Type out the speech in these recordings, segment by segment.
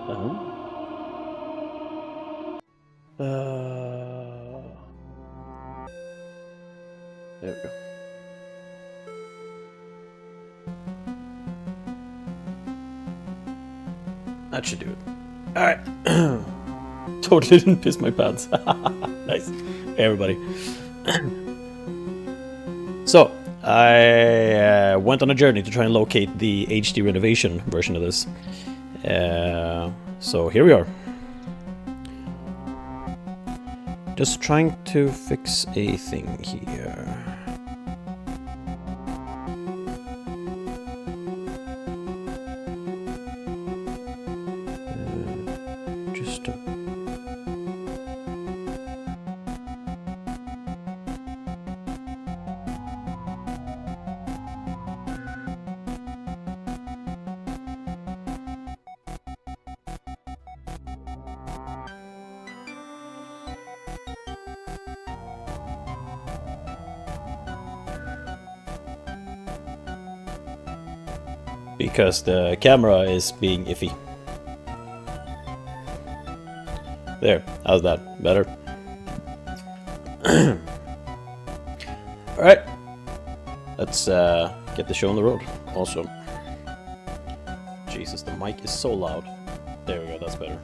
There we go. That should do it. Alright. Totally didn't piss my pants. Nice. Hey, everybody. So, I went on a journey to try and locate the HD renovation version of this. So here we are. Just trying to fix a thing here. Because the camera is being iffy. There, how's that? Better? Alright. Let's get the show on the road. Also. Jesus, the mic is so loud. There we go, that's better.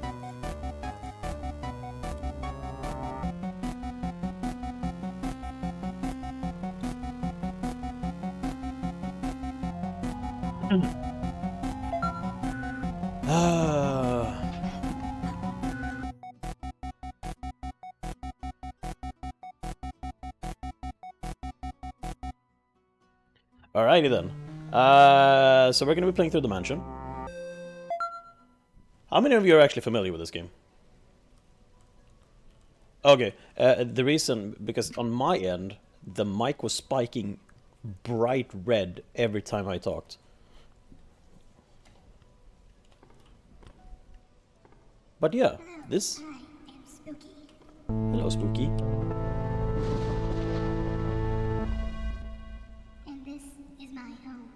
Alrighty then. So we're going to be playing through the mansion. How many of you are actually familiar with this game? Okay, the reason, because on my end, the mic was spiking bright red every time I talked. But yeah, this... Hi, I'm Spooky. Hello, Spooky. And this is my home.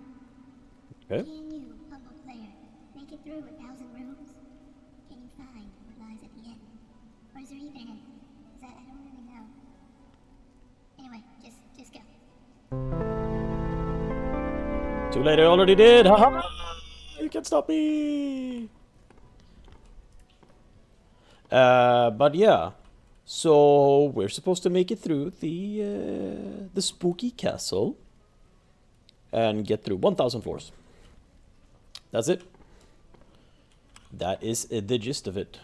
Okay. Can you, humble player, make it through 1,000 rooms? Can you find what lies at the end? Or is there even an end? 'Cause I don't really know. Anyway, just go. Too late, I already did! Haha! You can't stop me! But yeah, so we're supposed to make it through the spooky castle and get through 1,000 floors. That's it. That is the gist of it.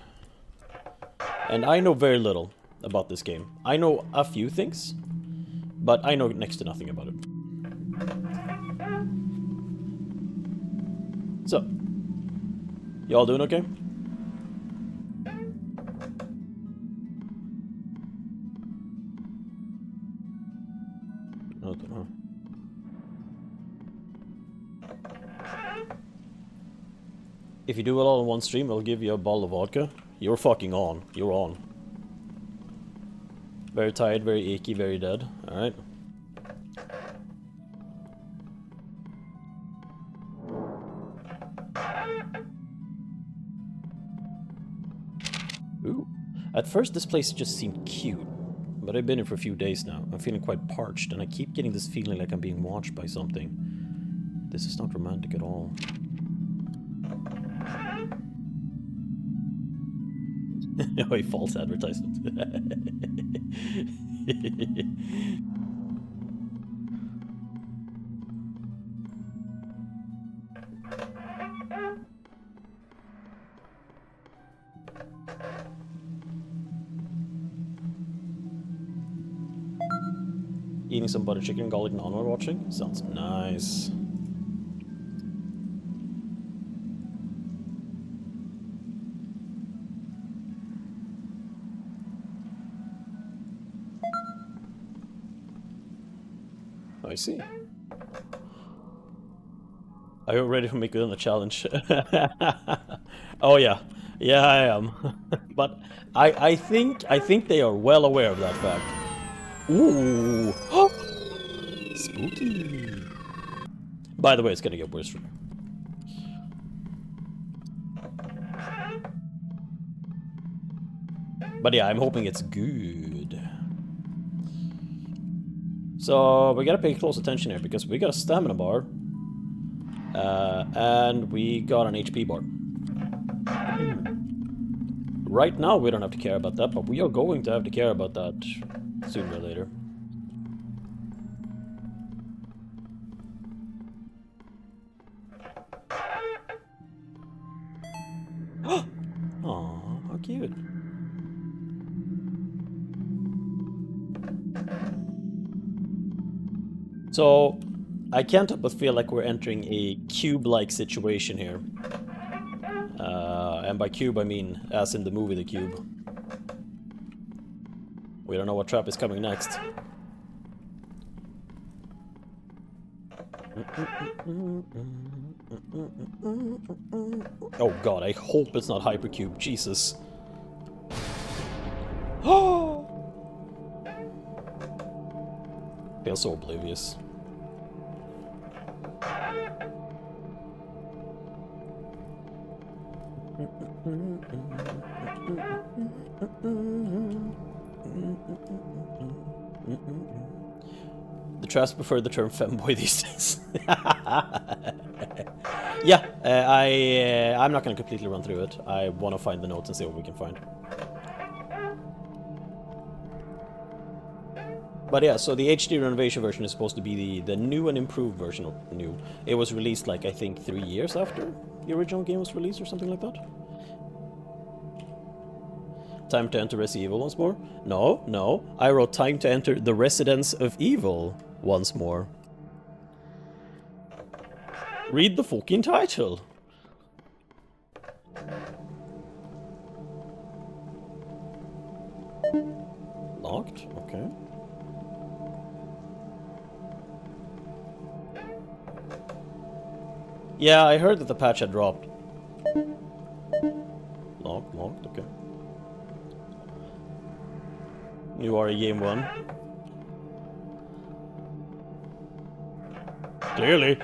And I know very little about this game. I know a few things, but I know next to nothing about it. So, y'all doing okay? If you do it all in one stream, I'll give you a bottle of vodka. You're fucking on. You're on. Very tired, very achy, very dead. Alright. Ooh. At first this place just seemed cute. But I've been here for a few days now. I'm feeling quite parched, and I keep getting this feeling like I'm being watched by something. This is not romantic at all. Oh, a false advertisement. Eating some butter chicken and garlic naan while watching? Sounds nice. I see. Are you ready for me to do the challenge? Oh yeah. Yeah, I am. But I think they are well aware of that fact. Ooh. Spooky. By the way, it's gonna get worse from here. But yeah, I'm hoping it's good. So we gotta pay close attention here because we got a stamina bar. And we got an HP bar. Right now we don't have to care about that, but we are going to have to care about that sooner or later. Aw, how cute. So, I can't help but feel like we're entering a cube-like situation here. And by cube I mean as in the movie The Cube. We don't know what trap is coming next. Oh god, I hope it's not Hypercube, Jesus. Oh! Feel so oblivious. The traps prefer the term femboy these days. Yeah, I'm not gonna completely run through it. I want to find the notes and see what we can find. But yeah, so the HD renovation version is supposed to be the new and improved version of new. It was released like, I think, 3 years after the original game was released or something like that. Time to enter Resident Evil once more? No, no. I wrote time to enter the Residence of Evil once more. Read the fucking title. Locked? Okay. Yeah, I heard that the patch had dropped. Locked, okay. You are a game one. Clearly.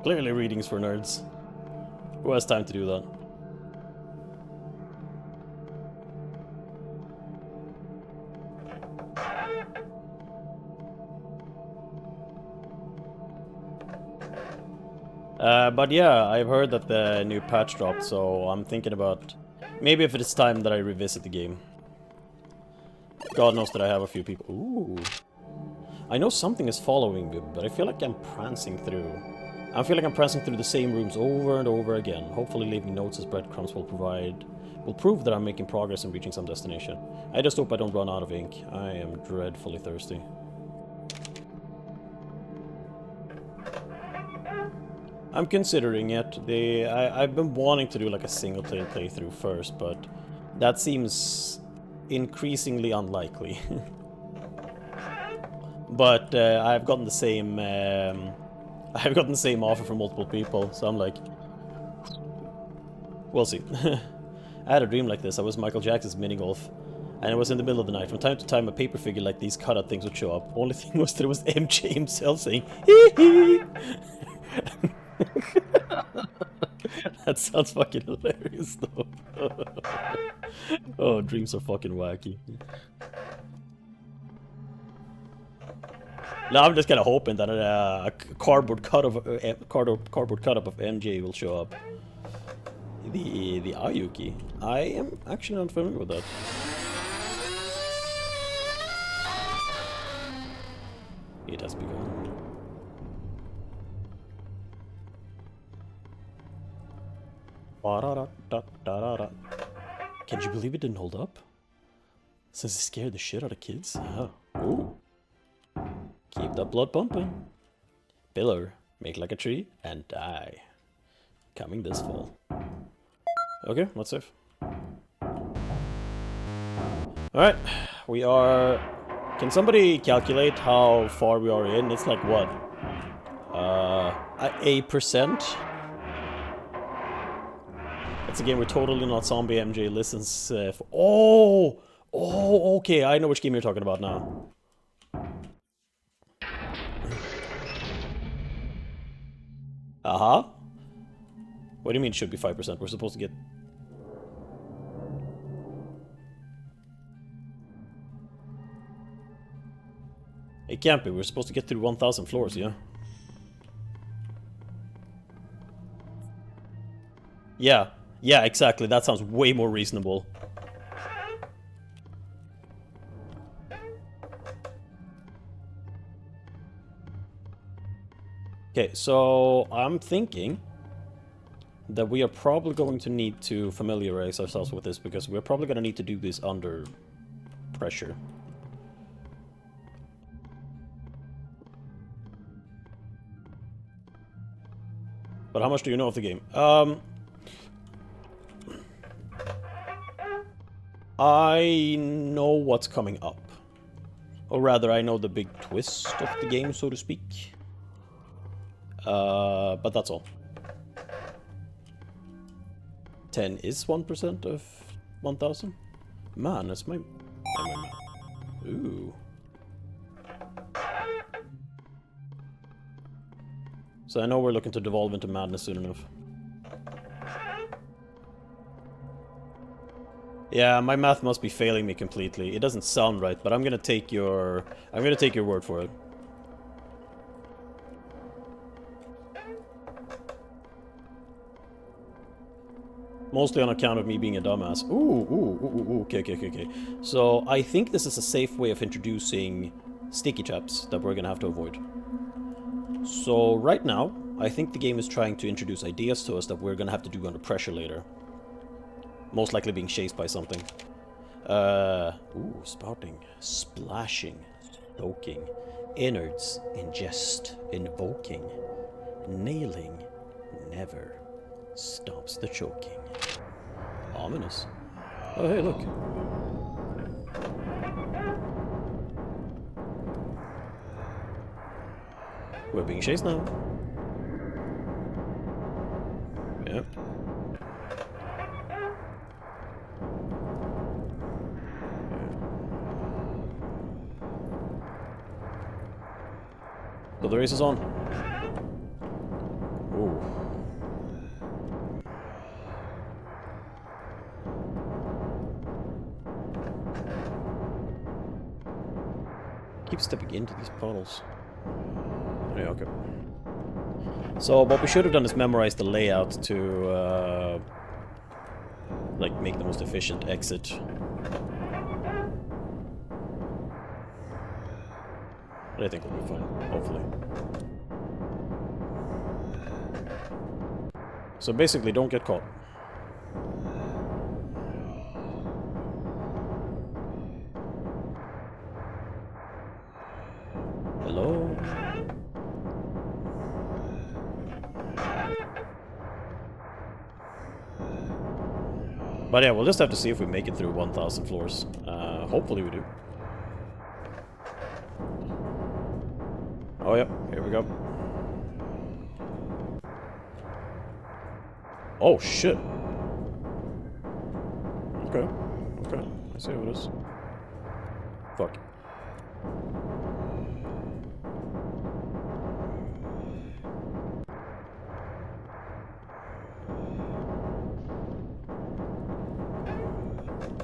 Clearly readings for nerds. Who has time to do that? But yeah, I've heard that the new patch dropped, so I'm thinking about maybe if it's time that I revisit the game. God knows that I have a few people. Ooh. I know something is following me, but I feel like I'm prancing through. I feel like I'm prancing through the same rooms over and over again. Hopefully leaving notes as breadcrumbs will prove that I'm making progress in reaching some destination. I just hope I don't run out of ink. I am dreadfully thirsty. I'm considering it. I've been wanting to do like a single player playthrough first, but that seems increasingly unlikely. But I've gotten the same offer from multiple people, so I'm like, we'll see. I had a dream like this. I was Michael Jackson's mini golf, and it was in the middle of the night. From time to time, a paper figure like these cutout things would show up. Only thing was that it was MJ himself saying, hee hee. That sounds fucking hilarious, though. Oh, dreams are fucking wacky. Now I'm just kind of hoping that a cardboard cutup of MJ will show up. The Ayuki. I am actually not familiar with that. It has begun. Can you believe it didn't hold up? Since it scared the shit out of kids? Oh. Ooh. Keep that blood pumping. Pillar, make like a tree, and die. Coming this fall. Okay, let's save. Alright, we are... Can somebody calculate how far we are in? It's like what? 8%? It's a game where totally not zombie MJ listens for... Oh! Oh, okay, I know which game you're talking about now. Uh-huh. What do you mean it should be 5%? We're supposed to get... It can't be. We're supposed to get through 1,000 floors, yeah? Yeah. Yeah, exactly. That sounds way more reasonable. Okay, so I'm thinking that we are probably going to need to familiarize ourselves with this, because we're probably going to need to do this under pressure. But how much do you know of the game? I know what's coming up. Or rather, I know the big twist of the game, so to speak. But that's all. 10 is 1% of 1,000? Man, that's my... Ooh. So I know we're looking to devolve into madness soon enough. Yeah, my math must be failing me completely. It doesn't sound right, but I'm gonna take your word for it. Mostly on account of me being a dumbass. Ooh, okay. So, I think this is a safe way of introducing sticky traps that we're gonna have to avoid. So, right now, I think the game is trying to introduce ideas to us that we're gonna have to do under pressure later. Most likely being chased by something. Spouting, splashing, soaking, innards, ingest, invoking, nailing, never stops the choking. Ominous. Oh, hey, look. We're being chased now. Yep. So the race is on. Ooh. Keep stepping into these puddles. Yeah, okay. So what we should have done is memorize the layout to like make the most efficient exit. But I think we'll be fine, hopefully. So basically, don't get caught. Hello? But yeah, we'll just have to see if we make it through 1,000 floors. Hopefully we do. Oh yeah, here we go. Oh shit. Okay. I see how it is. Fuck.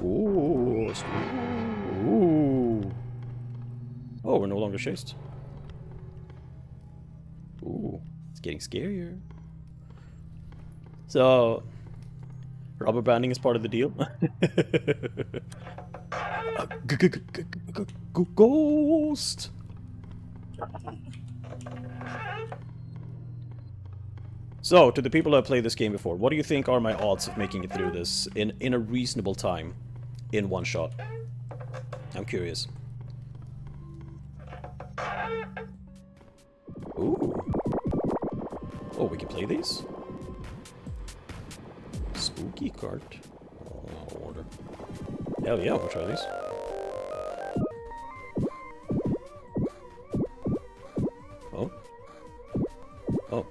Ooh. Ooh. Oh, we're no longer chased. Ooh, it's getting scarier. So, rubber banding is part of the deal. Ghost. So, to the people who have played this game before, what do you think are my odds of making it through this in a reasonable time, in one shot? I'm curious. Ooh. Oh, we can play these? Spooky cart. Oh, I'll order. Hell yeah, we'll try these. Oh. Oh.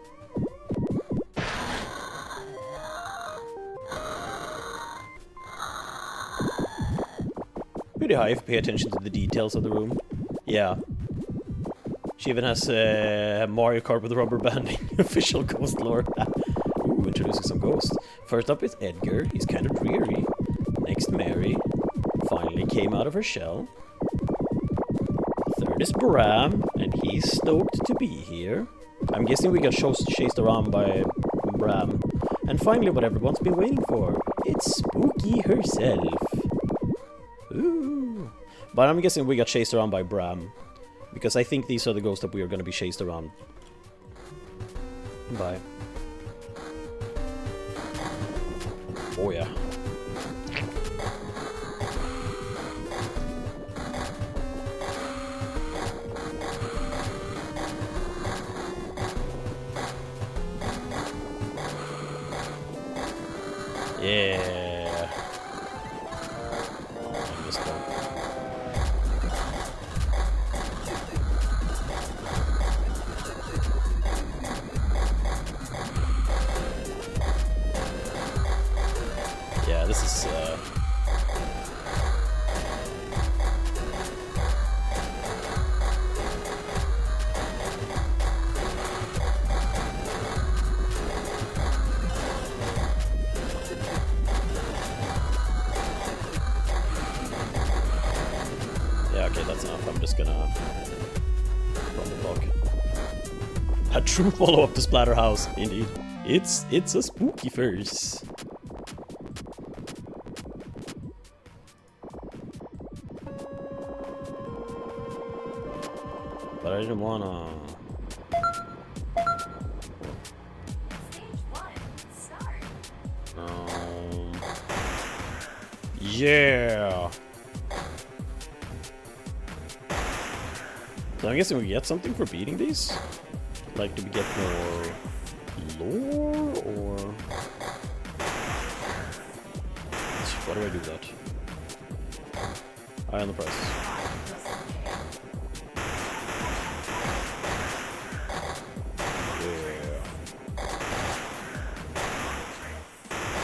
Pretty high if you pay attention to the details of the room. Yeah. She even has Mario Kart with rubber banding. Official ghost lore. Ooh, introducing some ghosts. First up is Edgar. He's kind of dreary. Next, Mary. Finally came out of her shell. Third is Bram, and he's stoked to be here. I'm guessing we got chased around by Bram. And finally, what everyone's been waiting for. It's Spooky herself. Ooh. But I'm guessing we got chased around by Bram. Because I think these are the ghosts that we are going to be chased around by. Oh yeah. Yeah. I missed one. Yeah, this is yeah, okay, that's enough. I'm just gonna run the block. A true follow-up to Splatterhouse, indeed. It's a spooky verse. But I didn't wanna. Yeah. So I'm guessing we get something for beating these? Like, do we get more lore, or... Why do I do that? Eye on the price.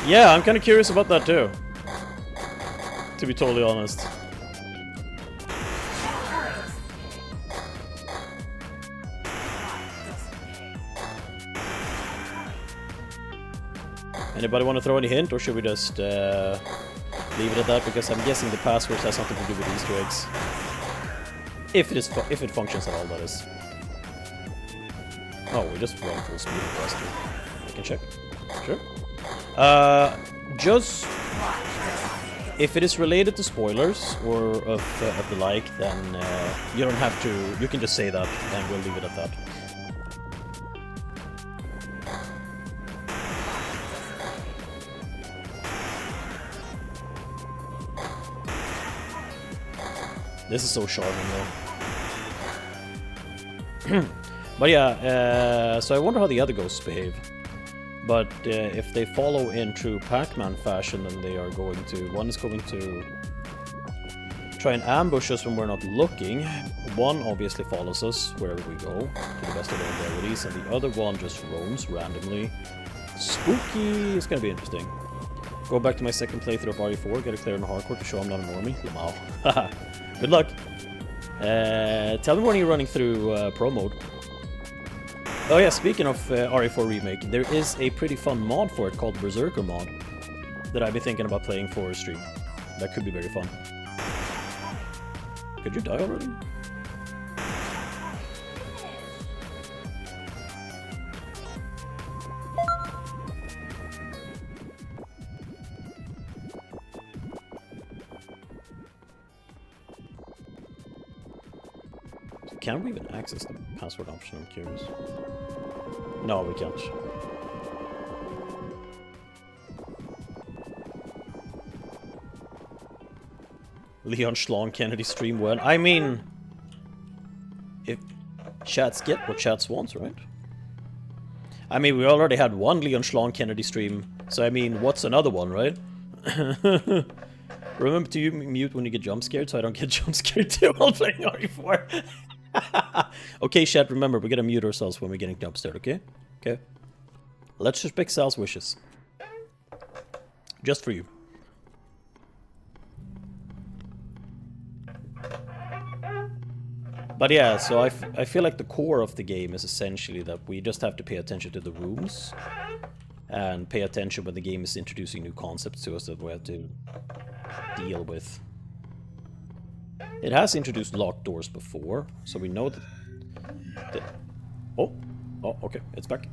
Yeah, I'm kind of curious about that too. To be totally honest. Anybody want to throw any hint, or should we just leave it at that? Because I'm guessing the passwords has something to do with Easter eggs. If it functions at all, that is. Oh, we just run full speed across it. I can check. Sure. Just if it is related to spoilers or of the like, then you don't have to. You can just say that, and we'll leave it at that. This is so charming, though. But yeah, so I wonder how the other ghosts behave. But if they follow in true Pac-Man fashion, then they are going to... One is going to try and ambush us when we're not looking. One obviously follows us wherever we go, to the best of their abilities, and the other one just roams randomly. Spooky! It's gonna be interesting. Go back to my second playthrough of RE4, get it clear in hardcore to show I'm not a normie. Lamau. Haha. Good luck. Tell me when you're running through pro mode. Oh yeah, speaking of RE4 Remake, there is a pretty fun mod for it called Berserker mod that I've been thinking about playing for a stream. That could be very fun. Could you die already? Can we even access the password option? I'm curious. No, we can't. Leon Schlong Kennedy stream well. I mean, if chats get what chats wants, right? I mean, we already had one Leon Schlong Kennedy stream, so I mean, what's another one, right? Remember to mute when you get jump scared, so I don't get jump scared too while playing RE4. Okay, chat, remember, we gotta mute ourselves when we're getting jump scared, okay? Okay. Let's respect Sal's wishes. Just for you. But yeah, so I feel like the core of the game is essentially that we just have to pay attention to the rooms and pay attention when the game is introducing new concepts to us that we have to deal with. It has introduced locked doors before, so we know that... Oh! Oh, okay, it's back.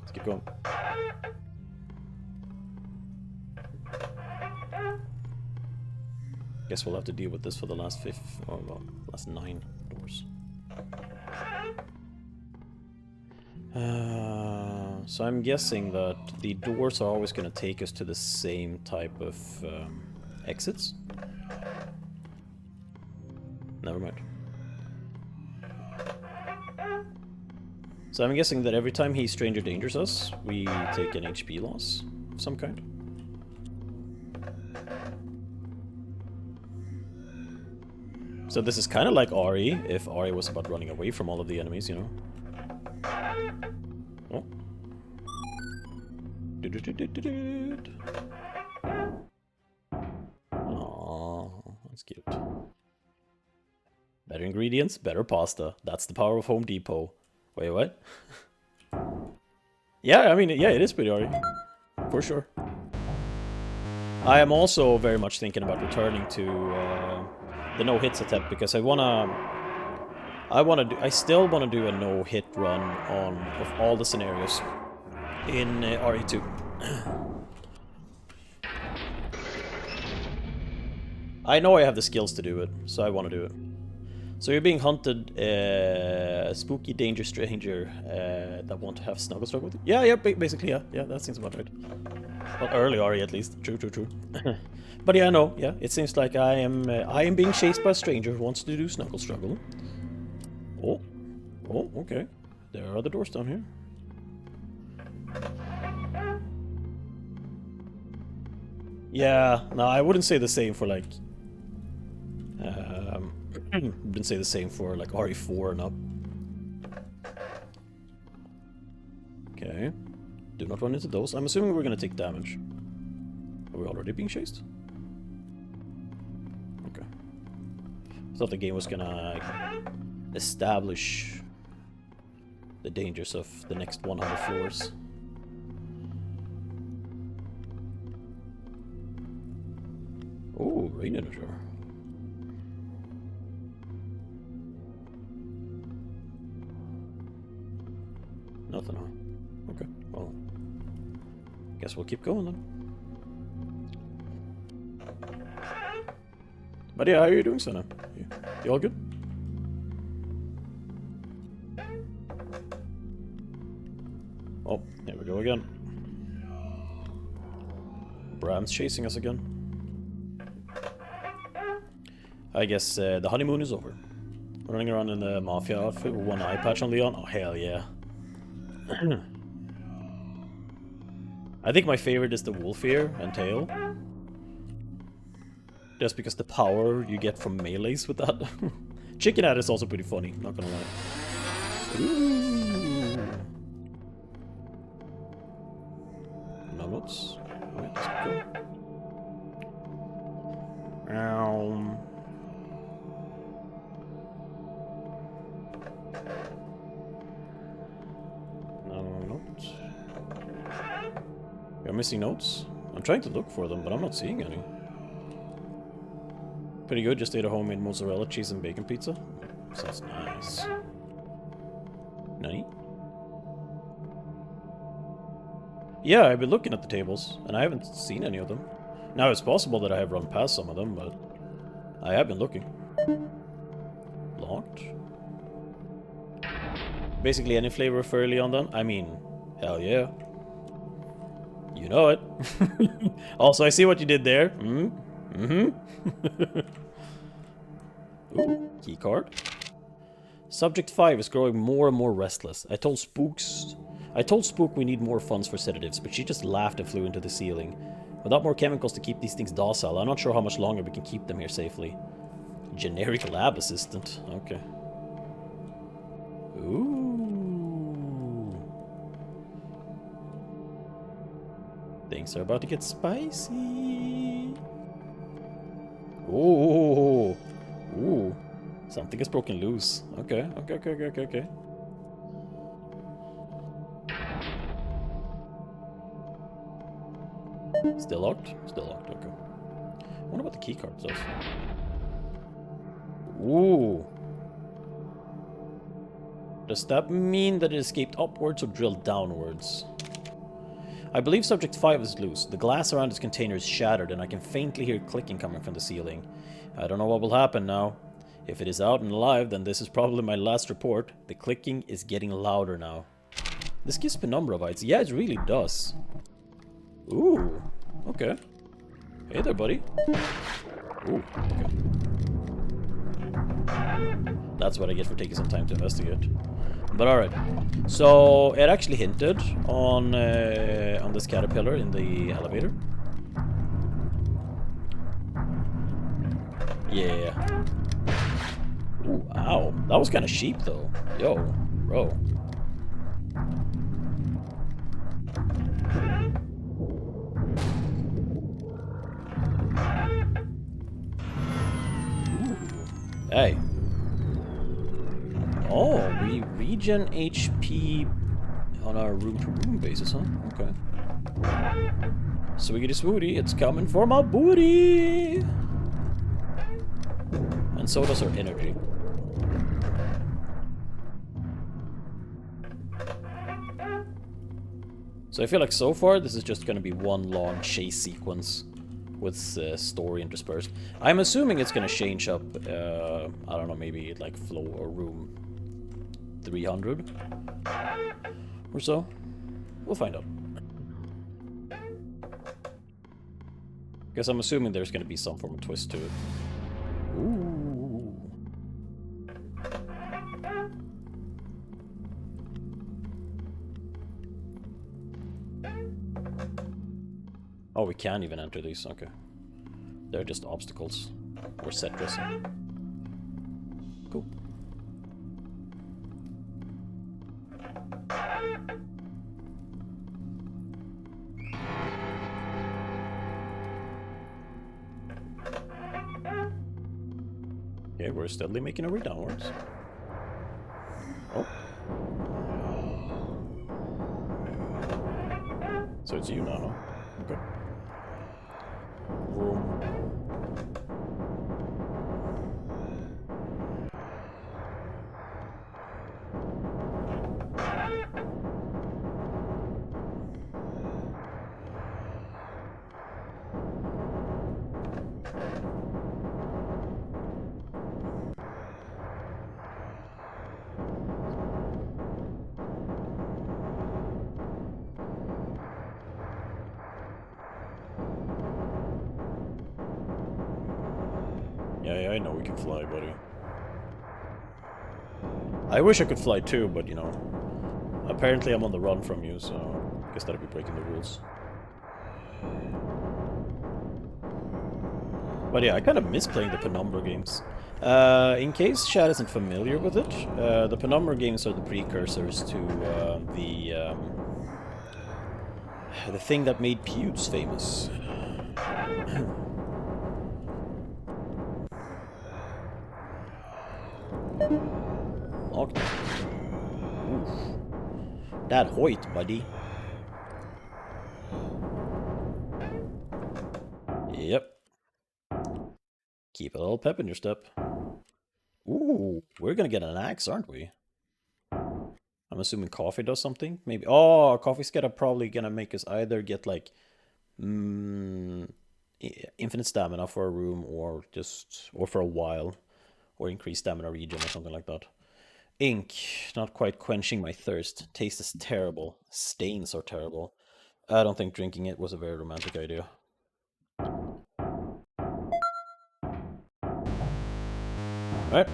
Let's keep going. Guess we'll have to deal with this for the last last 9 doors. So I'm guessing that the doors are always going to take us to the same type of exits. Never mind. So I'm guessing that every time he stranger dangers us, we take an HP loss of some kind. So this is kind of like Ari, if Ari was about running away from all of the enemies, you know? Oh. Aww, that's cute. Better ingredients, better pasta. That's the power of Home Depot. Wait, what? Yeah, I mean, yeah, it is pretty Ari. For sure. I am also very much thinking about returning to the no-hits attempt because I still wanna do a no-hit run of all the scenarios in RE2. I know I have the skills to do it, so I want to do it. So you're being hunted, spooky danger stranger that want to have snuggle struggle with you? Yeah, basically, yeah, that seems about right. Well, early RE at least. True. But yeah, no, yeah, it seems like I am being chased by a stranger who wants to do snuggle struggle. Oh, okay. There are the doors down here. Yeah, no, I wouldn't say the same for like. Wouldn't say the same for like RE4 and up. Okay. Do not run into those. I'm assuming we're gonna take damage. Are we already being chased? Okay. I thought the game was gonna establish the dangers of the next 100 floors. Oh, rain in a jar. Nothing, huh? Okay, well, guess we'll keep going then. But yeah, how are you doing, Senna? You all good? Oh, here we go again. Bram's chasing us again. I guess the honeymoon is over. Running around in the mafia outfit with one eye patch on Leon? Oh, hell yeah. I think my favorite is the wolf ear and tail. Just because the power you get from melees with that. Chicken head is also pretty funny, not gonna lie. Ooh. Nuggets. Alright, let's go. Notes. You're missing notes? I'm trying to look for them, but I'm not seeing any. Pretty good, just ate a homemade mozzarella cheese and bacon pizza. Sounds nice. Nani? Yeah, I've been looking at the tables, and I haven't seen any of them. Now, it's possible that I have run past some of them, but I have been looking. Locked? Basically any flavor of Furley on them? I mean, hell yeah. You know it. Also, I see what you did there. Ooh, key card. Subject 5 is growing more and more restless. I told Spook we need more funds for sedatives, but she just laughed and flew into the ceiling. Without more chemicals to keep these things docile, I'm not sure how much longer we can keep them here safely. Generic lab assistant. Okay. Ooh. Things are about to get spicy. Ooh. Ooh. Something is broken loose. Okay, okay, okay, okay, okay, okay. Still locked? Still locked, okay. I wonder what the keycard does. Ooh. Does that mean that it escaped upwards or drilled downwards? I believe subject 5 is loose. The glass around its container is shattered and I can faintly hear clicking coming from the ceiling. I don't know what will happen now. If it is out and alive, then this is probably my last report. The clicking is getting louder now. This gives penumbra vibes. Yeah, it really does. Ooh. Okay. Hey there, buddy. Ooh, okay. That's what I get for taking some time to investigate. But alright. So, it actually hinted on this caterpillar in the elevator. Yeah. Ooh, ow. That was kind of sheep, though. Yo, bro. Hey. Oh, we regen HP on our room-to-room basis, huh? Okay. Swiggity swooty, it's coming for my booty! And so does our energy. So I feel like so far this is just gonna be one long chase sequence with story interspersed. I'm assuming it's gonna change up, I don't know, maybe like floor or room 300 or so. We'll find out. Because I'm assuming there's gonna be some form of twist to it. Ooh. Oh, we can't even enter these, okay. They're just obstacles. Or set dressing. Cool. Okay, we're steadily making our way downwards. Oh. So it's you now, huh? Okay. Room. Yeah, I know we can fly, buddy. I wish I could fly too, but you know, apparently I'm on the run from you, so I guess that'd be breaking the rules. But yeah, I kind of miss playing the Penumbra games. In case Chad isn't familiar with it, the Penumbra games are the precursors to the thing that made Pewds famous. Locked. Oof. That hoit, buddy. Yep. Keep a little pep in your step. Ooh, we're gonna get an axe, aren't we? I'm assuming coffee does something. Maybe. Oh, coffee's probably gonna make us either get like infinite stamina for a room, or for a while, or increased stamina regen or something like that. Ink, not quite quenching my thirst. Taste is terrible. Stains are terrible. I don't think drinking it was a very romantic idea. Right.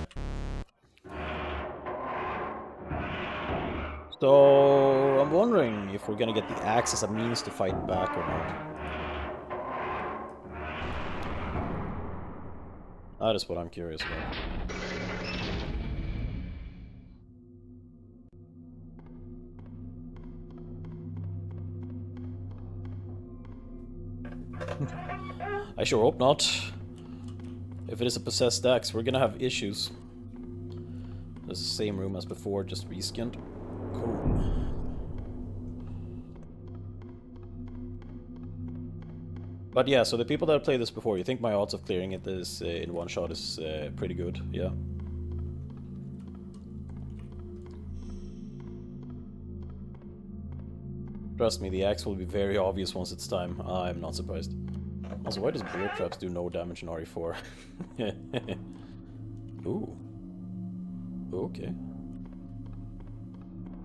So, I'm wondering if we're gonna get the axe as a means to fight back or not. That is what I'm curious about. I sure hope not. If it is a possessed axe, we're gonna have issues. It's the same room as before, just reskinned. Cool. But yeah, so the people that played this before, you think my odds of clearing it is in one shot is pretty good, yeah. Trust me, the axe will be very obvious once it's time. I'm not surprised. Also, why does bear traps do no damage in RE4? Ooh. Okay.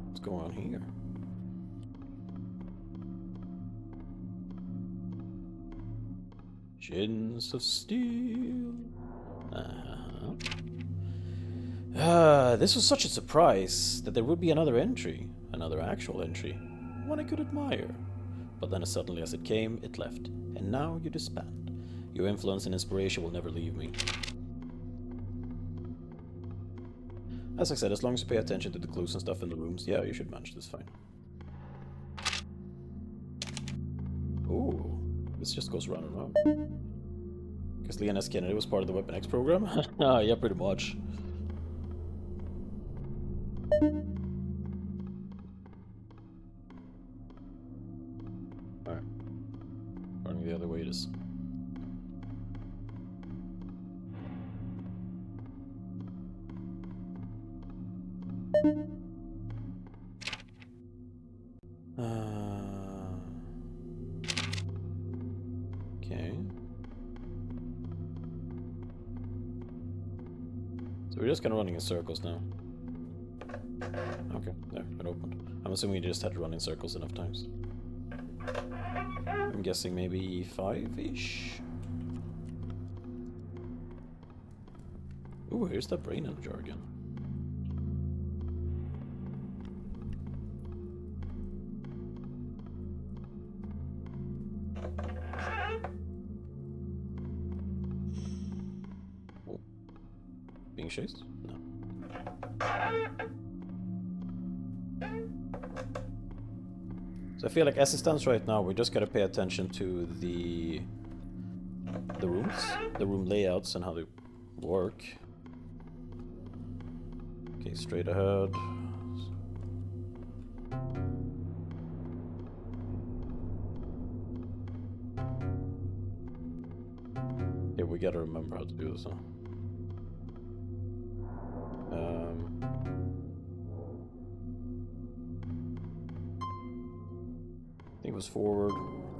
What's going on here? Shins of steel. This was such a surprise that there would be another entry. Another actual entry. One I could admire. But then as suddenly as it came, it left. And now you disband. Your influence and inspiration will never leave me. As I said, as long as you pay attention to the clues and stuff in the rooms, yeah, you should manage this fine. Ooh, this just goes round and round. Because Leon S. Kennedy was part of the Weapon X program? Yeah, pretty much. Alright. Running the other way it is. Okay. So we're just kind of running in circles now. Okay, there, it opened. I'm assuming we just had to run in circles enough times. I'm guessing maybe 5-ish? Ooh, here's that brain in the jar again. Oh. Being chased? No. So I feel like as it stands right now, we just gotta pay attention to the rooms, the room layouts and how they work. Okay, straight ahead. Yeah, we gotta remember how to do this, huh? I think it was forward,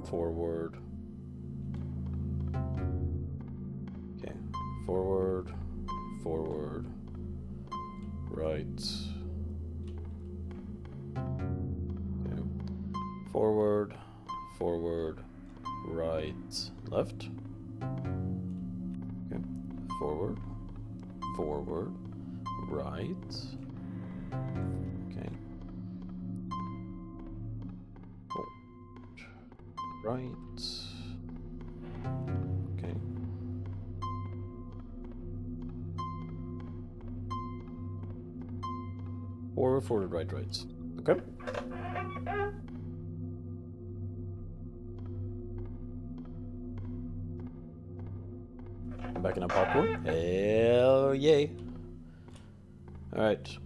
forward. Okay, forward, forward, right. Okay. Forward, forward, right, left. Okay, forward, forward, right. Okay. Right. Okay. Forward, forward, right, right. Okay. I'm backing up popcorn. Hell yay. Alright.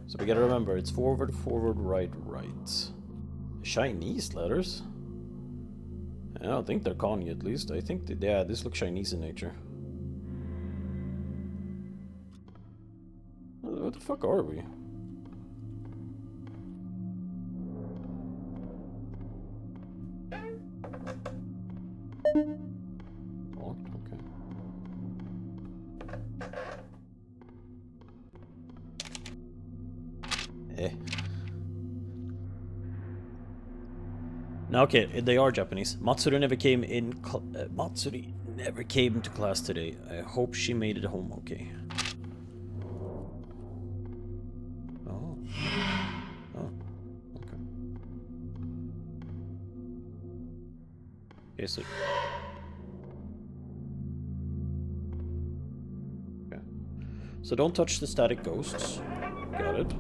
So we gotta remember, it's forward, forward, right, right. Chinese letters? I don't think they're kanji at least. I think, yeah, this looks Chinese in nature. What the fuck are we? Locked, okay. Eh. Now, okay, they are Japanese. Matsuri never came in. Matsuri never came to class today. I hope she made it home okay. Oh. Oh. Okay. Okay, so. Okay. So don't touch the static ghosts. Got it.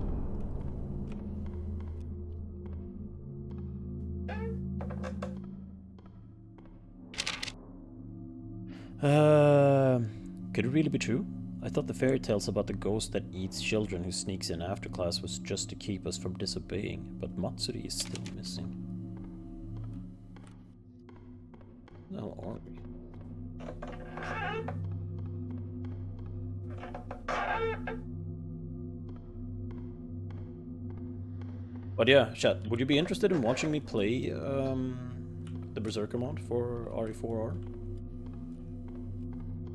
Could it really be true? I thought the fairy tales about the ghost that eats children who sneaks in after class was just to keep us from disobeying, but Matsuri is still missing. No, are we? But yeah, chat, would you be interested in watching me play the Berserker mod for RE4R?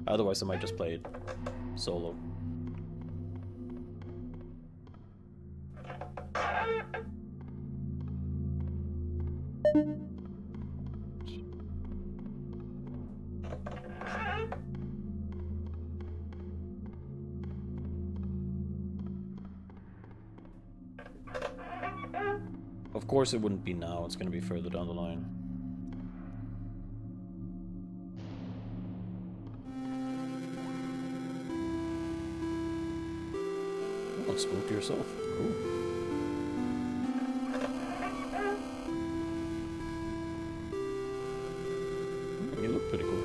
Otherwise I might just play it solo. Of course it wouldn't be now, it's gonna be further down the line. Oh, spook yourself. Cool. You look pretty cool.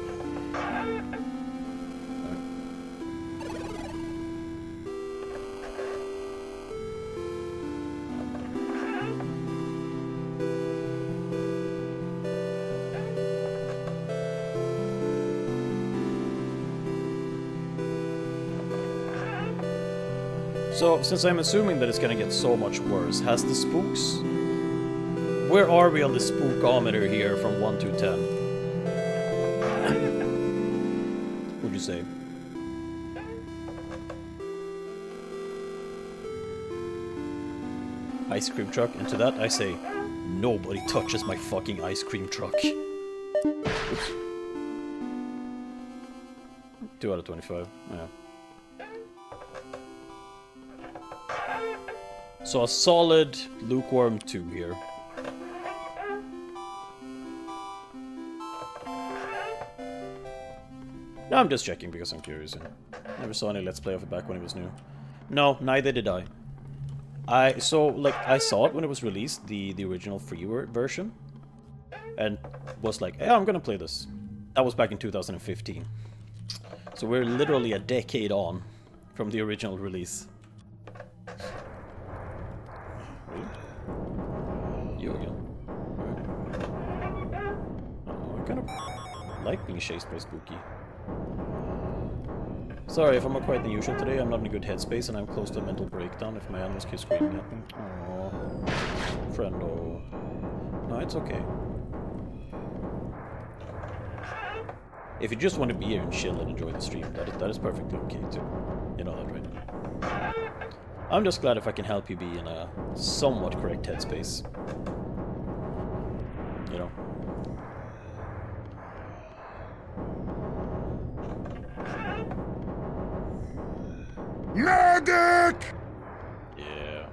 So, since I'm assuming that it's gonna get so much worse, has the spooks... Where are we on the spookometer here from 1 to 10? Would you say? Ice cream truck, and to that I say, nobody touches my fucking ice cream truck. Oops. 2 out of 25, yeah. So a solid lukewarm 2 here. No, I'm just checking because I'm curious. Never saw any Let's Play of it back when it was new. No, neither did I. I saw it when it was released, the original free version, and was like, hey, I'm gonna play this. That was back in 2015. So we're literally a decade on from the original release. You again. Oh, I kind of like being chased by Spooky. Sorry if I'm more quiet than usual today. I'm not in a good headspace and I'm close to a mental breakdown if my animals keep screaming at me. Aww. Friendo. No, it's okay. If you just want to be here and chill and enjoy the stream, that is perfectly okay too. You know that, right? I'm just glad if I can help you be in a somewhat correct headspace. You know? Medic! Yeah.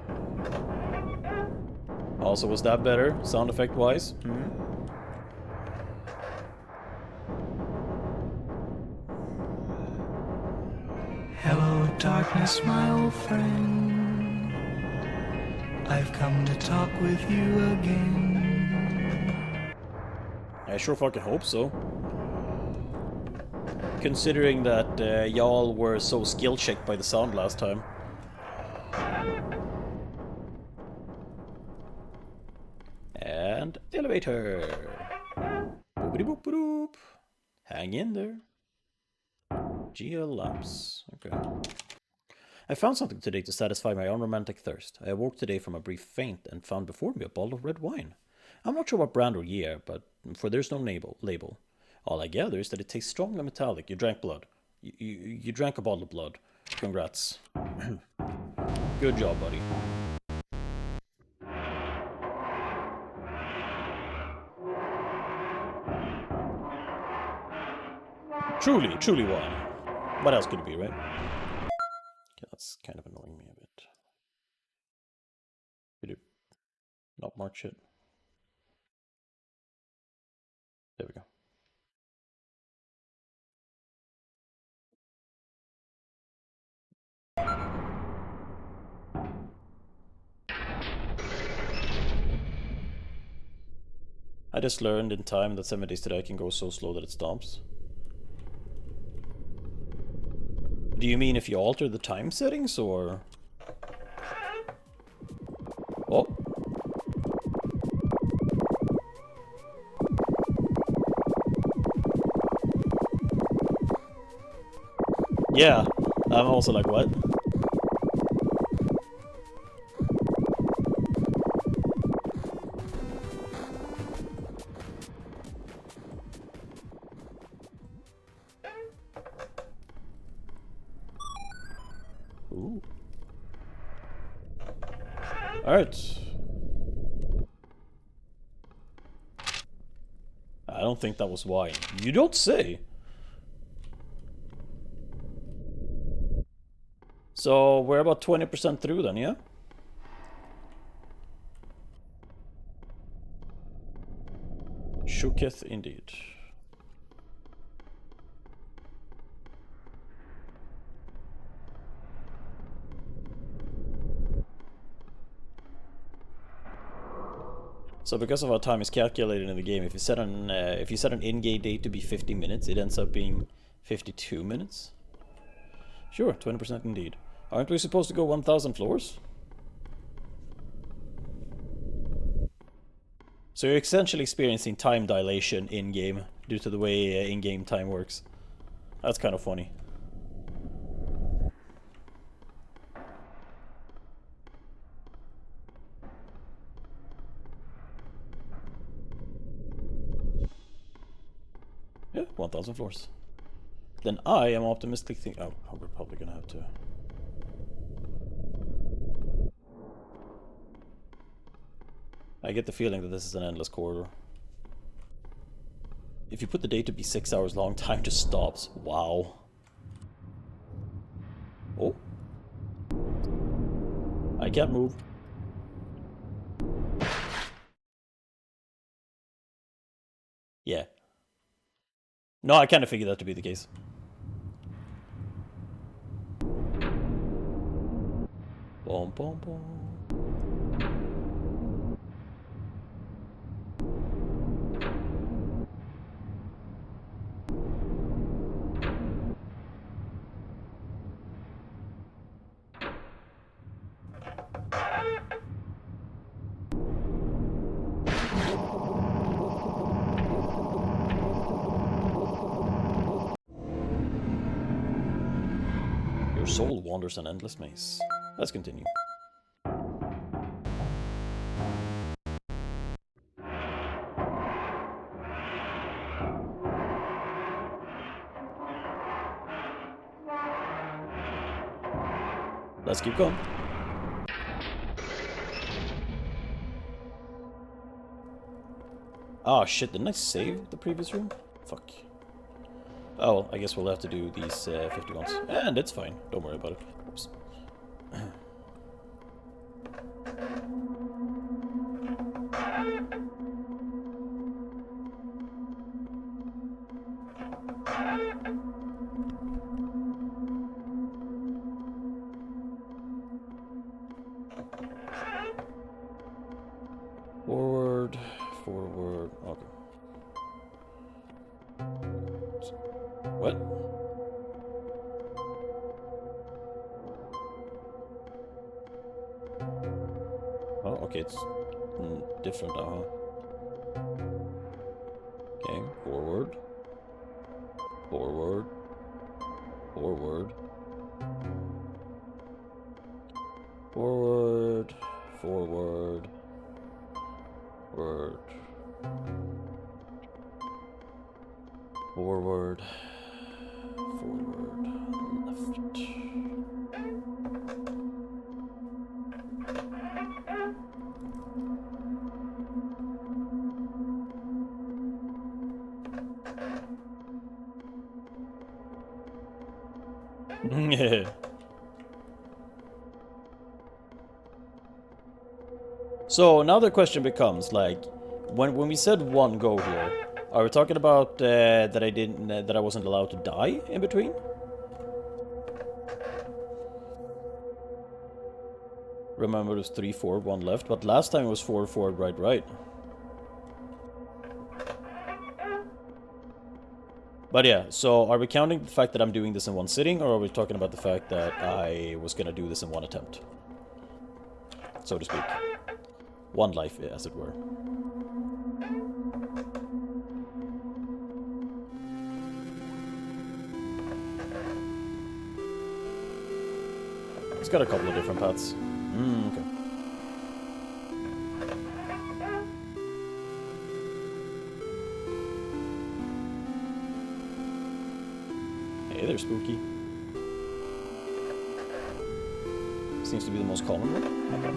Also, was that better, sound effect wise? Hmm? Hello, darkness, my old friend. I've come to talk with you again. I sure fucking hope so. Considering that y'all were so skill-checked by the sound last time. And the elevator. Boopity boop boop. Hang in there. GL laps. Okay. I found something today to satisfy my unromantic thirst. I awoke today from a brief faint and found before me a bottle of red wine. I'm not sure what brand or year, but for there's no label. All I gather is that it tastes strong and metallic. You drank blood. You drank a bottle of blood. Congrats. Good job, buddy. Truly wine. What else could it be, right? Okay, that's kind of annoying me a bit. Did it not mark shit? There we go. I just learned in time that 7 days today I can go so slow that it stops. Do you mean if you alter the time settings, or... Oh. Yeah, I'm also like, what? Ooh. Alright. I don't think that was why. You don't say. So we're about 20% through then, yeah? Shooketh indeed. So because of how time is calculated in the game, if you set an in-game date to be 50 minutes, it ends up being 52 minutes. Sure, 20% indeed. Aren't we supposed to go 1,000 floors? So you're essentially experiencing time dilation in-game due to the way in-game time works. That's kind of funny. Yeah, 1,000 floors. Then I am optimistic thinking... Oh, we're probably gonna have to... I get the feeling that this is an endless corridor. If you put the day to be 6 hours long, time just stops. Wow. Oh. I can't move. Yeah. No, I kind of figured that to be the case. Boom, boom, boom. Your soul wanders an endless maze. Let's continue. Let's keep going. Oh shit, didn't I save the previous room? Fuck. Oh, well, I guess we'll have to do these 50 ones. And it's fine. Don't worry about it. Oops. Forward, forward, okay. What? Oh, okay, it's different now, huh? Okay, forward, forward, forward, forward, forward, word, forward, forward, left. Yeah. So now the question becomes, like, when we said one go here, are we talking about that I wasn't allowed to die in between? Remember, it was 3 forward, 1 left, but last time it was 4 forward, right. But yeah, so are we counting the fact that I'm doing this in one sitting, or are we talking about the fact that I was gonna do this in one attempt? So to speak. One life, as it were. It's got a couple of different paths. Okay. Hey there, Spooky. Seems to be the most common one. Okay.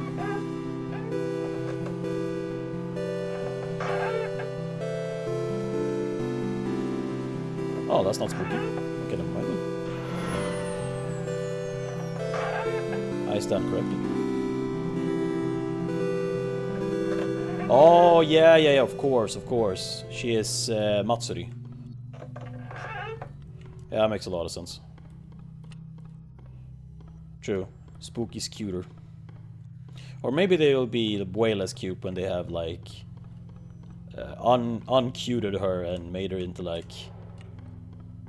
Oh, that's not Spooky. Okay, never mind then. I stand corrected. Oh, yeah, of course. She is Matsuri. Yeah, that makes a lot of sense. True. Spooky's cuter. Or maybe they'll be way less cute when they have, like, uncuted her and made her into, like,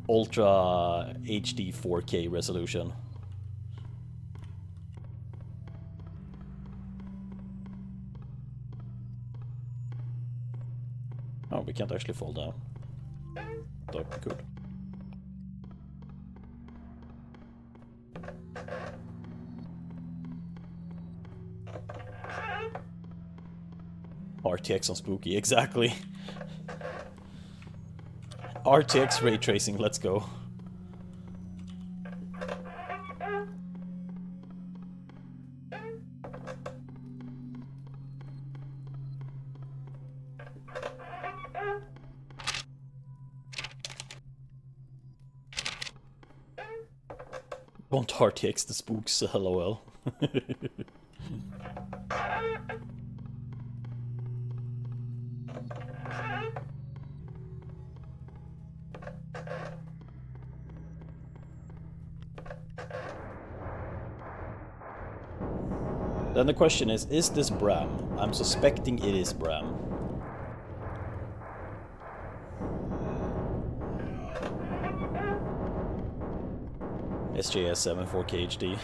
ultra HD 4K resolution. Oh, we can't actually fall down. Thought we could. RTX on Spooky, exactly. RTX ray tracing, let's go. Won't RTX the spooks, lol. Then the question is this Bram? I'm suspecting it is Bram. SJS 7 4K HD.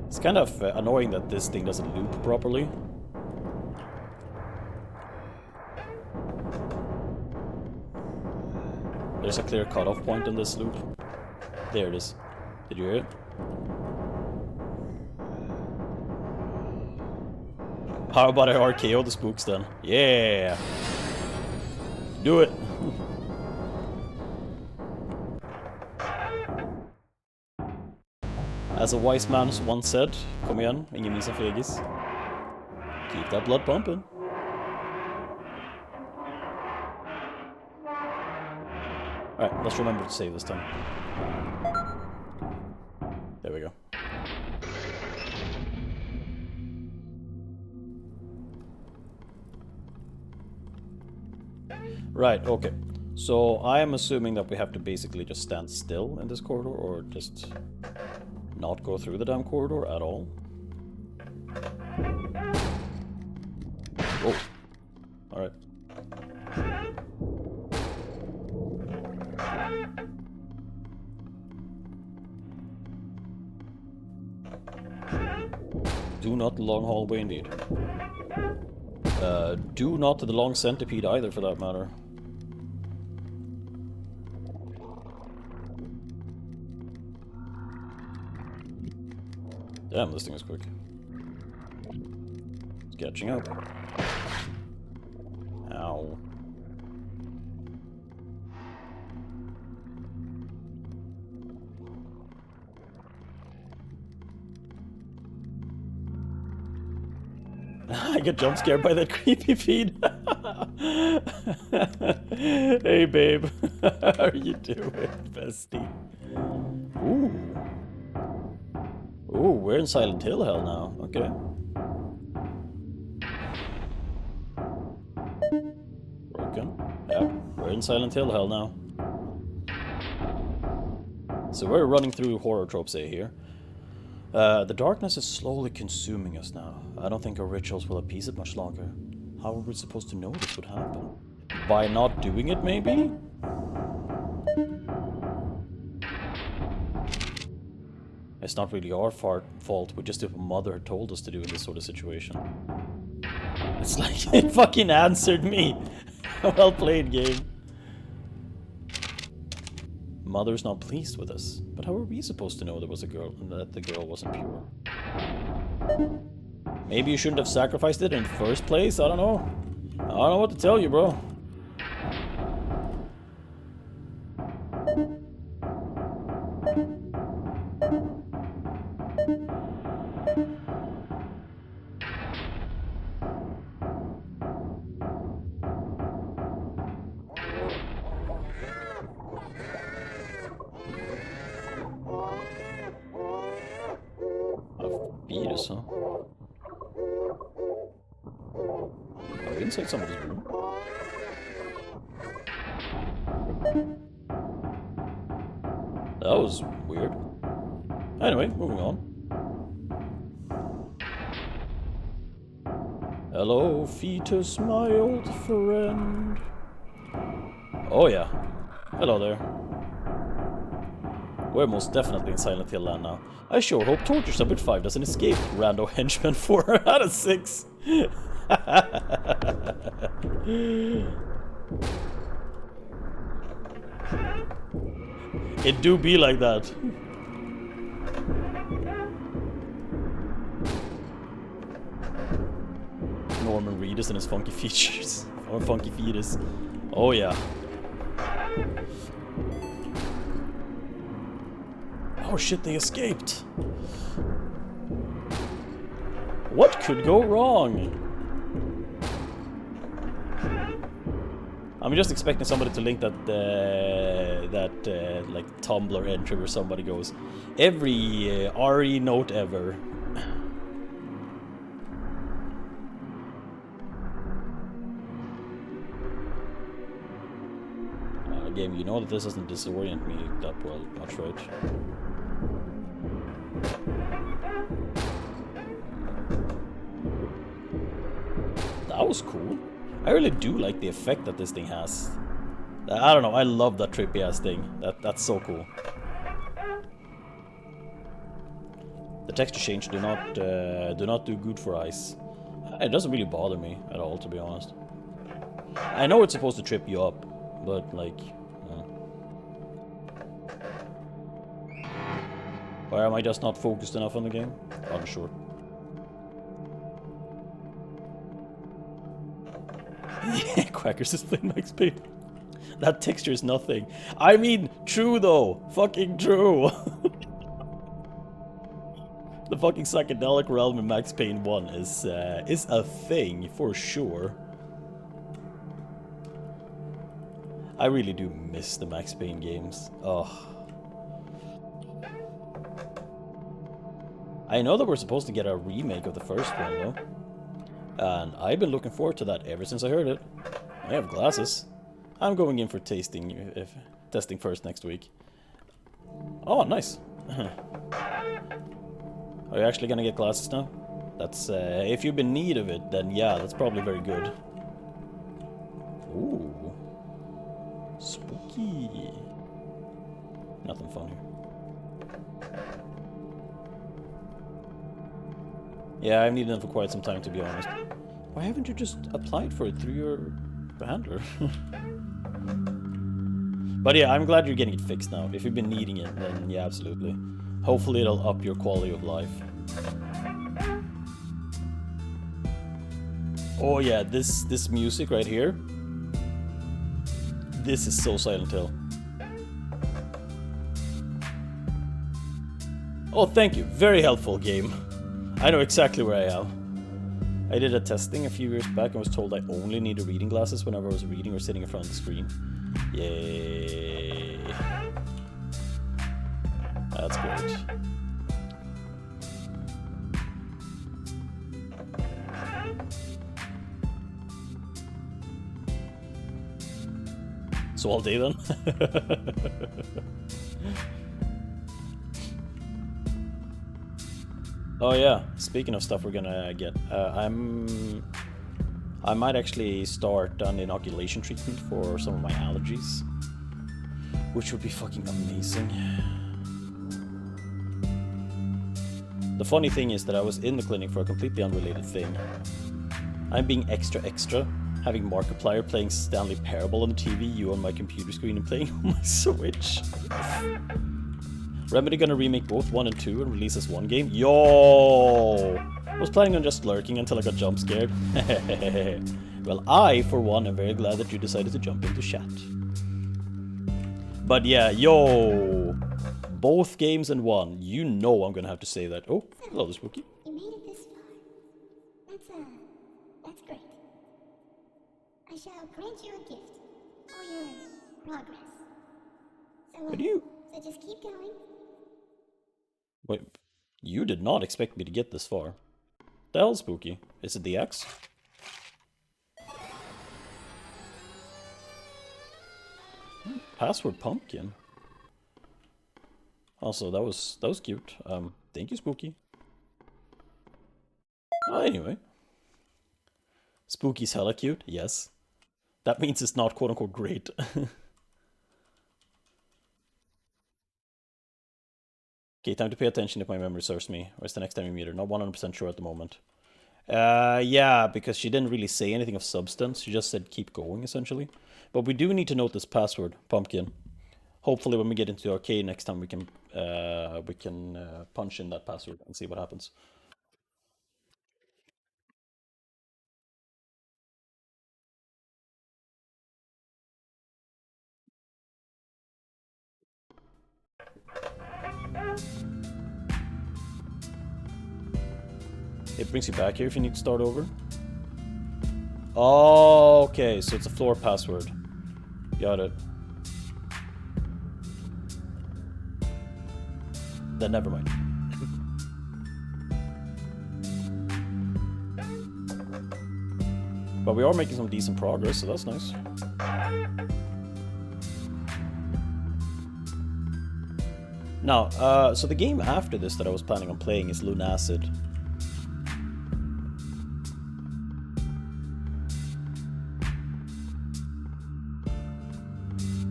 It's kind of annoying that this thing doesn't loop properly. There's a clear cutoff point in this loop. There it is. Did you hear it? How about I RKO the spooks then? Yeah! Do it! As a wise man once said, kom igen, ingen missa fegis. Keep that blood pumping. Alright, let's remember to save this time. There we go. Right, okay. So I am assuming that we have to basically just stand still in this corridor, or just not go through the damn corridor at all. Oh. Alright. Do not the long hallway indeed. Do not the long centipede either, for that matter. Damn, this thing is quick. It's catching up. Ow. I get jump scared by that creepy feed. Hey babe, how are you doing, bestie? Ooh. Ooh, we're in Silent Hill hell now. Okay. Broken. Yeah, we're in Silent Hill hell now. So we're running through horror tropes here. The darkness is slowly consuming us now. I don't think our rituals will appease it much longer. How are we supposed to know this would happen? By not doing it, maybe? It's not really our fault, we just did what Mother told us to do in this sort of situation. It's like it fucking answered me! Well played, game. Mother's not pleased with us, but how are we supposed to know there was a girl and that the girl wasn't pure? Maybe you shouldn't have sacrificed it in the first place? I don't know. I don't know what to tell you, bro. Fetus, huh? Are we inside somebody's room? That was weird. Anyway, moving on. Hello, fetus, my old friend. Oh yeah. Hello there. We're most definitely in Silent Hill land now. I sure hope Torture Subject 5 doesn't escape. Rando Henchman 4 out of 6. It do be like that. Norman Reedus and his funky features. Or funky fetus. Oh yeah. Oh shit, they escaped! What could go wrong? I'm just expecting somebody to link that like Tumblr entry where somebody goes, every RE note ever. Game, you know that this doesn't disorient me that well much, right? That was cool. I really do like the effect that this thing has. I don't know, I love that trippy ass thing. That's so cool. The texture change do not do good for eyes. It doesn't really bother me at all, to be honest. I know it's supposed to trip you up, but like, or am I just not focused enough on the game? Unsure. Yeah, Quackers is playing Max Payne. That texture is nothing. I mean, true though. Fucking true. The fucking psychedelic realm in Max Payne 1 is a thing for sure. I really do miss the Max Payne games. Ugh. I know that we're supposed to get a remake of the first one though. And I've been looking forward to that ever since I heard it. I have glasses. I'm going in for testing first next week. Oh, nice. Are you actually gonna get glasses now? That's if you've been in need of it, then yeah, that's probably very good. Ooh. Spooky. Nothing fun here. Yeah, I've needed them for quite some time, to be honest. Why haven't you just applied for it through your handler? But yeah, I'm glad you're getting it fixed now. If you've been needing it, then yeah, absolutely. Hopefully it'll up your quality of life. Oh yeah, this music right here. This is so Silent Hill. Oh, thank you. Very helpful game. I know exactly where I am. I did a testing a few years back and was told I only needed reading glasses whenever I was reading or sitting in front of the screen. Yay. That's great. So all day then? Oh yeah, speaking of stuff we're gonna get, I might actually start an inoculation treatment for some of my allergies, which would be fucking amazing. The funny thing is that I was in the clinic for a completely unrelated thing. I'm being extra, having Markiplier playing Stanley Parable on the TV, you on my computer screen and playing on my Switch. Remedy gonna remake both 1 and 2 and release as one game? Yo! I was planning on just lurking until I got jump scared. Well, I, for one, am very glad that you decided to jump into chat. But yeah, yo! Both games in one. You know I'm gonna have to say that. Oh, hello, Spooky. You made it this far. That's great. I shall grant you a gift for your progress. But you... So just keep going. Wait, you did not expect me to get this far. The hell, Spooky? Is it the X? Password pumpkin. Also, that was cute. Thank you, Spooky. Anyway. Spooky's hella cute, yes. That means it's not quote-unquote great. Okay, time to pay attention if my memory serves me. Or is the next time you meet her? Not 100% sure at the moment. Yeah, because she didn't really say anything of substance. She just said keep going, essentially. But we do need to note this password, pumpkin. Hopefully when we get into the arcade next time we can punch in that password and see what happens. It brings you back here if you need to start over. Oh, okay, so it's a floor password. Got it. Then never mind. But we are making some decent progress, so that's nice. Now, so the game after this that I was planning on playing is Lunacid.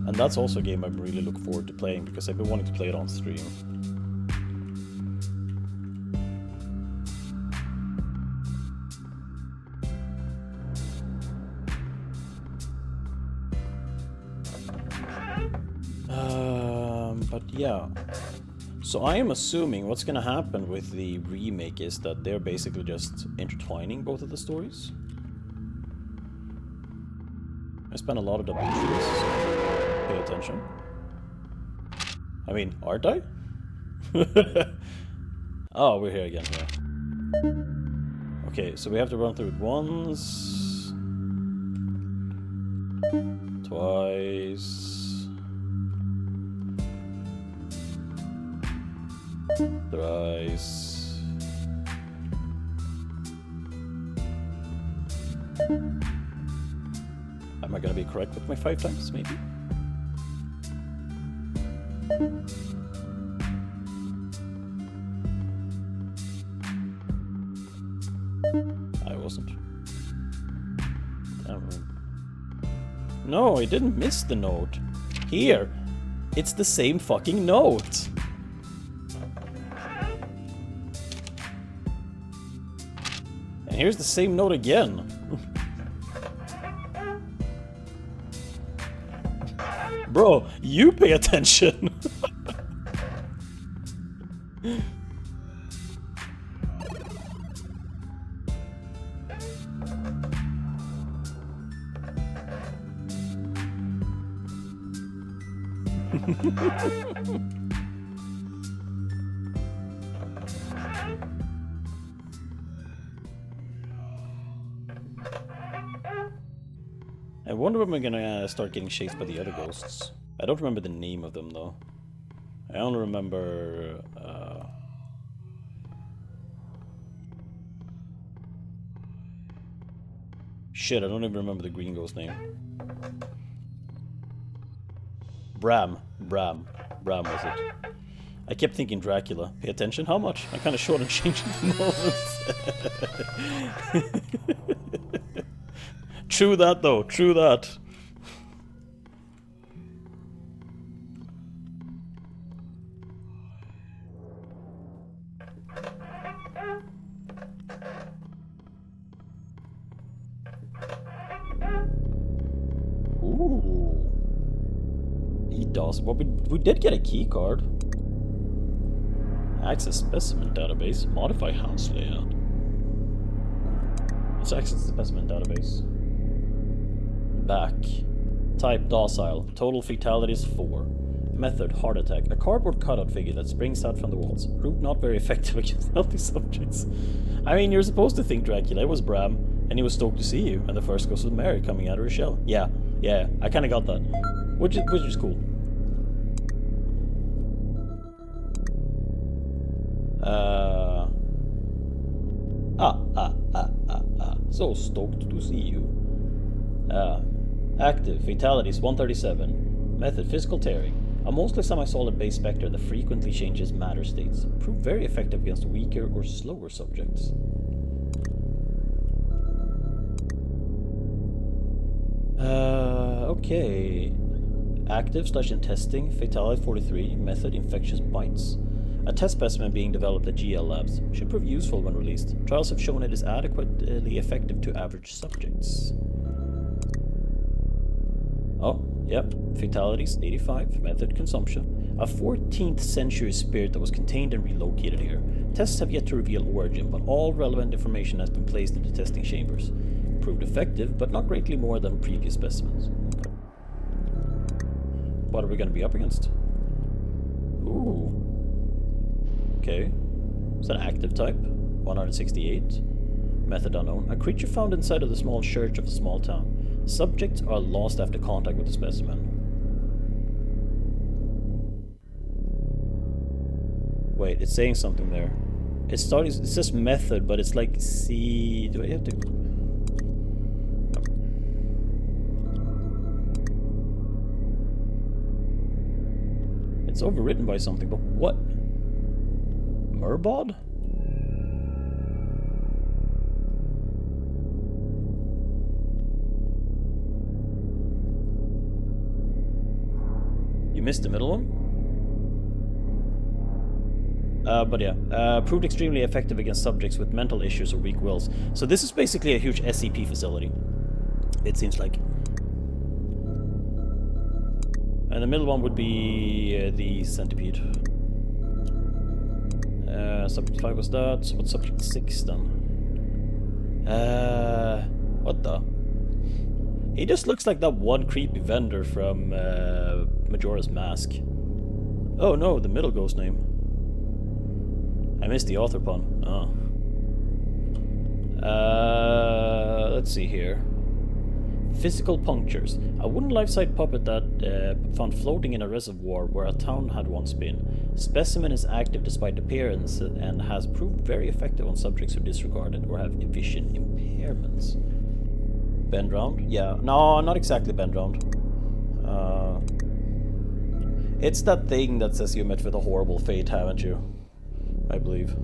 And that's also a game I'm really looking forward to playing because I've been wanting to play it on stream. But yeah. So I am assuming what's gonna happen with the remake is that they're basically just intertwining both of the stories. I spent a lot of double trees, so pay attention. I mean, aren't I? Oh, we're here again, yeah. Okay, so we have to run through it once... twice... thrice... Am I gonna be correct with my 5 times, maybe? I wasn't. Damn. No, I didn't miss the note. Here! It's the same fucking note! And here's the same note again. Bro, you pay attention. I wonder when we're gonna start getting chased by the other ghosts. I don't remember the name of them though. I only remember shit, I don't even remember the green ghost name. Bram was it. I kept thinking Dracula. Pay attention, how much? I'm kinda short on change at the moment. True that though, true that. Ooh. He does. Well, we did get a key card. Access specimen database. Modify house layout. Let's access the specimen database. Back. Type docile. Total fatalities 4. Method heart attack. A cardboard cutout figure that springs out from the walls. Proved not very effective against healthy subjects. I mean, you're supposed to think Dracula was Bram, and he was stoked to see you, and the first ghost was Mary coming out of her shell. Yeah, I kinda got that. Which is cool. So stoked to see you. Active, fatalities 137. Method, physical tearing. A mostly semi-solid base spectre that frequently changes matter states. Proved very effective against weaker or slower subjects. Okay. Active / testing, fatality 43. Method, infectious bites. A test specimen being developed at GL Labs. Should prove useful when released. Trials have shown it is adequately effective to average subjects. Oh, yep. Fatalities 85. Method, consumption. A 14th century spirit that was contained and relocated here. Tests have yet to reveal origin, but all relevant information has been placed into testing chambers. Proved effective, but not greatly more than previous specimens. What are we going to be up against? Ooh. Okay. Is that active type? 168. Method unknown. A creature found inside of the small church of a small town. Subjects are lost after contact with the specimen. Wait, it's saying something there. It says method, but it's like C. Do I have to? No. It's overwritten by something, but what? Murbod? You missed the middle one? But yeah, proved extremely effective against subjects with mental issues or weak wills. So this is basically a huge SCP facility, it seems like. And the middle one would be the centipede. Subject 5 was that, so what's subject 6 then? What the? He just looks like that one creepy vendor from Majora's Mask. Oh no, the middle ghost name. I missed the author pun. Oh. Let's see here. Physical punctures. A wooden life-size puppet that found floating in a reservoir where a town had once been. Specimen is active despite appearance and has proved very effective on subjects who disregard it or have vision impairments. Bend round? Yeah. No, not exactly bend round. It's that thing that says you met with a horrible fate, haven't you? I believe.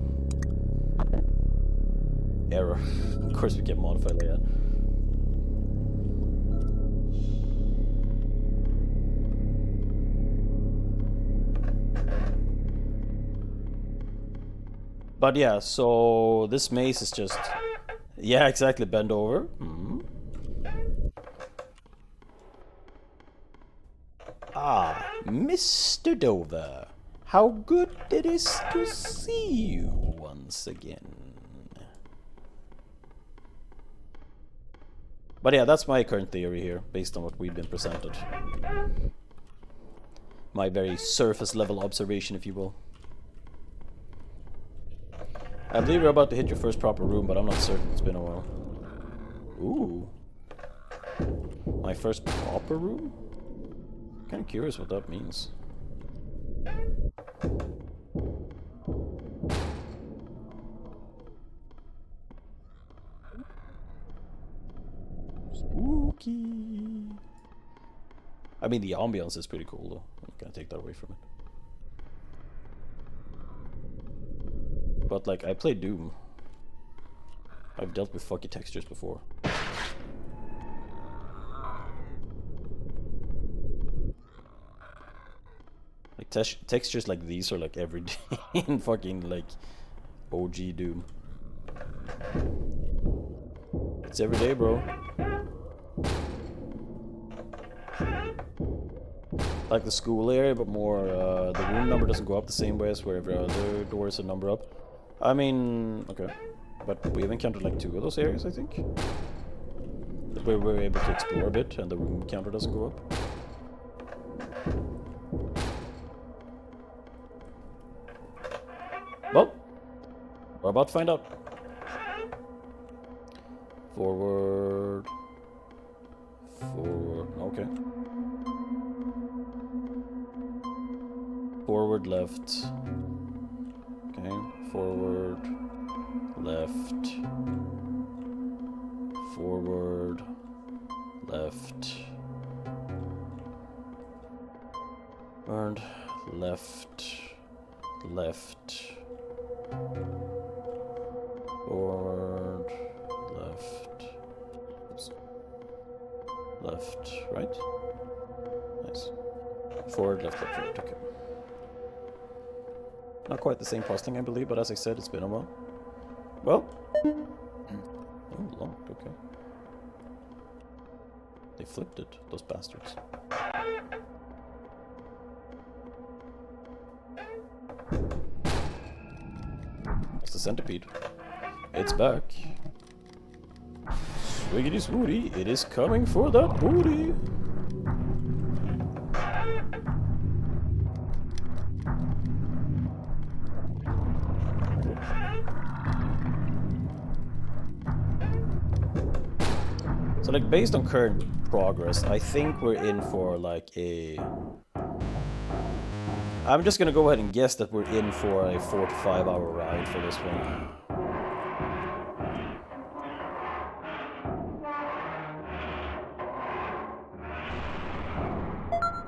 Error. Of course we get modified later. But yeah, so this maze is just... Yeah, exactly, bend over. Ah, Mr. Dover. How good it is to see you once again. But yeah, that's my current theory here, based on what we've been presented. My very surface level observation, if you will. I believe you're about to hit your first proper room, but I'm not certain. It's been a while. Ooh. My first proper room? Kind of curious what that means. Spooky. I mean, the ambiance is pretty cool, though. You can't take that away from it. But, like, I played Doom. I've dealt with fucky textures before. Like, textures like these are, like, every day in fucking, like, OG Doom. It's every day, bro. Like the school area, but more, the room number doesn't go up the same way as where every other door is a number up. I mean, okay. But we've encountered like 2 of those areas, I think. Where we're able to explore a bit and the room counter doesn't go up. Well, we're about to find out. Forward. Forward. Okay. Forward, left. Okay. Forward. Left. Forward. Left. And left. Left. Forward. Left. Oops. Left. Right. Nice. Forward, left, left, right. Okay. Not quite the same puzzling, I believe, but as I said, it's been a while. Well. Oh, locked, okay. They flipped it, those bastards. It's the centipede. It's back. Swiggity swooty, it is coming for that booty. So, like, based on current progress, I think we're in for, like, a... I'm just gonna go ahead and guess that we're in for a 4 to 5 hour ride for this one.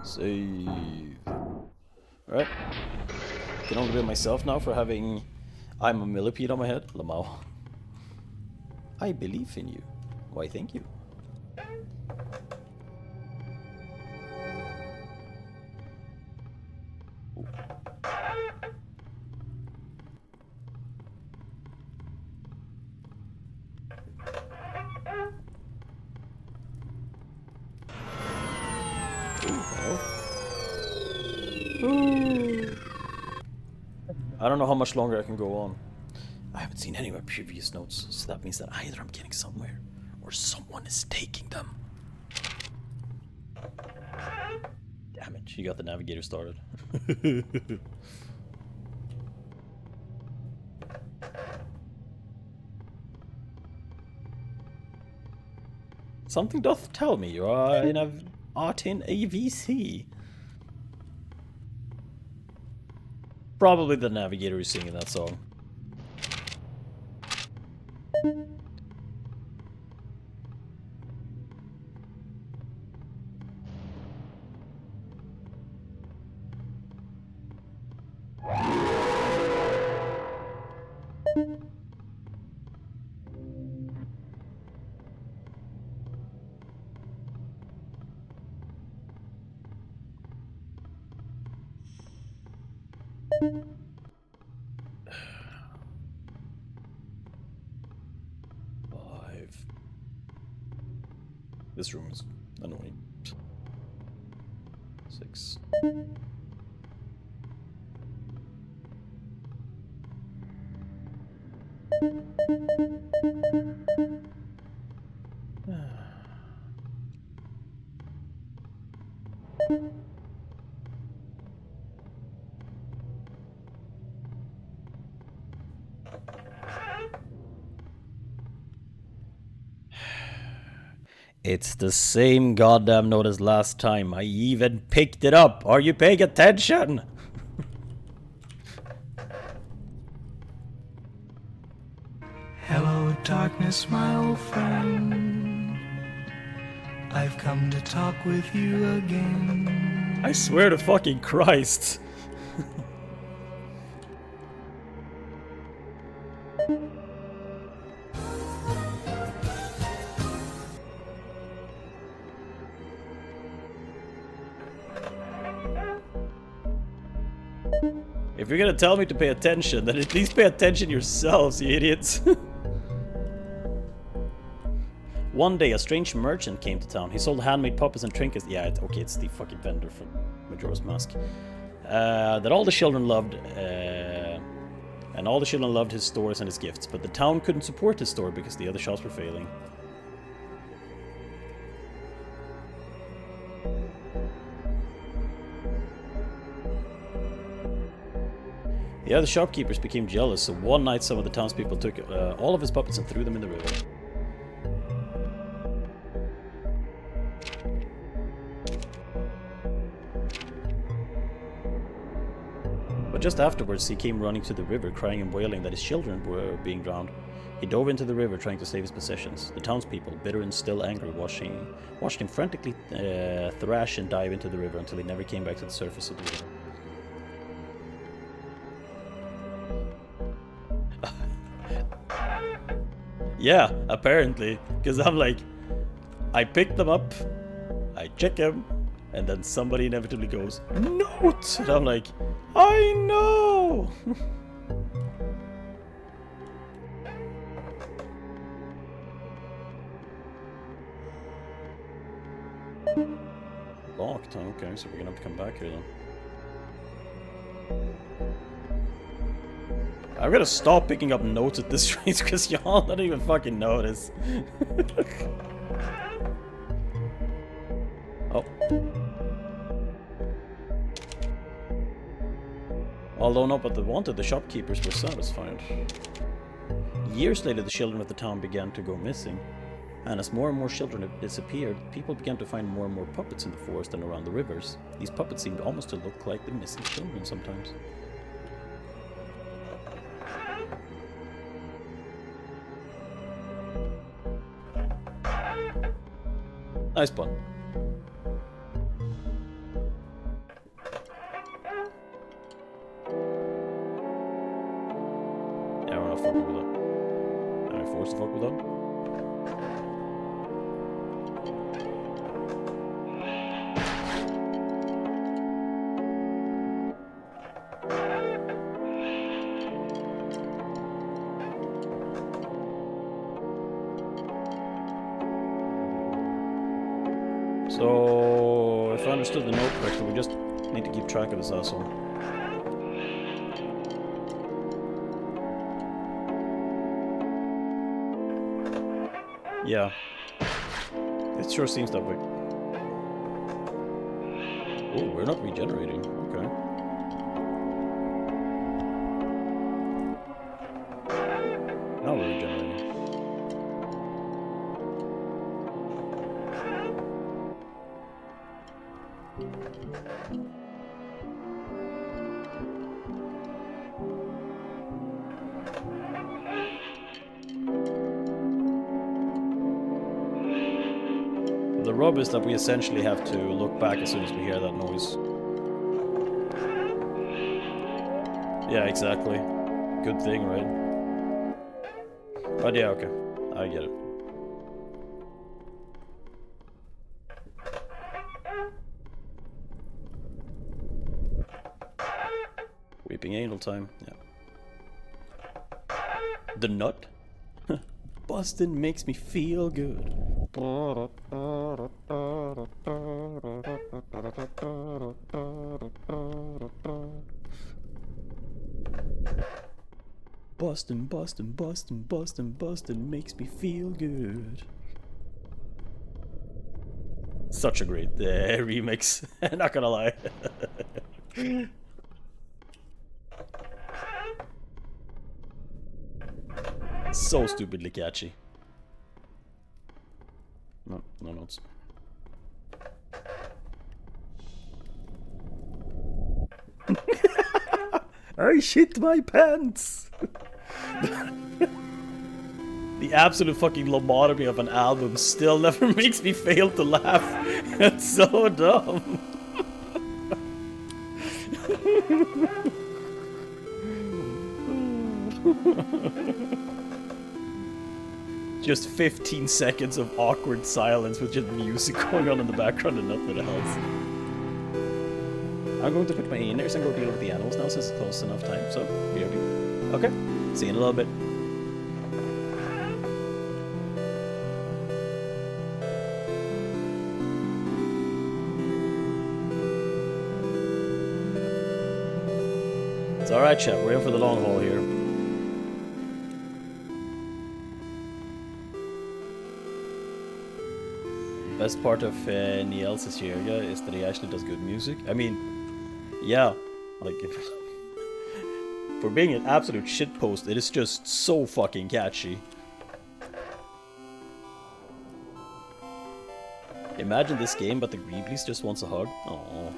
Save. Alright. Can only blame myself now for having... I'm a millipede on my head. Lamau. I believe in you. Why, thank you. I don't know how much longer I can go on. I haven't seen any of my previous notes, so that means that either I'm getting somewhere, or someone is taking them. Damn it, you got the navigator started. Something doth tell me you are art in AVC. Probably the navigator is singing that song. This room is annoying. 6. It's the same goddamn note as last time. I even picked it up. Are you paying attention? Hello, darkness, my old friend. I've come to talk with you again. I swear to fucking Christ. If you're gonna tell me to pay attention, then at least pay attention yourselves, you idiots. One day, a strange merchant came to town. He sold handmade puppets and trinkets. Yeah, okay, it's the fucking vendor from Majora's Mask. That all the children loved, and all the children loved his stores and his gifts. But the town couldn't support his store because the other shops were failing. The other shopkeepers became jealous, so one night some of the townspeople took all of his puppets and threw them in the river. But just afterwards he came running to the river, crying and wailing that his children were being drowned. He dove into the river trying to save his possessions. The townspeople, bitter and still angry, watched him frantically thrash and dive into the river until he never came back to the surface of the river. Yeah, apparently. Because I'm like, I pick them up, I check them, and then somebody inevitably goes, "Note!" And I'm like, I know! Locked, huh? Okay, so we're gonna have to come back here then. I'm gonna stop picking up notes at this rate because y'all don't even fucking notice. Oh. Although not but the wanted, the shopkeepers were satisfied. Years later, the children of the town began to go missing. And as more and more children disappeared, people began to find more and more puppets in the forest and around the rivers. These puppets seemed almost to look like the missing children sometimes. Nice pun. Yeah, we're not fucking with that. Am I forced to fuck with that? So, if I understood the note correctly, we just need to keep track of this asshole. Yeah. It sure seems that way. Oh, we're not regenerating. Okay. Now we're regenerating. The rub is that we essentially have to look back as soon as we hear that noise. Yeah, exactly. Good thing, right? But yeah, okay. I get it. Weeping Angel time, yeah. The nut? Boston makes me feel good. Boston, Boston, Boston, Boston, Boston makes me feel good. Such a great remix, not gonna lie. So stupidly catchy. No, no, no. notes. I shit my pants! The absolute fucking lobotomy of an album still never makes me fail to laugh. It's so dumb. Just 15 seconds of awkward silence with just music going on in the background and nothing else. I'm going to put my inners and go deal with the animals now since it's close enough time, so BRB. Okay, see you in a little bit. It's alright, Chef, we're in for the long haul here. Best part of Niels' area is that he actually does good music. I mean, yeah, like, for being an absolute shitpost, it is just so fucking catchy. Imagine this game, but the Greeblies just wants a hug. Aww.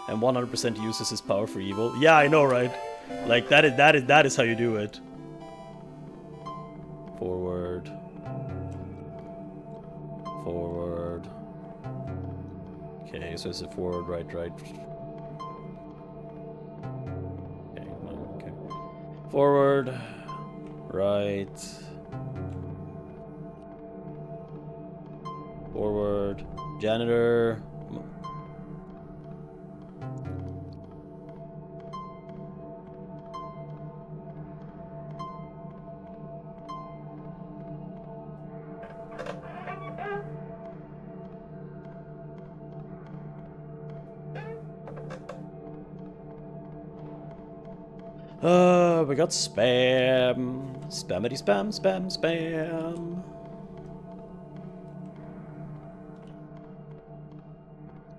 And 100% uses his power for evil. Yeah, I know, right? Like, that is how you do it. Forward. Forward. Okay, so is it forward, right? Okay, no, okay. Forward, right. Forward, janitor. We got spam. Spammity spam, spam.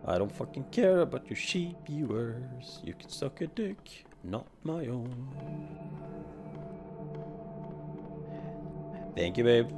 I don't fucking care about your sheep viewers. You can suck a dick, not my own. Thank you, babe.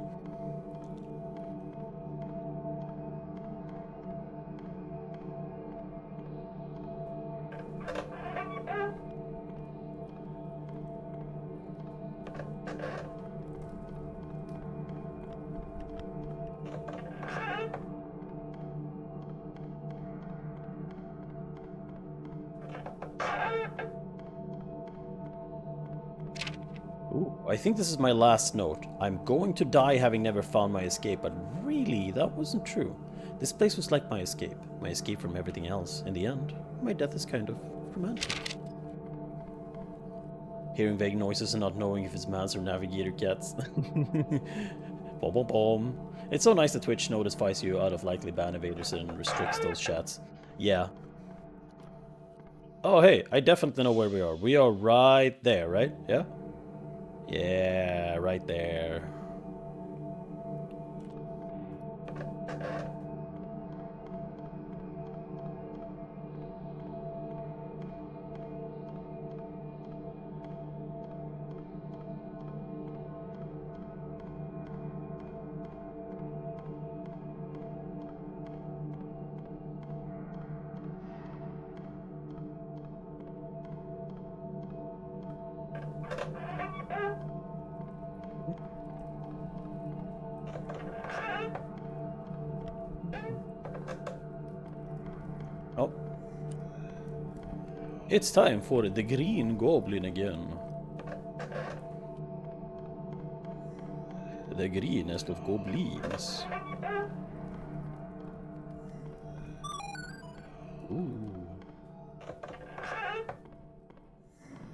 Ooh, I think this is my last note. I'm going to die having never found my escape, but really, that wasn't true. This place was like my escape from everything else. In the end, my death is kind of romantic. Hearing vague noises and not knowing if it's mouse or navigator cats. Bom bom bom. It's so nice that Twitch notifies you out of likely ban evaders and restricts those chats. Yeah. Oh hey, I definitely know where we are. We are right there, right? Yeah? Yeah, right there. Oh. It's time for the Green Goblin again. The greenest of goblins. Ooh.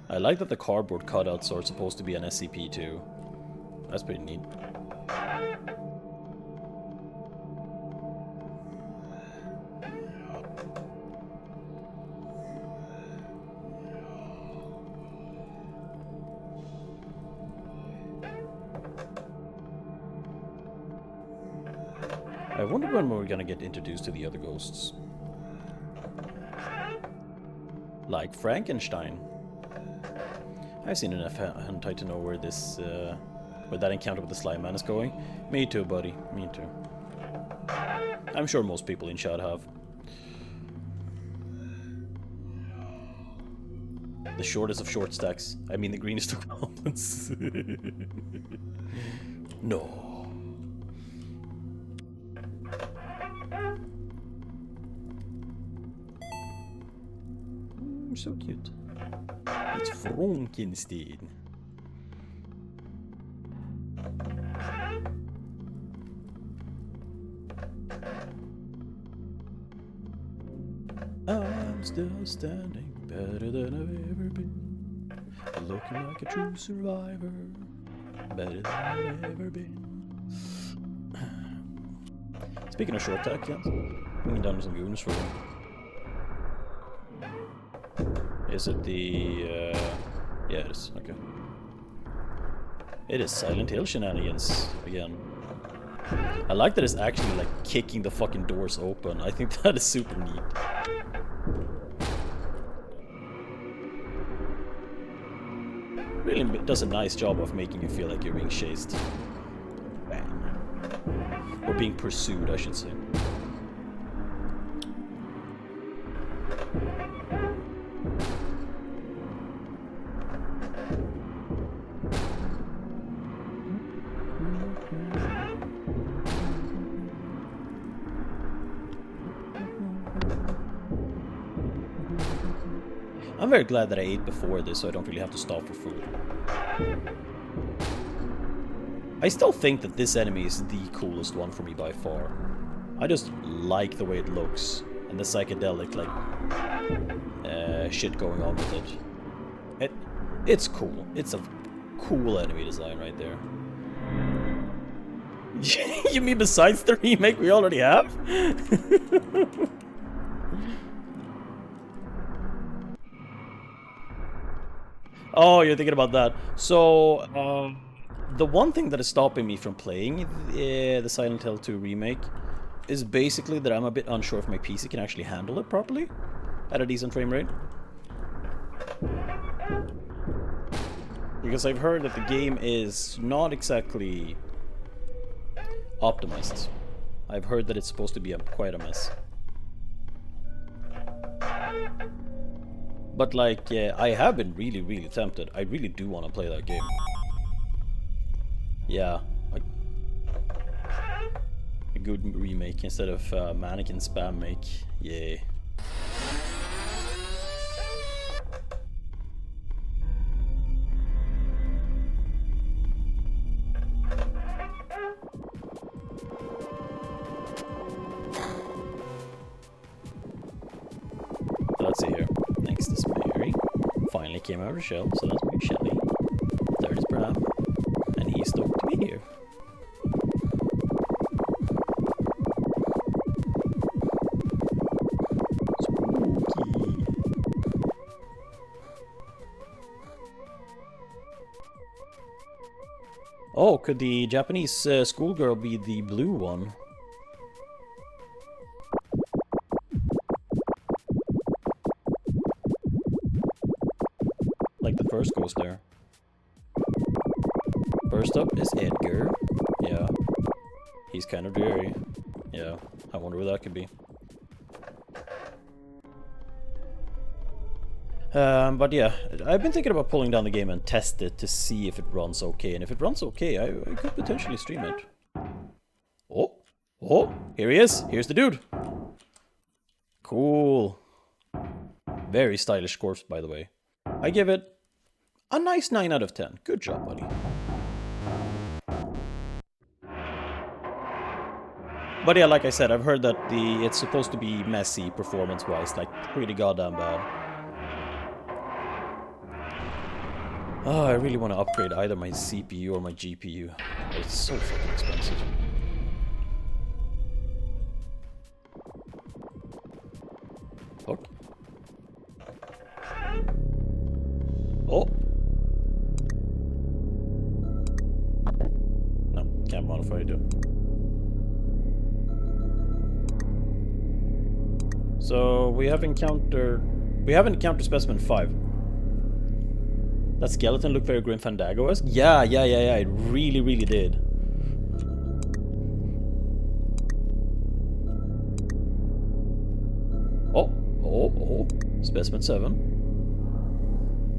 I like that the cardboard cutouts are supposed to be an SCP too. That's pretty neat. I wonder when we're gonna get introduced to the other ghosts. Like Frankenstein. I've seen enough hentai to know where this, where that encounter with the slime man is going. Me too, buddy. Me too. I'm sure most people in chat have. The shortest of short stacks. I mean the greenest of goblins. No. So cute. It's Frankenstein. I'm still standing better than I've ever been. Looking like a true survivor. Better than I've ever been. Speaking of short tack, yes. Bringing down some goons for them. Is it the, yeah, it is. Okay. It is Silent Hill shenanigans again. I like that it's actually like kicking the fucking doors open. I think that is super neat. Really does a nice job of making you feel like you're being chased. Bang. Or being pursued, I should say. I'm very glad that I ate before this, so I don't really have to stop for food. I still think that this enemy is the coolest one for me by far. I just like the way it looks, and the psychedelic, like, shit going on with it. It's cool. It's a cool enemy design right there. You mean besides the remake we already have? Oh, you're thinking about that. So, the one thing that is stopping me from playing the Silent Hill 2 remake is basically that I'm a bit unsure if my PC can actually handle it properly at a decent frame rate. Because I've heard that the game is not exactly optimized. I've heard that it's supposed to be quite a mess. But like, I have been really, really tempted. I really do want to play that game. Yeah. A good remake instead of mannequin spam make. Yay. Let's see here. Next is Mary. Finally came out of the shell, so that's me, Shelly. Third is Bram, and he's stoked to be here. Spooky. Oh, could the Japanese schoolgirl be the blue one? Like the first ghost there. First up is Edgar. Yeah. He's kind of dreary. Yeah. I wonder where that could be. But yeah, I've been thinking about pulling down the game and test it to see if it runs okay. And if it runs okay, I could potentially stream it. Oh! Oh! Here he is! Here's the dude! Cool. Very stylish corpse, by the way. I give it a nice 9 out of 10. Good job, buddy. But yeah, like I said, I've heard that it's supposed to be messy performance-wise, like pretty goddamn bad. Oh, I really want to upgrade either my CPU or my GPU. It's so fucking expensive. Fuck. Oh! No, can't modify it. So we haven't encountered specimen 5. That skeleton looked very Grim Fandango-esque. Yeah, it really, really did. Specimen 7.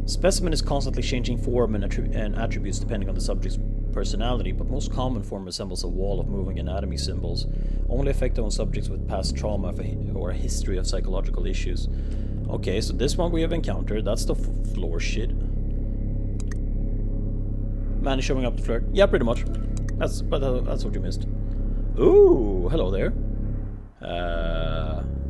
Specimen is constantly changing form and attributes depending on the subject's personality, but most common form resembles a wall of moving anatomy symbols, only effective on subjects with past trauma or a history of psychological issues. Okay, so this one we have encountered. That's the floor shit. Man is showing up to flirt. Yeah, pretty much. That's what you missed. Ooh, hello there.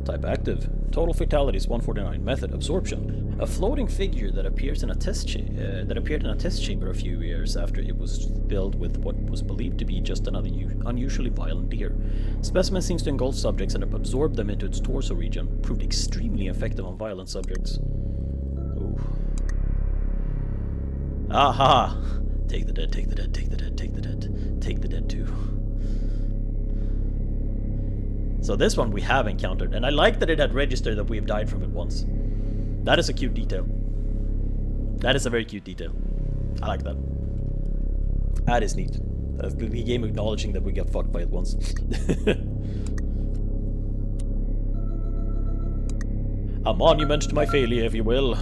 Type active. Total fatalities 149. Method absorption. A floating figure that appeared in a test chamber a few years after it was filled with what was believed to be just another unusually violent deer. Specimen seems to engulf subjects and absorb them into its torso region. Proved extremely effective on violent subjects. Ooh. Aha! Take the dead, take the dead, take the dead, take the dead. Take the dead too. So this one we have encountered, and I like that it had registered that we have died from it once. That is a cute detail. That is a very cute detail. I like that. That is neat. That's the game acknowledging that we got fucked by it once. A monument to my failure, if you will.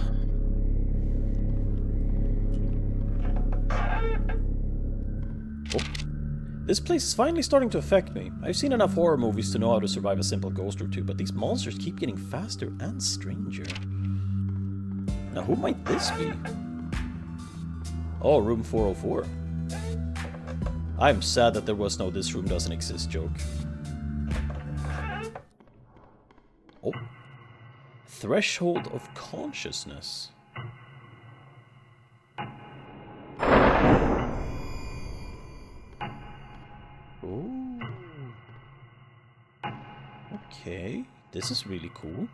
Oh. This place is finally starting to affect me. I've seen enough horror movies to know how to survive a simple ghost or two, but these monsters keep getting faster and stranger. Now, who might this be? Oh, room 404. I'm sad that there was no "this room doesn't exist" joke. Oh. Threshold of consciousness. Oh. Okay, this is really cool.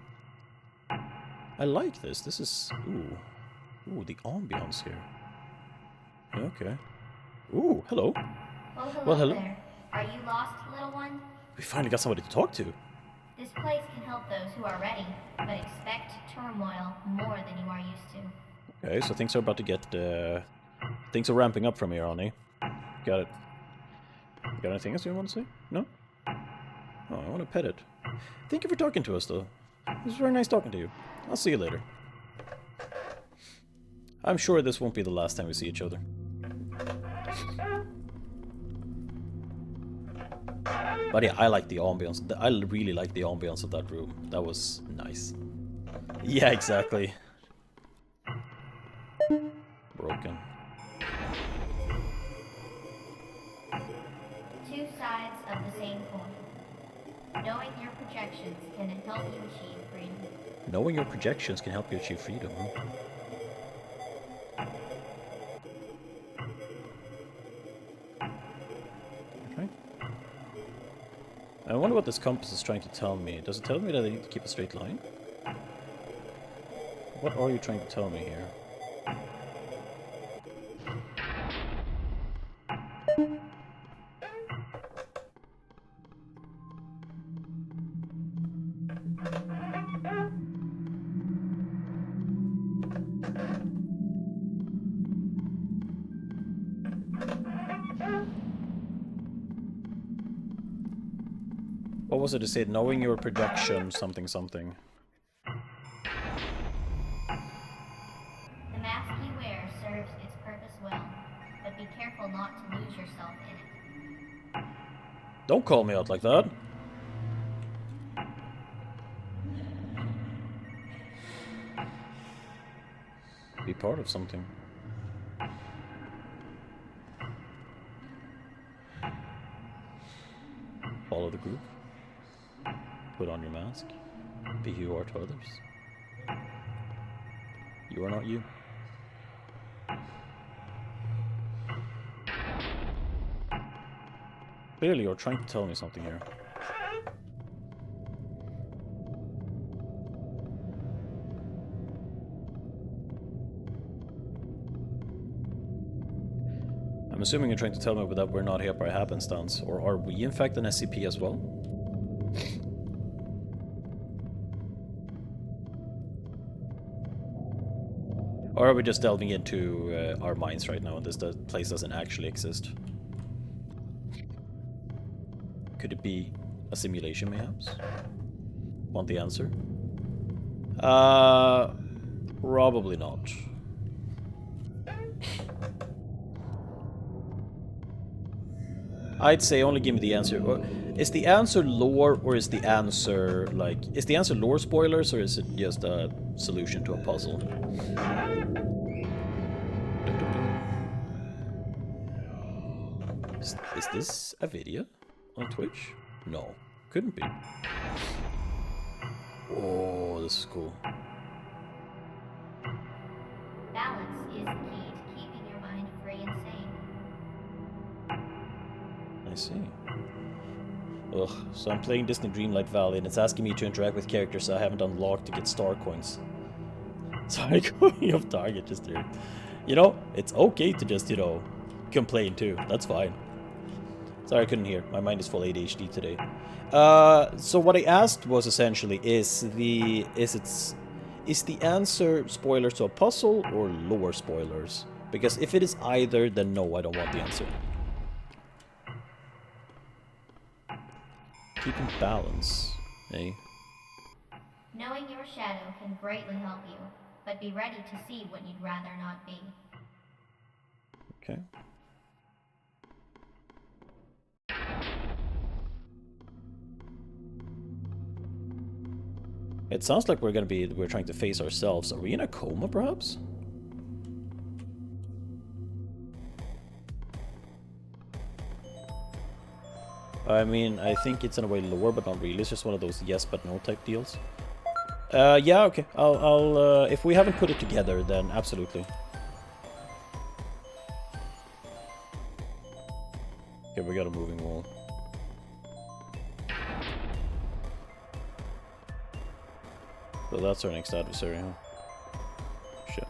I like this. This is... Ooh, the ambiance here. Okay. Ooh, hello. Well, hello there. Are you lost, little one? We finally got somebody to talk to. This place can help those who are ready, but expect turmoil more than you are used to. Okay, so things are about to get... things are ramping up from here on, eh? Got it. Got anything else you want to say? No? Oh, I want to pet it. Thank you for talking to us, though. It was very nice talking to you. I'll see you later. I'm sure this won't be the last time we see each other. But yeah, I like the ambience. I really like the ambience of that room. That was nice. Yeah, exactly. Broken. Two sides of the same coin. Knowing your projections can help you achieve freedom. Knowing your projections can help you achieve freedom, huh? Okay. I wonder what this compass is trying to tell me. Does it tell me that I need to keep a straight line? What are you trying to tell me here? What was it it said? Knowing your projection, something something. The mask you wear serves its purpose well, but be careful not to lose yourself in it. Don't call me out like that. Be part of something. Follow the group. Put on your mask. Be who you are to others. You are not you. Clearly you're trying to tell me something here. I'm assuming you're trying to tell me that we're not here by happenstance, or are we in fact an SCP as well? Or are we just delving into our minds right now and this place doesn't actually exist? Could it be a simulation, mayhaps? Want the answer? Probably not. I'd say only give me the answer. Is the answer lore or is the answer like... Is the answer lore spoilers or is it just a solution to a puzzle? Is this a video on Twitch? No, couldn't be. Oh, this is cool. Balance is the key to keeping your mind free and sane. I see. Ugh, so I'm playing Disney Dreamlight Valley and it's asking me to interact with characters I haven't unlocked to get star coins. Sorry, going off target just there. You know, it's okay to just, you know, complain too. That's fine. Sorry, I couldn't hear. My mind is full ADHD today. So what I asked was essentially, is the answer spoilers to a puzzle or lore spoilers? Because if it is either, then no, I don't want the answer. Keeping balance, eh? Knowing your shadow can greatly help you, but be ready to see what you'd rather not be. Okay. It sounds like we're trying to face ourselves. Are we in a coma, perhaps? I mean, I think it's in a way lore, but not really. It's just one of those yes but no type deals. Yeah, okay. I'll if we haven't put it together, then absolutely. Okay, we got a moving wall. So that's our next adversary, huh? Shit.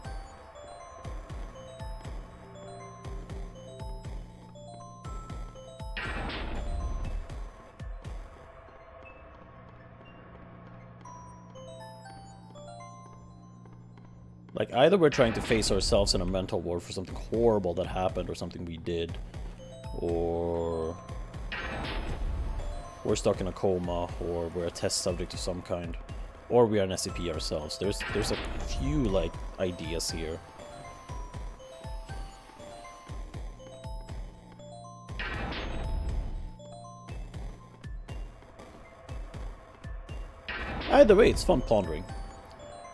Like, either we're trying to face ourselves in a mental war for something horrible that happened or something we did, or we're stuck in a coma, or we're a test subject of some kind. Or we are an SCP ourselves. There's a few, like, ideas here. Either way, it's fun pondering.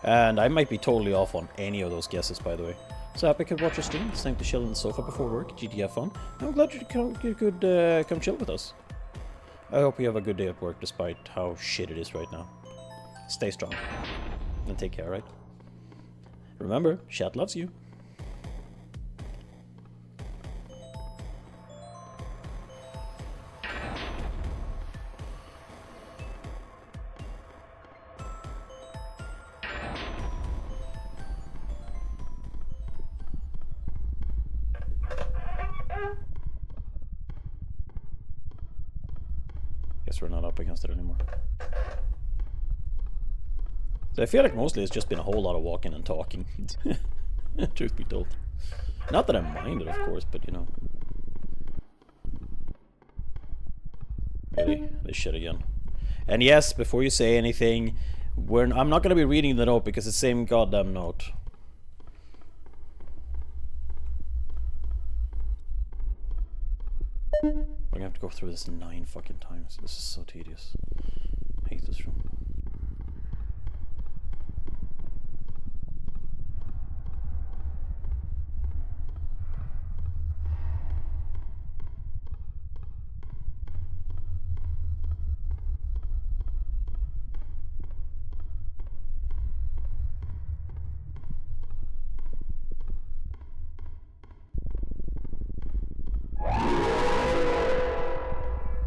And I might be totally off on any of those guesses, by the way. So happy I could watch your stream. It's time to chill on the sofa before work. GTF fun. I'm glad you could come chill with us. I hope you have a good day at work, despite how shit it is right now. Stay strong. And take care, right? Remember, Shat loves you. Guess we're not up against it anymore. So I feel like mostly it's just been a whole lot of walking and talking. Truth be told. Not that I mind it, of course, but you know. Really, this shit again. And yes, before you say anything, I'm not gonna be reading the note because it's the same goddamn note. We're gonna have to go through this 9 fucking times. This is so tedious. I hate this room.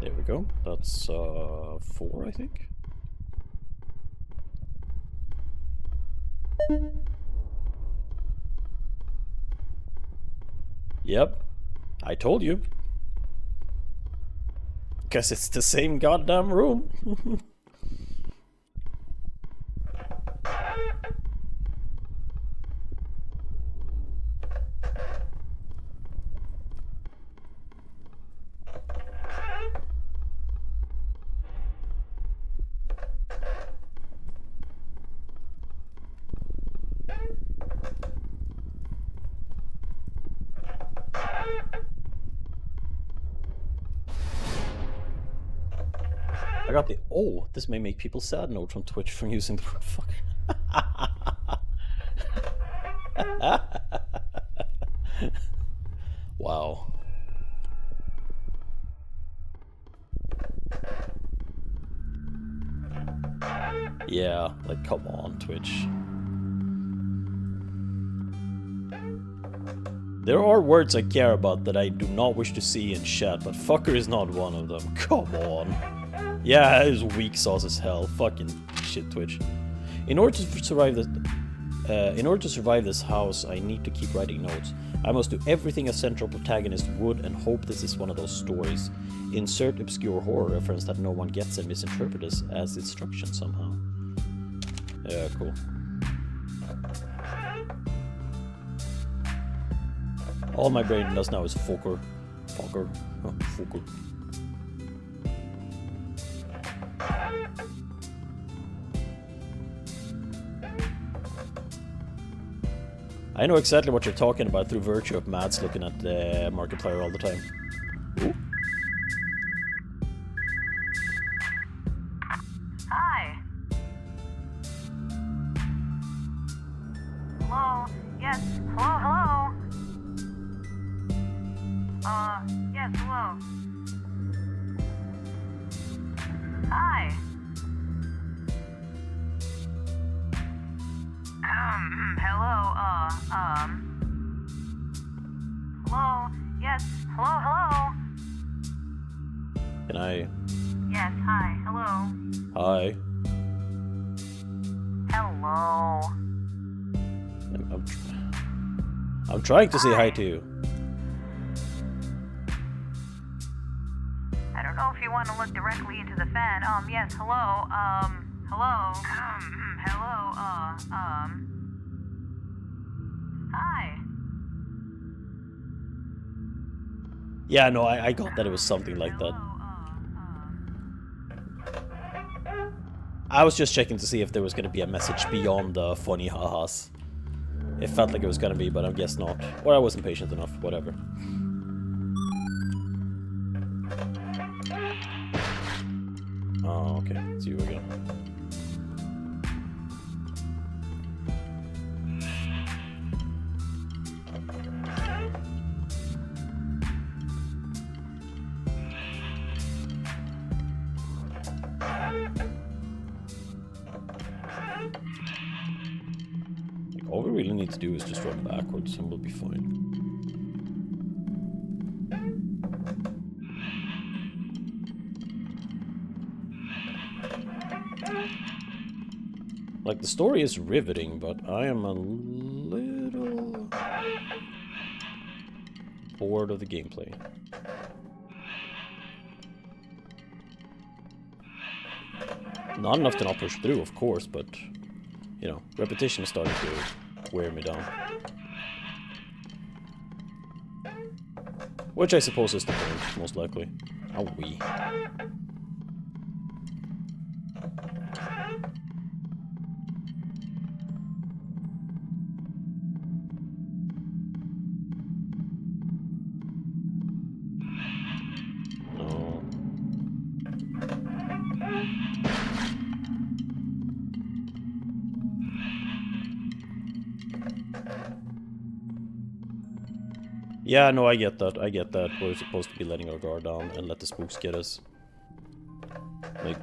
There we go. That's 4, I think. Yep. I told you. Guess it's the same goddamn room. I got the oh, this may make people sad note from Twitch from using the word fuck. Wow. Yeah, like come on, Twitch. There are words I care about that I do not wish to see in chat, but fucker is not one of them. Come on. Yeah, it is weak sauce as hell. Fucking shit, Twitch. In order to survive this house, I need to keep writing notes. I must do everything a central protagonist would and hope this is one of those stories. Insert obscure horror reference that no one gets and misinterpret as instruction somehow. Yeah, cool. All my brain does now is fucker. Fucker. Oh, fucker. I know exactly what you're talking about through virtue of Mads looking at the Markiplier all the time. Ooh. Hi. Hello? Yes. Hello? Yes, hello. Hi. Hello, hello? Yes, hello? Can I? Yes, hi, hello? Hi. Hello? I'm trying to say hi to you. I don't know if you want to look directly into the fan. Yes, hello, hello? Hello, hi. Yeah, no, I got that it was something like that. I was just checking to see if there was going to be a message beyond the funny ha-has. It felt like it was going to be, but I guess not. Or I wasn't patient enough, whatever. Oh, okay, it's you again. All we really need to do is just run backwards and we'll be fine. Like, the story is riveting, but I am a little bored of the gameplay. Not enough to not push through, of course, but, you know, repetition is starting to wear me down. Which I suppose is the point, most likely. Oh, wee. No. Yeah, no, I get that. I get that. We're supposed to be letting our guard down and let the spooks get us. Like...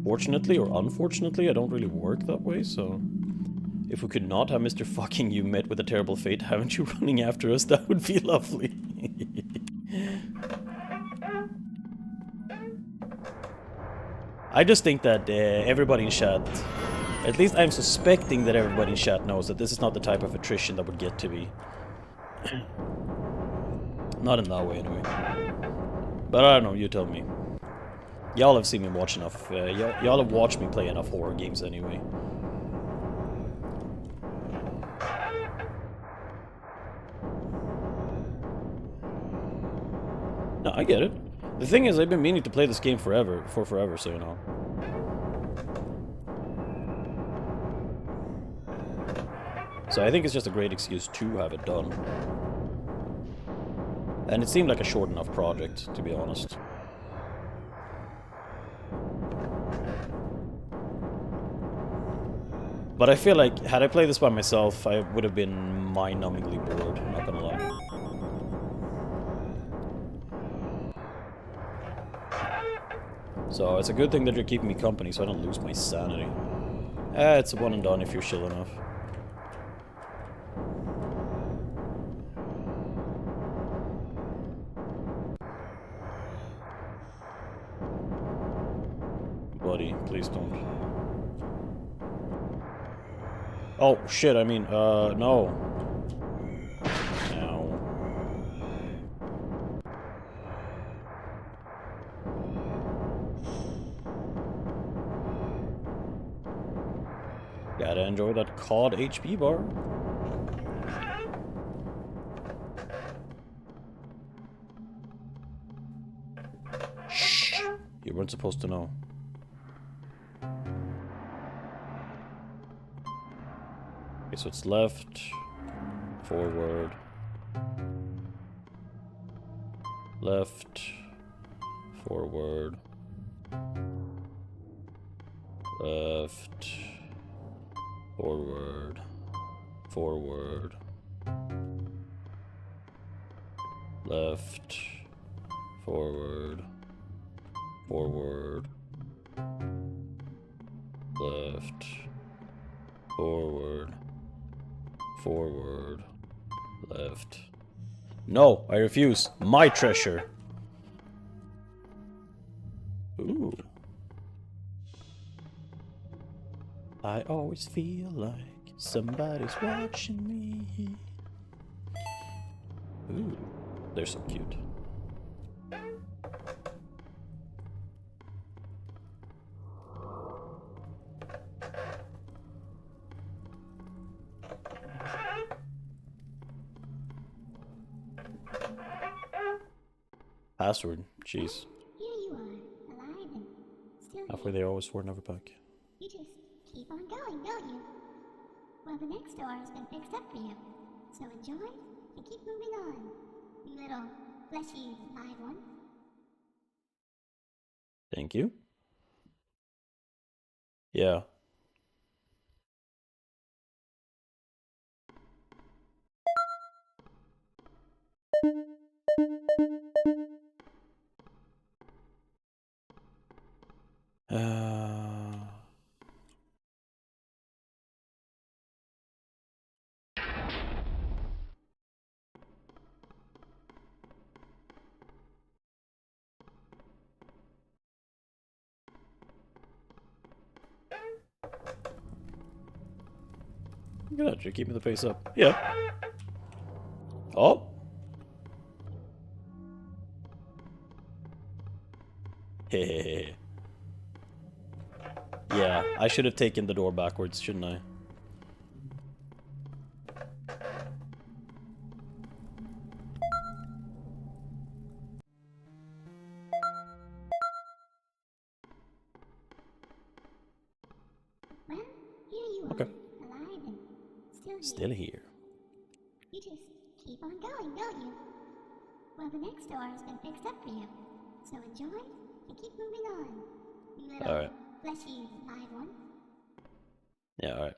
Fortunately or unfortunately, I don't really work that way, so... If we could not have Mr. Fucking You met with a terrible fate, haven't you running after us? That would be lovely. I just think that everybody in chat... At least I'm suspecting that everybody in chat knows that this is not the type of attrition that would get to me. Not in that way, anyway. But I don't know, you tell me. Y'all have seen me watch enough. Y'all have watched me play enough horror games anyway. No, I get it. The thing is, I've been meaning to play this game forever, so you know. So I think it's just a great excuse to have it done. And it seemed like a short enough project, to be honest. But I feel like, had I played this by myself, I would have been mind-numbingly bored, not gonna lie. So it's a good thing that you're keeping me company so I don't lose my sanity. It's a one and done if you're chill enough. Buddy, please don't. Oh, shit, I mean, no. No. Gotta enjoy that COD HP bar. Shh! You weren't supposed to know. Okay, so it's left, forward, left, forward, left, forward, forward, left, forward, forward, left, forward, forward, left. No, I refuse. My treasure. Ooh. I always feel like somebody's watching me. Ooh, they're so cute. Password, jeez. Here you are, alive and still Halfway here. there, always swore, never back. You just keep on going, don't you? Well, the next door has been fixed up for you. So enjoy and keep moving on, you little fleshy live one. Thank you. Yeah. Good, you're keeping the pace up. Yeah. Oh. Hehehe. Yeah, I should have taken the door backwards, shouldn't I? Well, here you Okay. are, alive and still here. Still here. You just keep on going, don't you? Well, the next door has been fixed up for you. So enjoy and keep moving on, you little Alright. fleshy live one. Yeah, alright.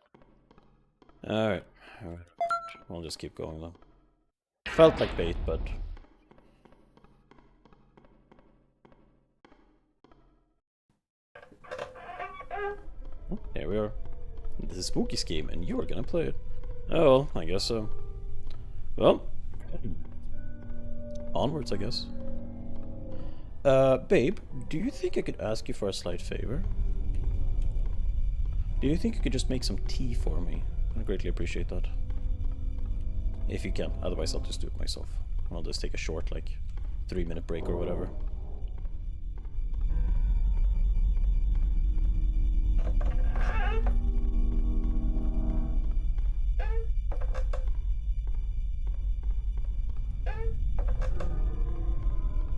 Alright. Alright. We'll just keep going though. Felt like bait, but... Oh, here we are. This is Spooky Scheme, and you're gonna play it. Oh, well, I guess so. Well... Onwards, I guess. Babe, do you think I could ask you for a slight favor? Do you think you could just make some tea for me? I'd greatly appreciate that. If you can, otherwise I'll just do it myself. I'll just take a short, like, 3-minute break or whatever.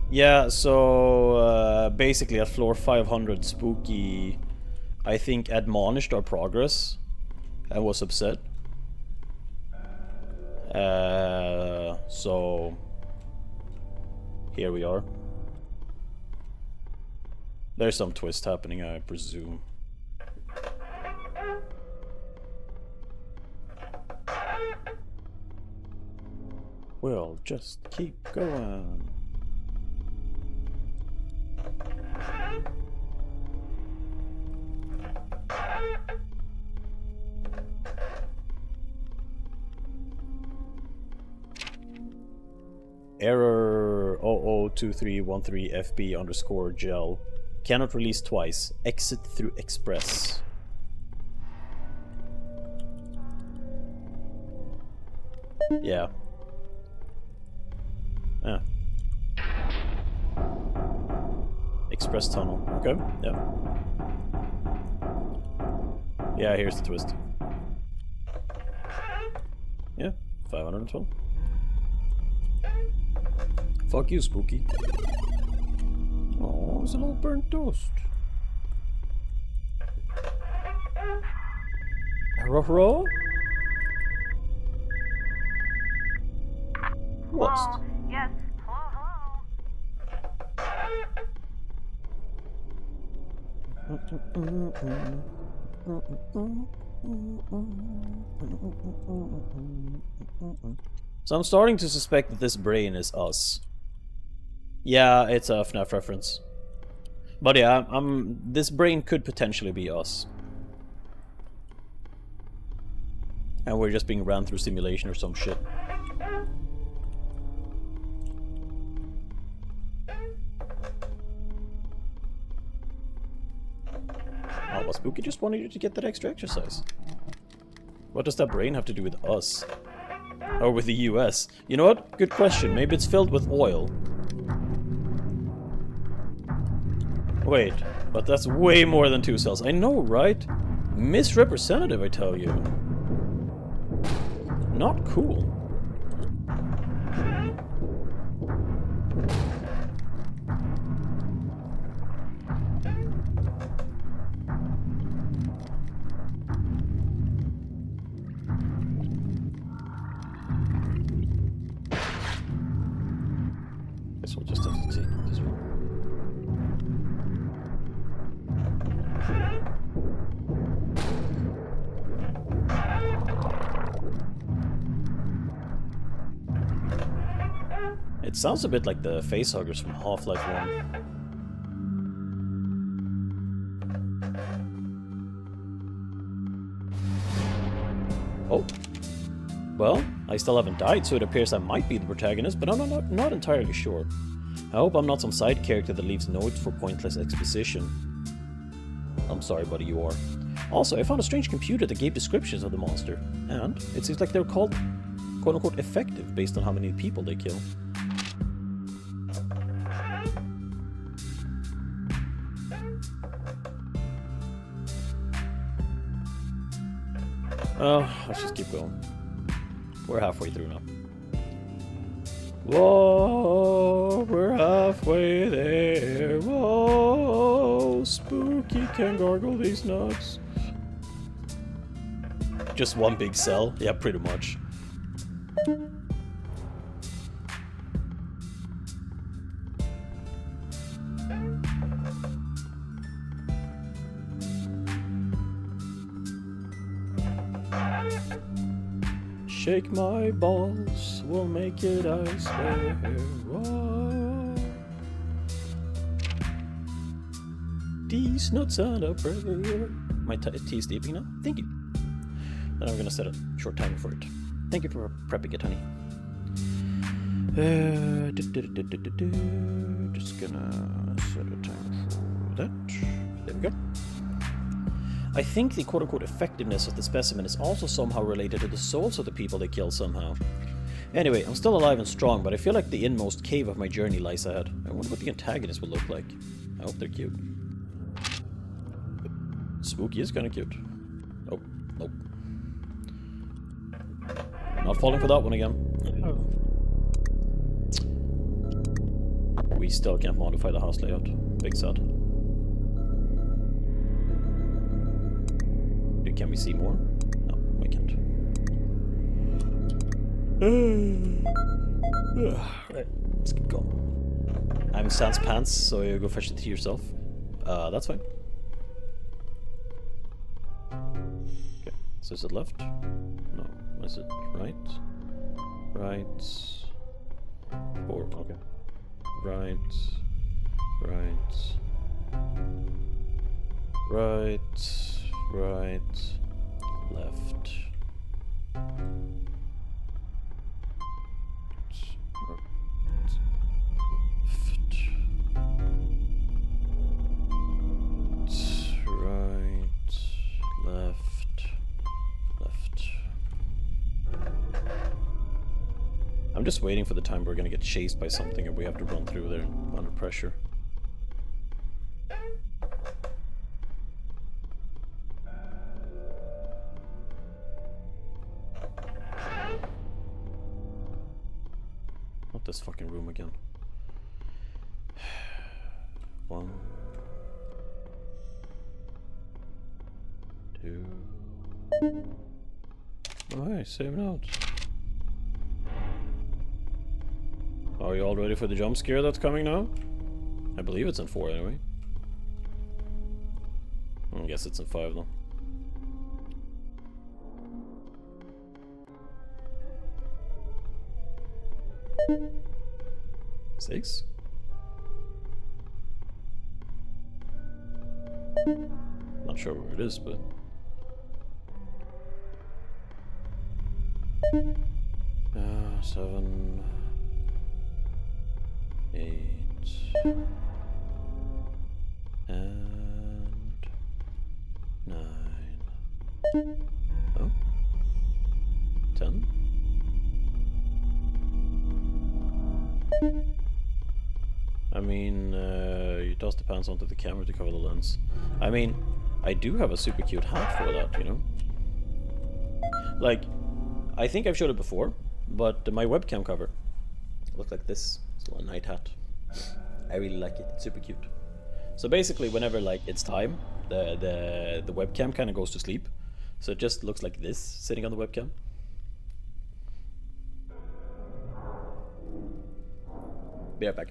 Yeah, so basically at floor 500, Spooky, I think, admonished our progress and was upset. So Here we are. There's some twist happening, I presume. We'll just keep going. Error 002313FB_gel. Cannot release twice. Exit through Express. Yeah. Ah. Express tunnel. Okay, yeah. Yeah, here's the twist. Yeah, 512. Fuck you, Spooky. Oh, it's a little burnt toast. Hello? Lost. Hello? Yes. Hello, So I'm starting to suspect that this brain is us. Yeah, it's a FNAF reference. But yeah, this brain could potentially be us. And we're just being ran through simulation or some shit. Oh, well, Spooky just wanted you to get that extra exercise. What does that brain have to do with us? Or with the US? You know what? Good question. Maybe it's filled with oil. Wait, but that's way more than 2 cells. I know, right? Misrepresentative, I tell you. Not cool. Guess we'll just have to take this one. It sounds a bit like the facehuggers from Half-Life 1. Oh. Well, I still haven't died, so it appears I might be the protagonist, but I'm not entirely sure. I hope I'm not some side character that leaves notes for pointless exposition. I'm sorry, buddy, you are. Also, I found a strange computer that gave descriptions of the monster, and it seems like they're called quote-unquote effective based on how many people they kill. Oh, let's just keep going. We're halfway through now. Whoa, we're halfway there. Whoa, Spooky can gargle these nuts. Just one big cell? Yeah, pretty much. Shake my balls, we'll make it, I swear. Whoa. These nuts and a prayer. My tea is steeping now? Thank you. Then I'm gonna set a short timer for it. Thank you for prepping it, honey. Just gonna set a timer for that. There we go. I think the quote-unquote effectiveness of the specimen is also somehow related to the souls of the people they kill somehow. Anyway, I'm still alive and strong, but I feel like the inmost cave of my journey lies ahead. I wonder what the antagonist will look like. I hope they're cute. Spooky is kinda cute. Oh, nope. Not falling for that one again. We still can't modify the house layout. Big sad. Can we see more? No, we can't. Right, let's keep going. I'm sans pants, so you go fetch the tea yourself. That's fine. Okay, so is it left? No, is it right? Right. Forward, okay. Right. Right. Right. Left. Right, left. I'm just waiting for the time we're gonna get chased by something and we have to run through there under pressure. Not this fucking room again. 1, 2. Alright, save notes. Are you all ready for the jump scare that's coming now? I believe it's in 4 anyway. I guess it's in 5 though. Six? Not sure where it is, but... 7... 8... and... 9... Oh? 10? I mean, you toss the pants onto the camera to cover the lens. I mean, I do have a super cute hat for that, you know? Like, I think I've showed it before, but my webcam cover looked like this. It's a little night hat. I really like it. It's super cute. So basically, whenever like it's time, the webcam kind of goes to sleep. So it just looks like this sitting on the webcam. Be right back.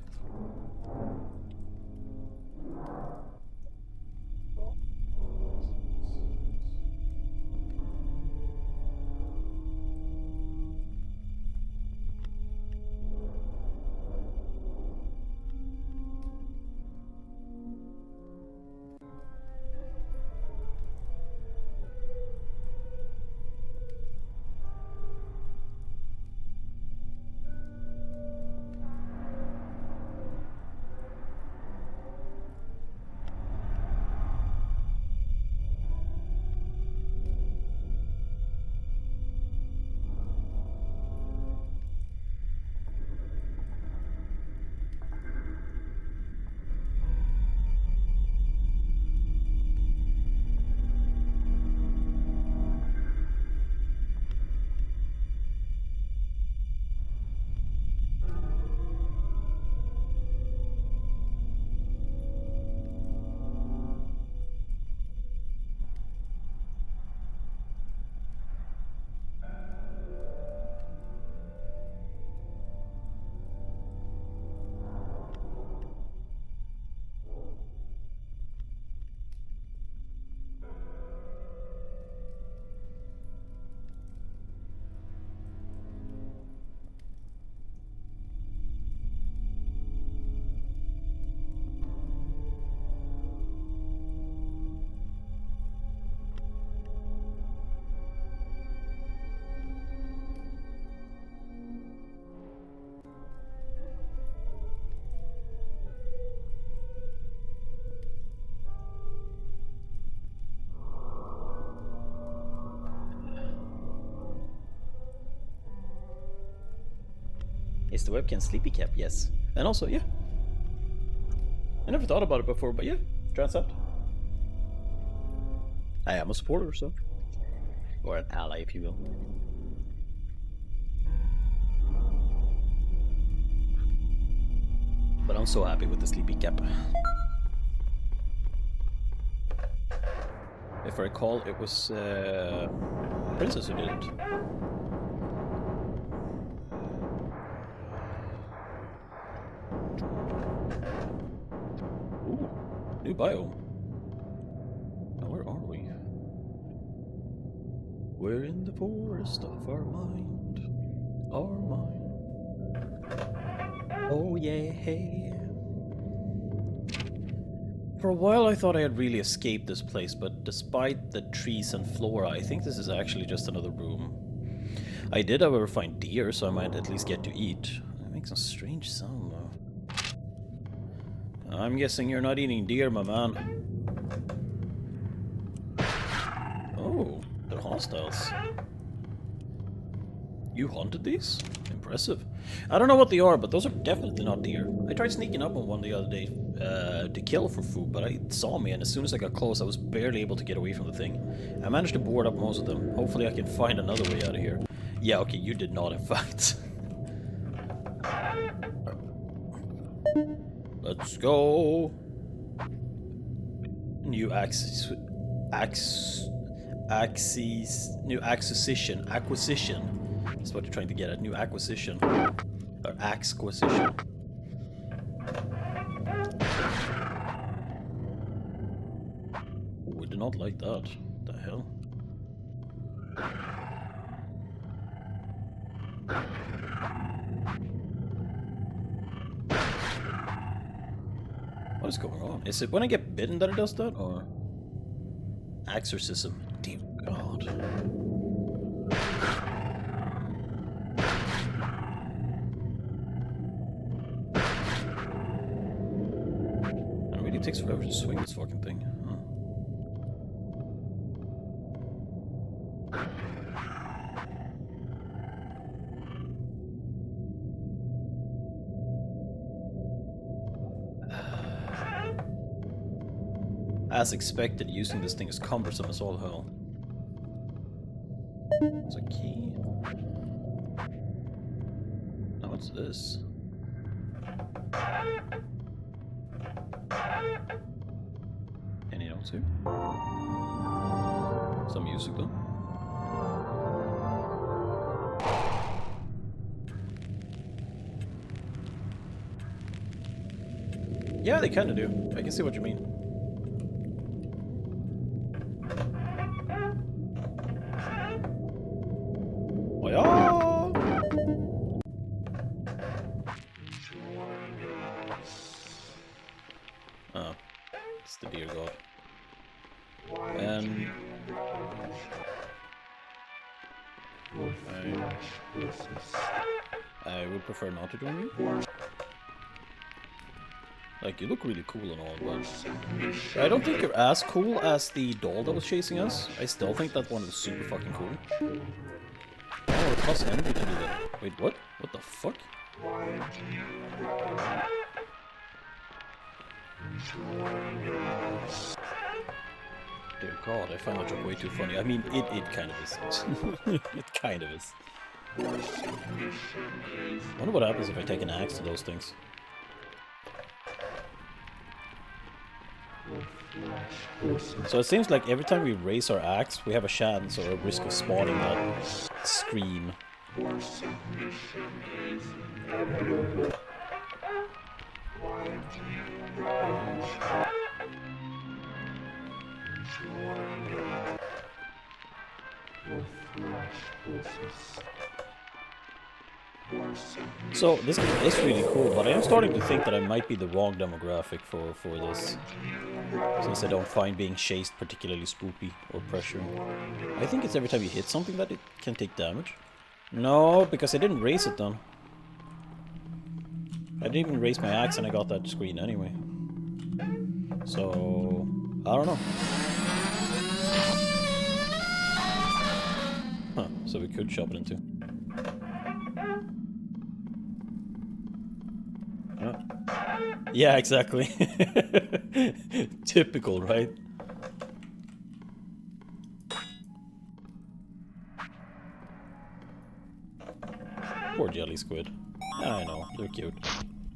Is the webcam sleepy cap? Yes. And also, yeah. I never thought about it before, but yeah, turns out. I am a supporter, so. Or an ally, if you will. But I'm so happy with the sleepy cap. If I recall, it was Princess who did it. New biome. Now where are we? We're in the forest of our mind. Our mind. Oh yeah. For a while I thought I had really escaped this place, but despite the trees and flora, I think this is actually just another room. I did, however, find deer, so I might at least get to eat. It makes a strange sound, though. I'm guessing you're not eating deer, my man. Oh, they're hostiles. You hunted these? Impressive. I don't know what they are, but those are definitely not deer. I tried sneaking up on one the other day to kill for food, but it saw me, and as soon as I got close, I was barely able to get away from the thing. I managed to board up most of them. Hopefully I can find another way out of here. Yeah, okay, you did not, in fact. Let's go. New acquisition. That's what you're trying to get at. New acquisition. Or acquisition. We do not like that. What the hell? What is going on? Is it when I get bitten that it does that, or exorcism? Dear God. It really takes forever to swing this fucking thing. Huh. As expected, using this thing is cumbersome as all hell. There's a key. Now what's this? Any notes here? Some music though. Yeah, they kinda do. I can see what you mean. Oh, it's the deer god. And I would prefer not to join you. Like, you look really cool and all, but I don't think you're as cool as the doll that was chasing us. I still think that one was super fucking cool. Oh, it costs energy to do that. Wait, what? What the fuck? Dear God, I find that joke way too funny. I mean, it kind of is. It kind of is. I wonder what happens if I take an axe to those things. So it seems like every time we raise our axe, we have a chance or a risk of spawning that scream. So this game is really cool, but I am starting to think that I might be the wrong demographic for this, since I don't find being chased particularly spooky or pressuring. I think it's every time you hit something that it can take damage. No, because I didn't raise it then. I didn't even raise my axe and I got that screen anyway. So, I don't know. Huh, so we could chop it into. Yeah, exactly. Typical, right? Poor jelly squid. I know, they're cute.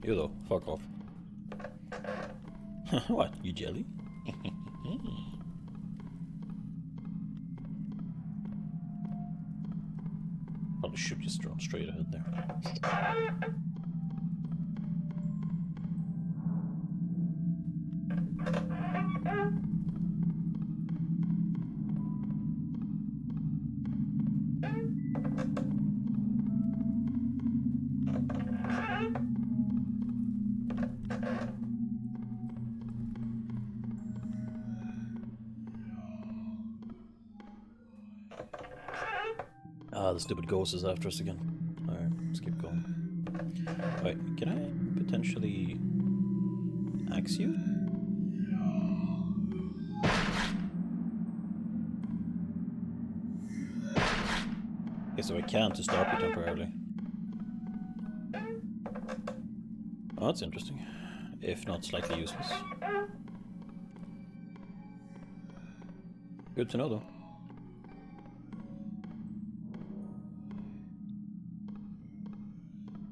You though, fuck off. What, you jelly? Probably should just run straight ahead there. Ah, the stupid ghost is after us again. Alright, let's keep going. Wait, can I potentially axe you? Okay, so I can to stop you temporarily. Oh, that's interesting. If not slightly useless. Good to know, though.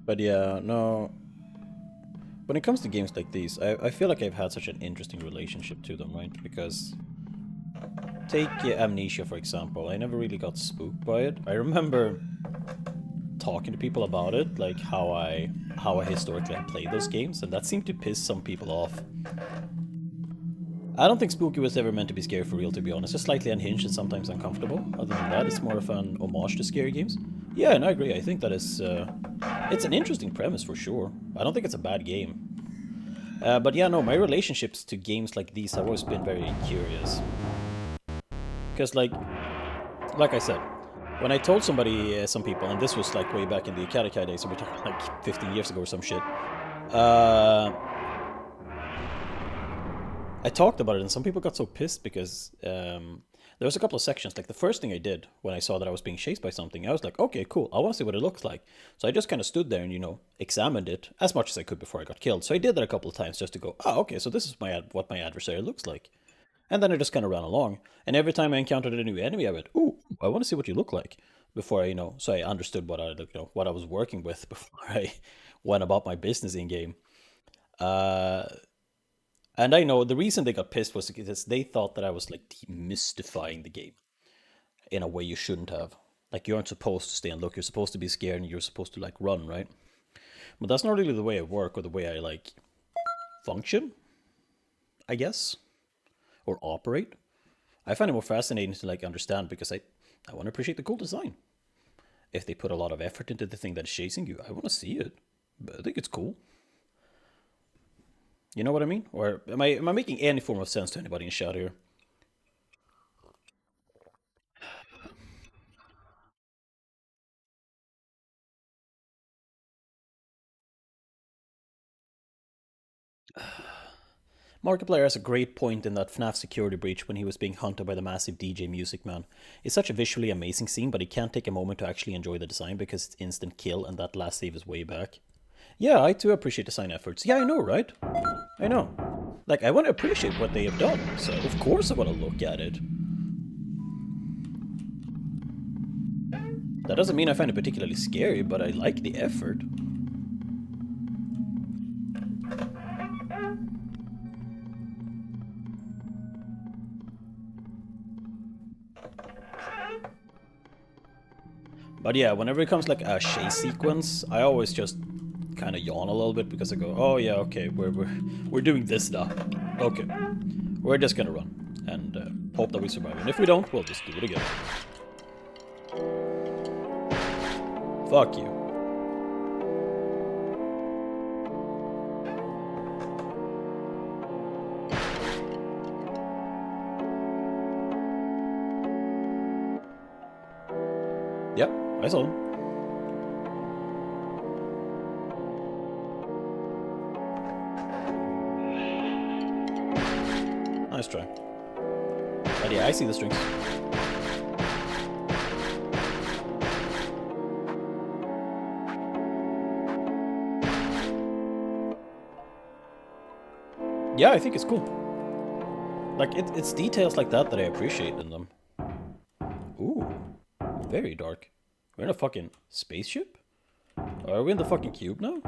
But yeah, no... When it comes to games like these, I feel like I've had such an interesting relationship to them, right? Because... Take Amnesia, for example. I never really got spooked by it. I remember talking to people about it, like how I historically have played those games, and that seemed to piss some people off. I don't think Spooky was ever meant to be scary for real, to be honest. Just slightly unhinged and sometimes uncomfortable. Other than that, it's more of an homage to scary games. Yeah, and I agree. I think that is... it's an interesting premise, for sure. I don't think it's a bad game. But yeah, no, my relationships to games like these have always been very curious. Because, like I said, when I told somebody, some people, and this was like way back in the Akarikai days, so we're talking like 15 years ago or some shit, I talked about it, and some people got so pissed because there was a couple of sections. Like, the first thing I did when I saw that I was being chased by something, I was like, okay, cool, I want to see what it looks like. So I just kind of stood there and, you know, examined it as much as I could before I got killed. So I did that a couple of times just to go, oh, okay, so this is what my adversary looks like. And then I just kind of ran along. And every time I encountered a new enemy, I went, ooh, I want to see what you look like. Before I, you know, so I understood what what I was working with before I went about my business in game. And I know the reason they got pissed was because they thought that I was like demystifying the game in a way you shouldn't have. Like, you aren't supposed to stay and look. You're supposed to be scared and you're supposed to like run, right? But that's not really the way I work or the way I like function, I guess, or operate. I find it more fascinating to like understand because I want to appreciate the cool design. If they put a lot of effort into the thing that is chasing you, I want to see it. But I think it's cool. You know what I mean? Or am I making any form of sense to anybody in chat here? Markiplier has a great point in that FNAF security breach when he was being hunted by the massive DJ Music Man. It's such a visually amazing scene, but he can't take a moment to actually enjoy the design because it's instant kill and that last save is way back. Yeah, I too appreciate design efforts. Yeah, I know, right? I know. Like, I want to appreciate what they have done, so of course I want to look at it. That doesn't mean I find it particularly scary, but I like the effort. But yeah, whenever it comes like a chase sequence, I always just kind of yawn a little bit because I go, oh yeah, okay, we're doing this now. Okay, we're just gonna run and hope that we survive. And if we don't, we'll just do it again. Fuck you. Yep, I saw him. Nice try. But yeah, I see the strings. Yeah, I think it's cool. Like, it's details like that that I appreciate in them. Ooh, very dark. We're in a fucking spaceship? Are we in the fucking cube now?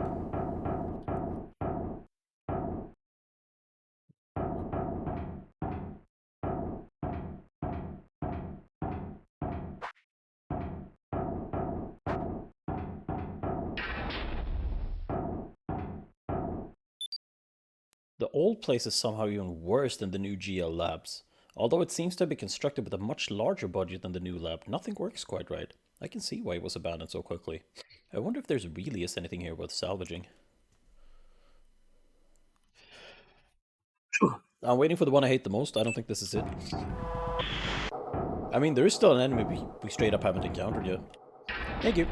The old place is somehow even worse than the new GL labs. Although it seems to be constructed with a much larger budget than the new lab, nothing works quite right. I can see why it was abandoned so quickly. I wonder if there's really is anything here worth salvaging. I'm waiting for the one I hate the most. I don't think this is it. I mean, there is still an enemy we straight up haven't encountered yet. Thank you.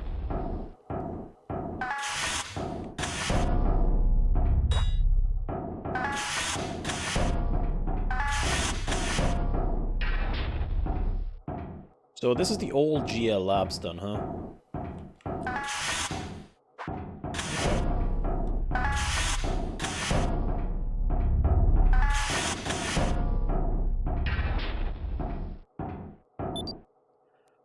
So this is the old GL Labs then, huh?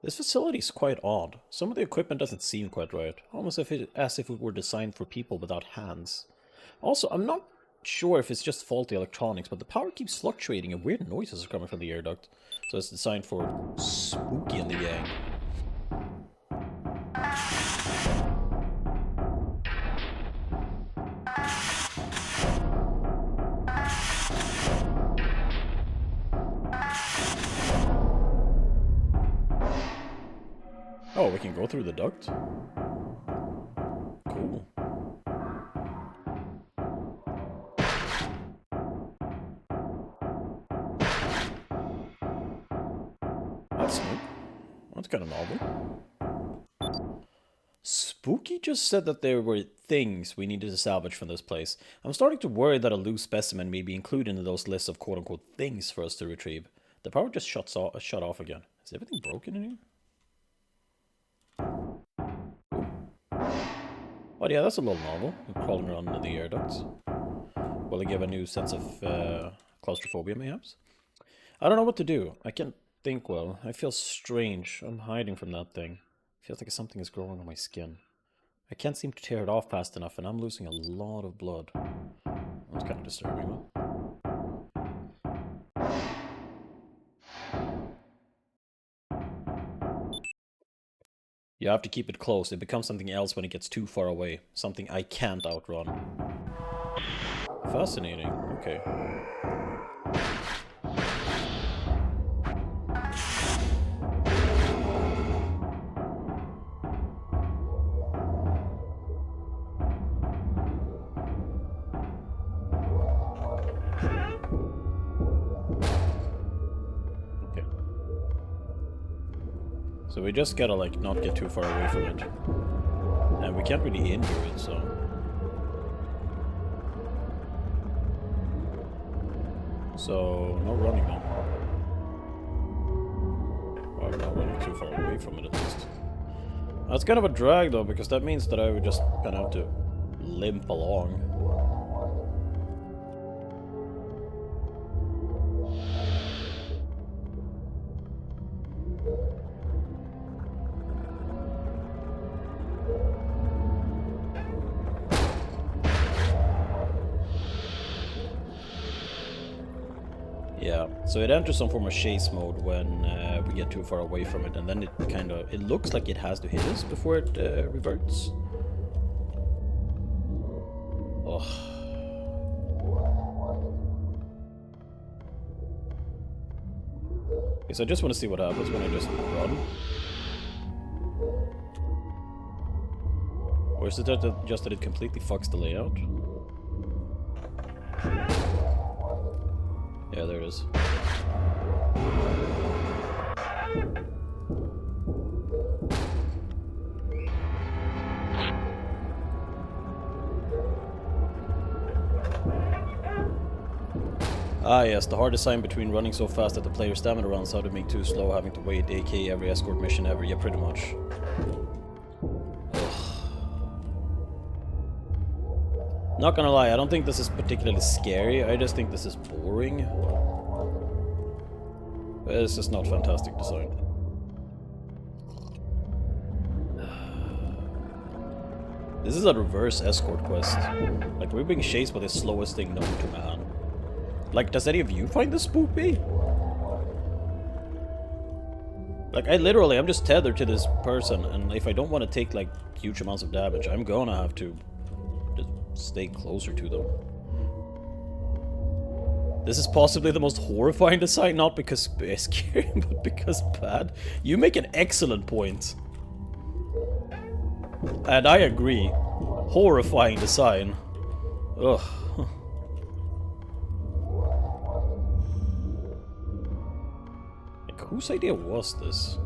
This facility is quite odd. Some of the equipment doesn't seem quite right. Almost as if it were designed for people without hands. Also, I'm not sure if it's just faulty electronics, but the power keeps fluctuating and weird noises are coming from the air duct. So it's designed for Spooky and the gang. Oh, we can go through the duct? Cool. That's new. That's kind of novel. Spooky just said that there were things we needed to salvage from this place. I'm starting to worry that a loose specimen may be included in those lists of quote-unquote things for us to retrieve. The power just shut off again. Is everything broken in here? Oh yeah, that's a little novel. We're crawling around in the air ducts. Will it give a new sense of claustrophobia, mayhaps? I don't know what to do. I can't think well. I feel strange. I'm hiding from that thing. Feels like something is growing on my skin. I can't seem to tear it off fast enough, and I'm losing a lot of blood. That's kind of disturbing, huh? You have to keep it close. It becomes something else when it gets too far away. Something I can't outrun. Fascinating. Okay. So we just gotta, like, not get too far away from it. And we can't really injure it, so... So, no running now. Well, we're not running too far away from it, at least. That's kind of a drag, though, because that means that I would just kind of have to limp along. Yeah, so it enters some form of chase mode when we get too far away from it, and then it looks like it has to hit us before it reverts. Ugh. Okay, so I just want to see what happens when I just run. Or is it just that it completely fucks the layout? Yeah, there it is. Ah yes, the hard design between running so fast that the player's stamina runs out and being too slow, having to wait AK every escort mission ever, yeah, pretty much. Not gonna lie, I don't think this is particularly scary, I just think this is boring. It's just not fantastic design. This is a reverse escort quest. Like, we're being chased by the slowest thing known to man. Like, does any of you find this spoopy? Like, I'm just tethered to this person, and if I don't want to take, like, huge amounts of damage, I'm gonna have to just stay closer to them. This is possibly the most horrifying design, not because scary, but because bad. You make an excellent point. And I agree. Horrifying design. Ugh. Like, whose idea was this?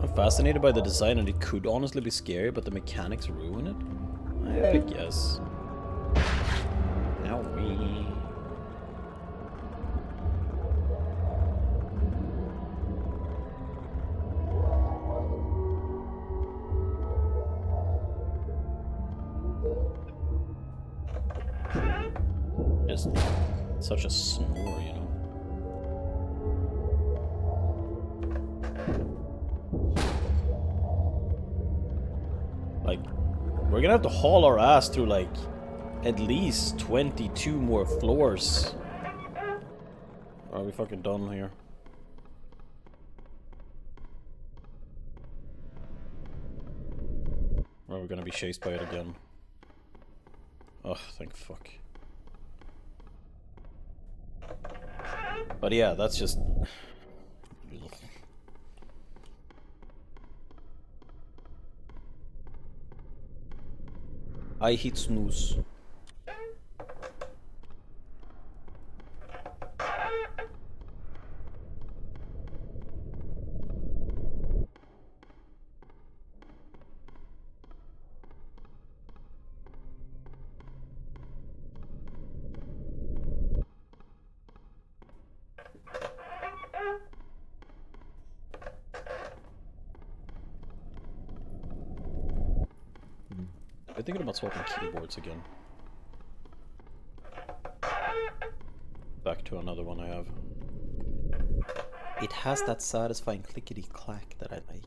I'm fascinated by the design and it could honestly be scary, but the mechanics ruin it? I guess. Owie. Just such a snore, you know. Like, we're gonna have to haul our ass through like at least 22 more floors. Are we fucking done here? Or are we gonna be chased by it again? Oh, thank fuck. But yeah, that's just... I hit snooze. I'm thinking about swapping keyboards again. Back to another one I have. It has that satisfying clickety-clack that I like.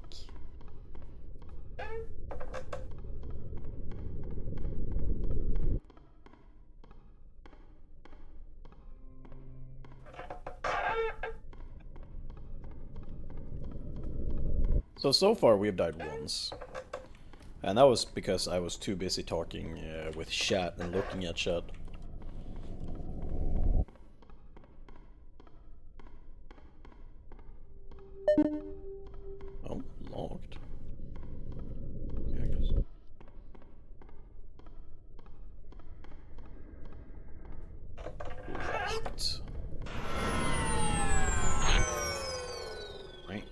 So far we have died once. And that was because I was too busy talking with chat and looking at chat. Oh, locked. Yeah, I guess. Locked. Right.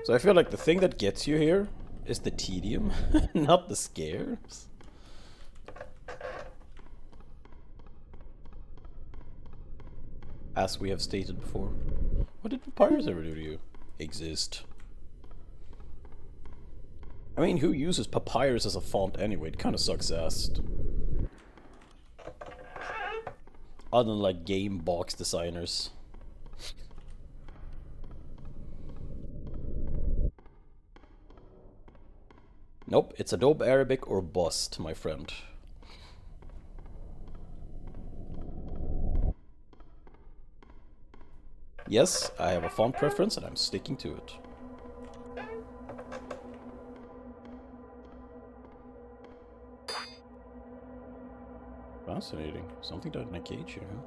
So I feel like the thing that gets you here is the tedium, not the scares. As we have stated before. What did papyrus ever do to you? Exist. I mean, who uses papyrus as a font anyway? It kind of sucks ass. Other than like game box designers. Nope, it's Adobe Arabic or bust, my friend. Yes, I have a font preference and I'm sticking to it. Fascinating. Something died in a cage here, huh?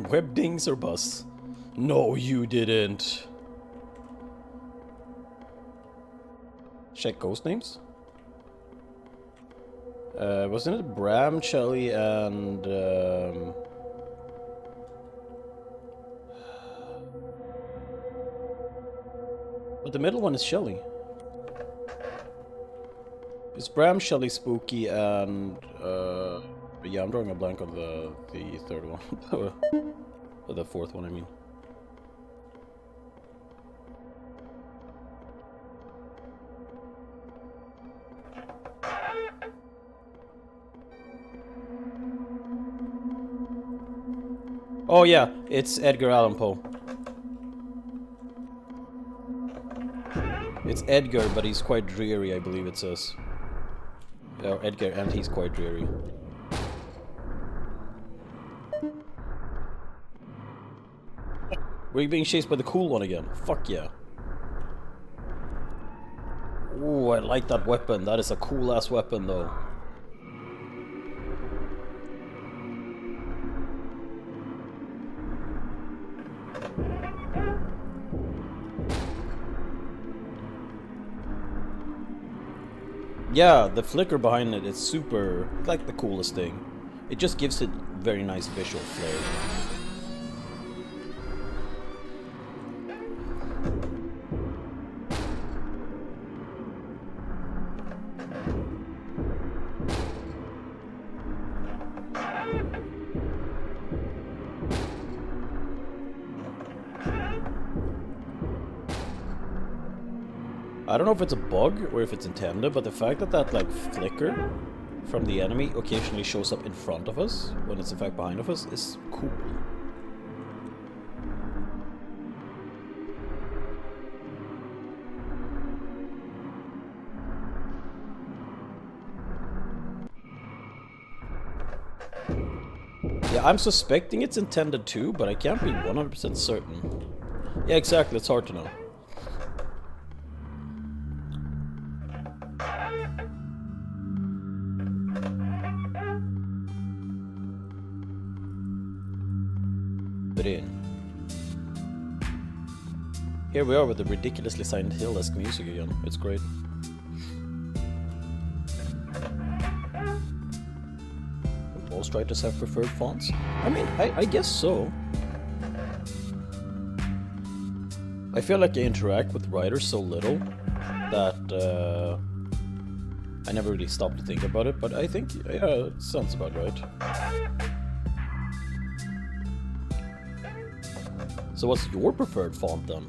Web dings or bus? No, you didn't. Check ghost names? Wasn't it Bram, Shelly, and but the middle one is Shelly. It's Bram, Shelly, Spooky, and yeah, I'm drawing a blank on the third one. Or the fourth one, I mean. Oh yeah, it's Edgar Allan Poe. It's Edgar, but he's quite dreary, I believe it says. Edgar, and he's quite dreary. Were you being chased by the cool one again? Fuck yeah. Ooh, I like that weapon. That is a cool ass weapon though. Yeah, the flicker behind it is super, like the coolest thing. It just gives it very nice visual flair. I don't know if it's a bug or if it's intended, but the fact that that like flicker from the enemy occasionally shows up in front of us when it's in fact behind of us is cool. Yeah, I'm suspecting it's intended too, but I can't be 100% certain. Yeah, exactly, it's hard to know. In. Here we are with the ridiculously Silent Hill-esque music again. It's great. Do most writers have preferred fonts? I mean, I guess so. I feel like I interact with writers so little that I never really stopped to think about it, but I think, yeah, it sounds about right. So what's your preferred font then?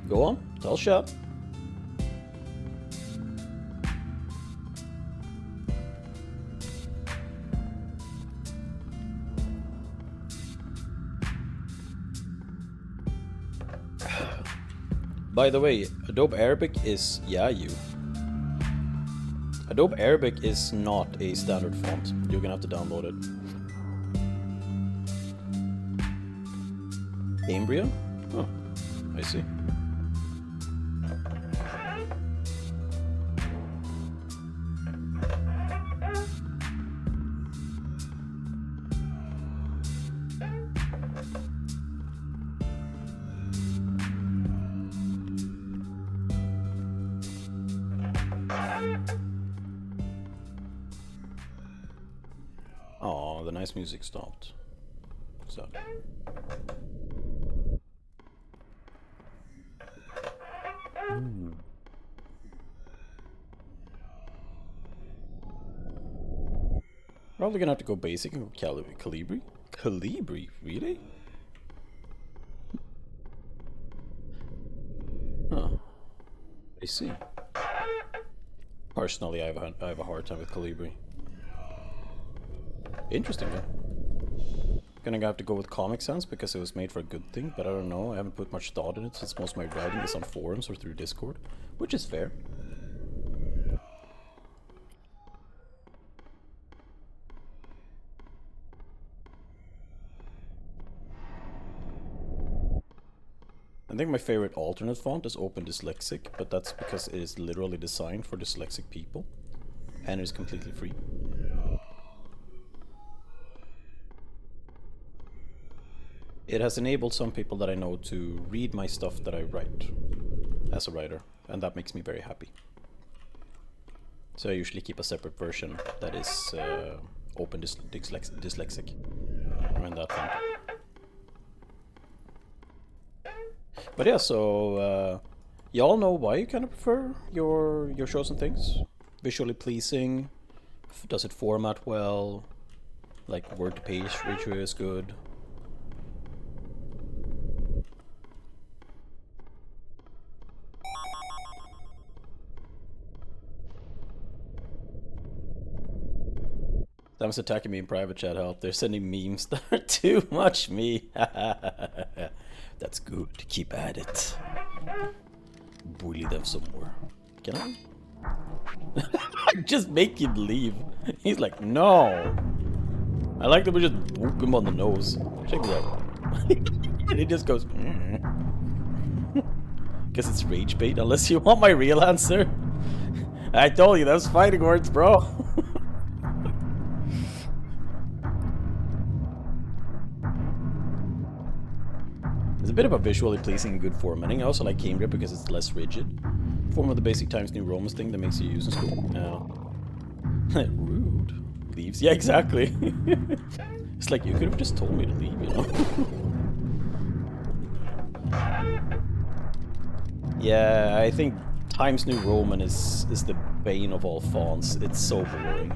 Go on, tell chat. By the way, Adobe Arabic is Yayu. Adobe Arabic is not a standard font. You're gonna have to download it. Cambria? Oh, I see. Oh, the nice music stopped. So. Probably gonna have to go basic and go Calibri. Calibri? Really? Huh. I see. Personally, I have a hard time with Calibri. Interesting though. Gonna have to go with Comic Sans because it was made for a good thing, but I don't know. I haven't put much thought in it since most of my writing is on forums or through Discord, which is fair. I think my favorite alternate font is Open Dyslexic, but that's because it is literally designed for dyslexic people and it is completely free. It has enabled some people that I know to read my stuff that I write as a writer, and that makes me very happy. So I usually keep a separate version that is Open Dyslexic. Around that font. But yeah, so y'all know why you kind of prefer your shows and things? Visually pleasing, does it format well, like word to page ratio is good. Someone's attacking me in private chat, help. They're sending memes that are too much me. That's good. Keep at it. Bully them some more. Can I? Just make him leave. He's like, no. I like that we just boop him on the nose. Check this out. And he just goes, Because it's rage bait, unless you want my real answer. I told you, those fighting words, bro. It's a bit of a visually pleasing and good formatting. I also like Cambria because it's less rigid. Form of the basic Times New Romans thing that makes you use in school. Rude. Leaves. Yeah, exactly. It's like, you could have just told me to leave, you know? Yeah, I think Times New Roman is the bane of all fonts. It's so boring.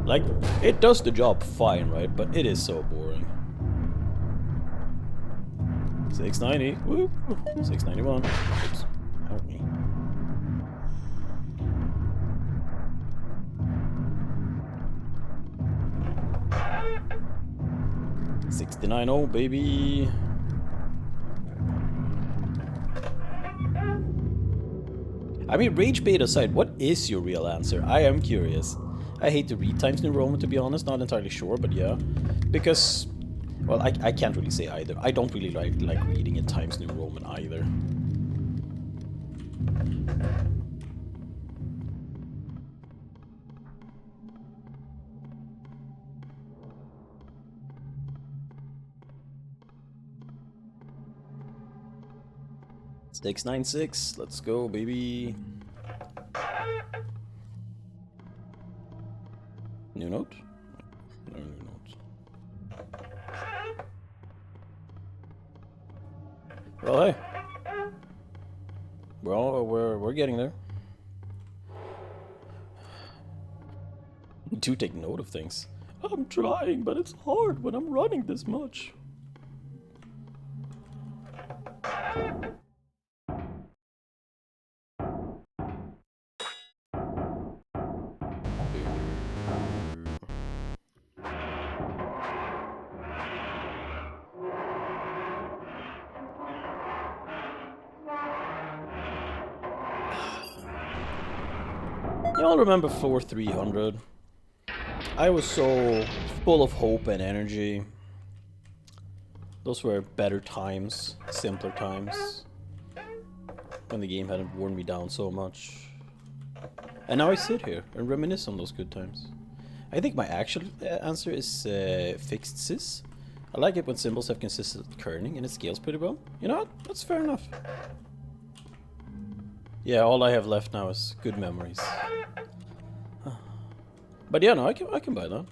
Like, it does the job fine, right? But it is so boring. 690. Woo! 691. Oops. Help me. $69.0, baby. I mean, rage bait aside, what is your real answer? I am curious. I hate to read Times New Roman, to be honest. Not entirely sure, but yeah. Because, well, I can't really say either. I don't really like reading in Times New Roman either. $696. Let's go, baby. New note? No new note. Well, hey. We're getting there. Do take note of things. I'm trying, but it's hard when I'm running this much. Y'all remember Floor 300? I was so full of hope and energy. Those were better times, simpler times, when the game hadn't worn me down so much. And now I sit here and reminisce on those good times. I think my actual answer is fixed sys. I like it when symbols have consistent kerning and it scales pretty well. You know what? That's fair enough. Yeah, all I have left now is good memories. But yeah, no, I can buy that.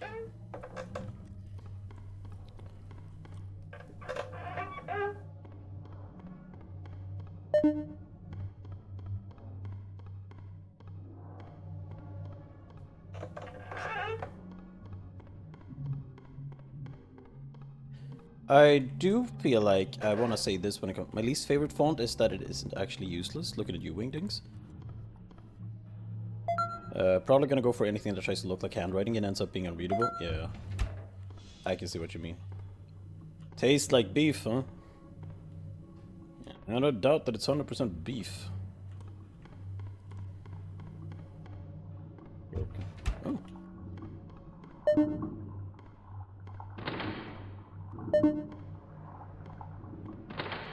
I do feel like I want to say this when it comes. My least favorite font is that it isn't actually useless. Looking at you, Wingdings. Probably gonna go for anything that tries to look like handwriting and ends up being unreadable. Yeah, I can see what you mean. Tastes like beef, huh? Yeah, I don't doubt that it's 100% beef. Oh.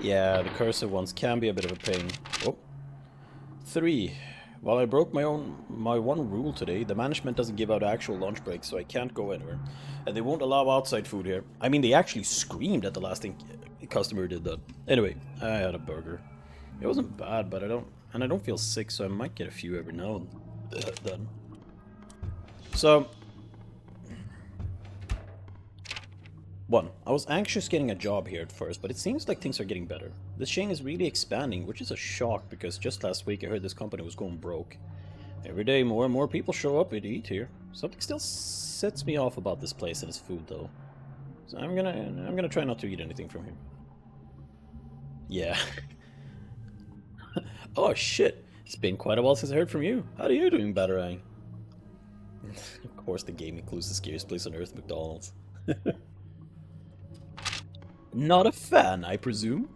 Yeah, the cursor ones can be a bit of a pain. Oh. 3. While I broke my one rule today, the management doesn't give out actual lunch breaks, so I can't go anywhere. And they won't allow outside food here. I mean, they actually screamed at the last thing customer did that. Anyway, I had a burger. It wasn't bad, but I don't feel sick, so I might get a few every now and then. So 1. I was anxious getting a job here at first, but it seems like things are getting better. This chain is really expanding, which is a shock because just last week I heard this company was going broke. Every day more and more people show up to eat here. Something still sets me off about this place and its food though. So I'm gonna try not to eat anything from here. Yeah. Oh shit. It's been quite a while since I heard from you. How are you doing, Batarang? Of course the game includes the scariest place on earth, McDonald's. Not a fan, I presume?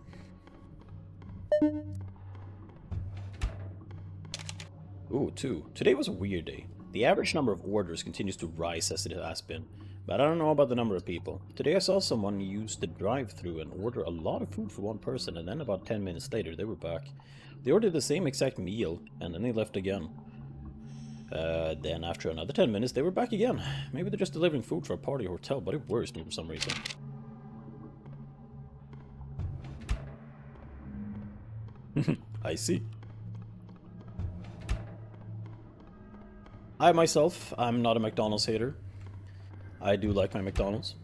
Ooh, 2. Today was a weird day. The average number of orders continues to rise as it has been, but I don't know about the number of people. Today I saw someone use the drive-thru and order a lot of food for one person, and then about 10 minutes later they were back. They ordered the same exact meal, and then they left again. Then after another 10 minutes they were back again. Maybe they're just delivering food for a party or hotel, but it worries me for some reason. I see. I myself, I'm not a McDonald's hater. I do like my McDonald's.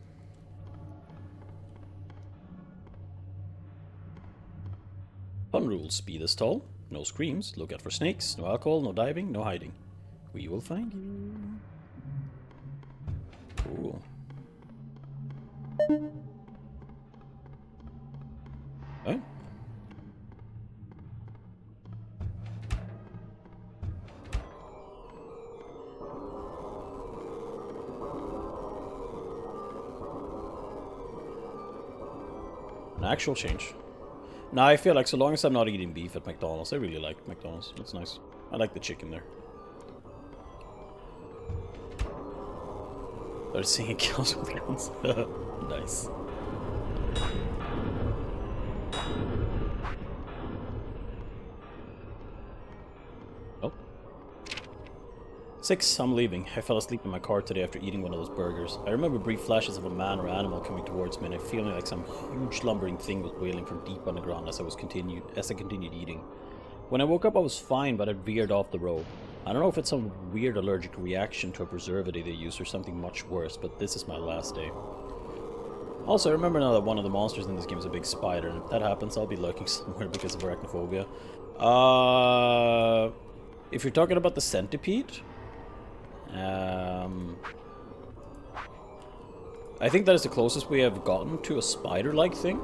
Fun rules: be this tall, no screams, look out for snakes, no alcohol, no diving, no hiding. We will find you. Cool. Oh. An actual change. Now I feel like so long as I'm not eating beef at McDonald's, I really like McDonald's. It's nice. I like the chicken there. They're seeing kills with guns. Nice. Oh. 6. I'm leaving. I fell asleep in my car today after eating one of those burgers. I remember brief flashes of a man or animal coming towards me, and I feeling like some huge lumbering thing was wailing from deep underground as I continued eating. When I woke up I was fine, but I veered off the road. I don't know if it's some weird allergic reaction to a preservative they use or something much worse, but this is my last day. Also, I remember now that one of the monsters in this game is a big spider, and if that happens I'll be lurking somewhere because of arachnophobia. If you're talking about the centipede, I think that is the closest we have gotten to a spider-like thing.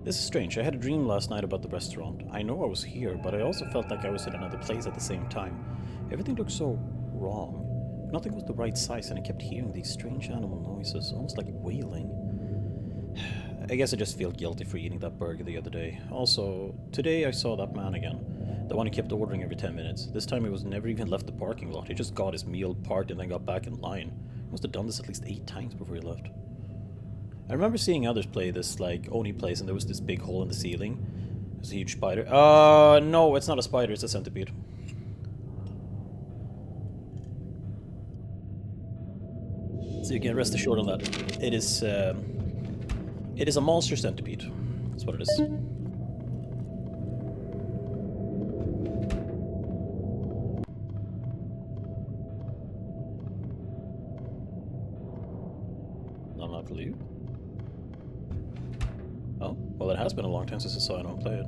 This is strange. I had a dream last night about the restaurant. I know I was here, but I also felt like I was in another place at the same time. Everything looked so wrong. Nothing was the right size, and I kept hearing these strange animal noises, almost like wailing. I guess I just feel guilty for eating that burger the other day. Also, today I saw that man again. The one who kept ordering every 10 minutes. This time he was never even left the parking lot. He just got his meal, parked, and then got back in line. He must have done this at least 8 times before he left. I remember seeing others play this, like, Oni plays, and there was this big hole in the ceiling. There's a huge spider. No, it's not a spider, it's a centipede. So you can rest assured on that. It is a monster centipede. That's what it is. I'm not to leave. Oh, well, it has been a long time since I saw anyone play it.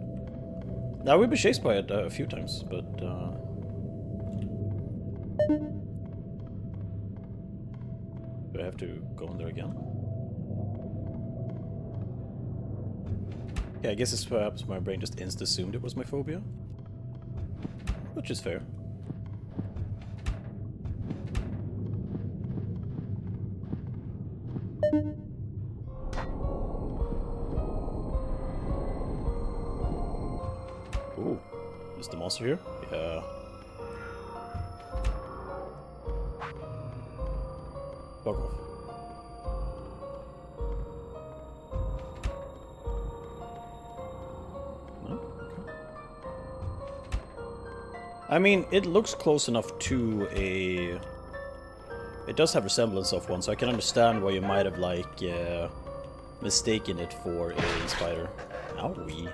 Now, we've been chased by it a few times, but do I have to go in there again? Yeah, I guess it's perhaps my brain just insta-assumed it was my phobia. Which is fair. Ooh, is the monster here? Yeah. Fuck off. I mean, it looks close enough to a... It does have resemblance of one, so I can understand why you might have, like, mistaken it for a spider. Owie.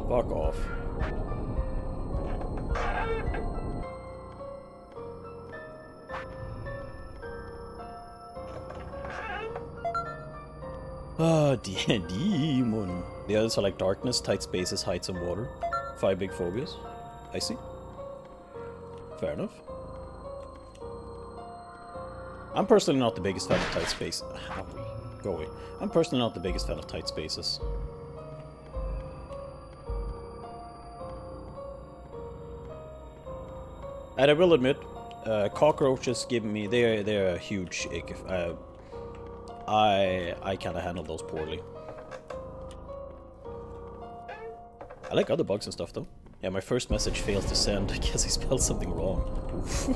Fuck off. Ah, demon. The others are like darkness, tight spaces, heights, and water. 5 big phobias. I see. Fair enough. I'm personally not the biggest fan of tight spaces. Go away. I'm personally not the biggest fan of tight spaces. And I will admit, Cockroaches give me... They're a huge ick. I kind of handle those poorly. I like other bugs and stuff though. Yeah, my first message fails to send. I guess I spelled something wrong. Oof.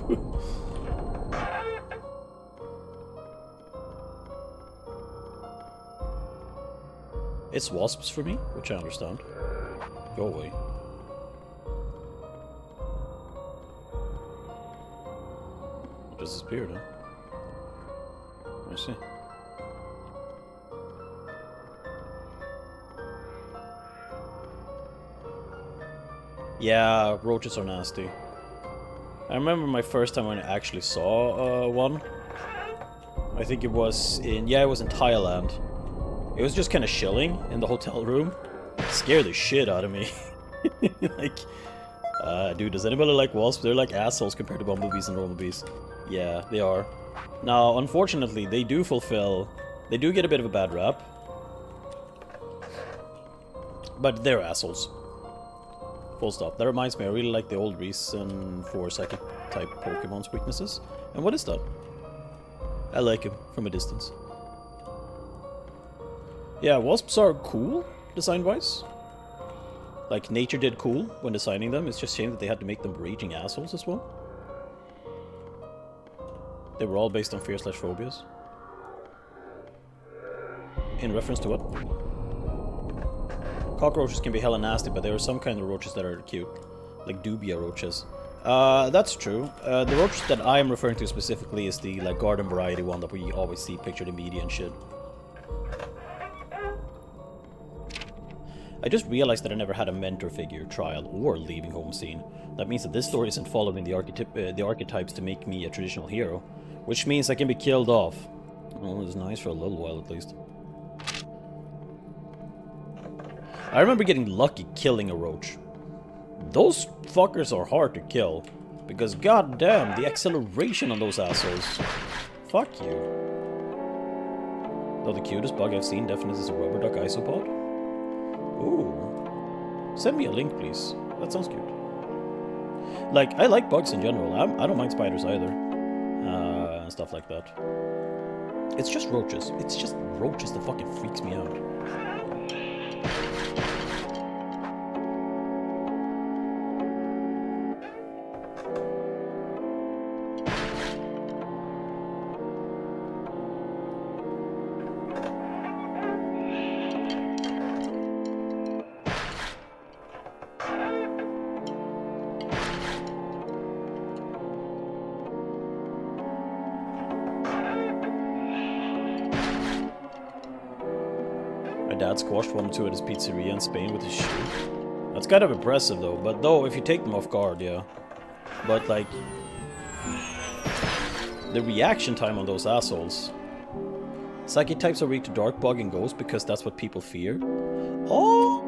It's wasps for me, which I understand. Go away. It just disappeared, huh? I see. Yeah, roaches are nasty. I remember my first time when I actually saw one. I think it was in... Yeah, it was in Thailand. It was just kind of chilling in the hotel room. It scared the shit out of me. Like... dude, does anybody like wasps? They're like assholes compared to bumblebees and normal bees. Yeah, they are. Now, unfortunately, they do fulfill... They do get a bit of a bad rap. But they're assholes. Full stop. That reminds me, I really like the old reason for psychic-type Pokemon's weaknesses. And what is that? I like him from a distance. Yeah, wasps are cool, design-wise. Like, nature did cool when designing them. It's just a shame that they had to make them raging assholes as well. They were all based on fear/phobias. In reference to what? Cockroaches can be hella nasty, but there are some kind of roaches that are cute. Like dubia roaches. That's true. The roach that I am referring to specifically is the like garden variety one that we always see pictured in media and shit. I just realized that I never had a mentor figure, trial, or leaving home scene. That means that this story isn't following the archetypes to make me a traditional hero, which means I can be killed off. Well, it's nice for a little while at least. I remember getting lucky killing a roach. Those fuckers are hard to kill, because goddamn, the acceleration on those assholes. Fuck you. Though the cutest bug I've seen definitely is a rubber duck isopod. Ooh. Send me a link, please. That sounds cute. Like, I like bugs in general. I don't mind spiders either. And stuff like that. It's just roaches. It's just roaches that fucking freaks me out. My dad squashed 1 or 2 at his pizzeria in Spain with his shoe. That's kind of impressive though, but though if you take them off guard, yeah. But like... the reaction time on those assholes. Psychic types are weak to dark bug and ghost because that's what people fear. Oh!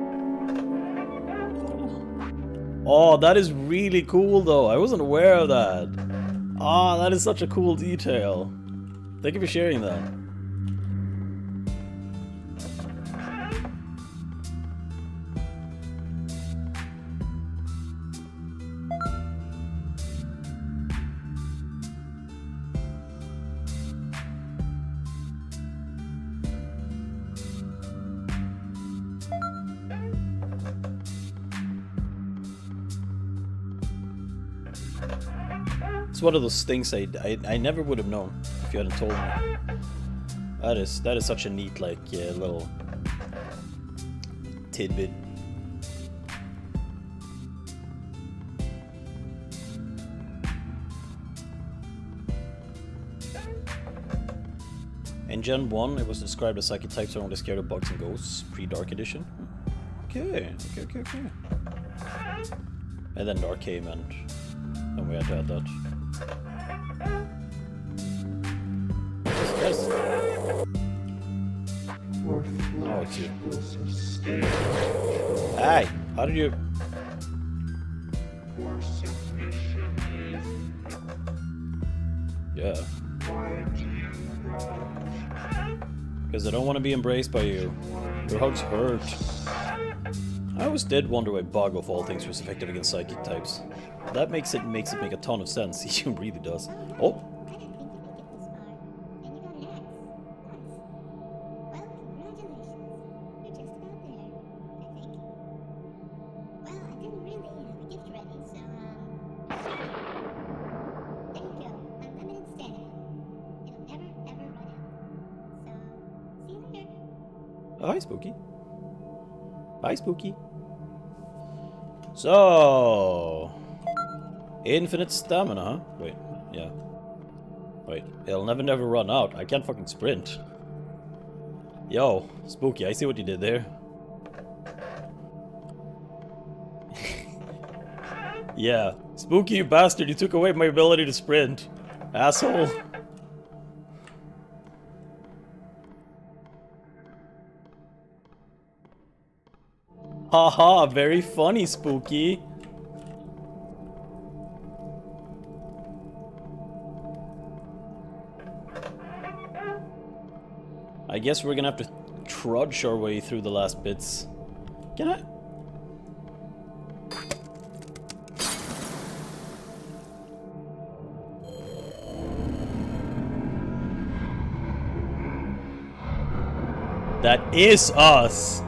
Oh, that is really cool though. I wasn't aware of that. Ah, that is such a cool detail. Thank you for sharing that. It's one of those things I never would have known if you hadn't told me. That is such a neat like little tidbit. In Gen 1, it was described as psychic types are only scared of bugs and ghosts, pre-Dark Edition. Okay. And then Dark came and we had to add that. Yes. Oh, it's you. Hey, how did you... Yeah. Because I don't want to be embraced by you. Your hugs hurt. I always did wonder why bug of all things was effective against psychic types. That makes it make a ton of sense. He really does. Oh, I didn't think you'd make it this far. And you got an axe. Nice. Well, congratulations. You're just about there, I think. Well, I didn't really have a gift ready, so, there you go. Unlimited stamina. It'll never, ever run out. So, see you later. oh, hi, Spooky. Hi, Spooky. So, infinite stamina, huh? Wait, yeah. Wait, it'll never run out. I can't fucking sprint. Yo, Spooky, I see what you did there. Yeah, Spooky, you bastard, you took away my ability to sprint. Asshole. Haha, very funny, Spooky. I guess we're gonna have to trudge our way through the last bits. Can I? That is us!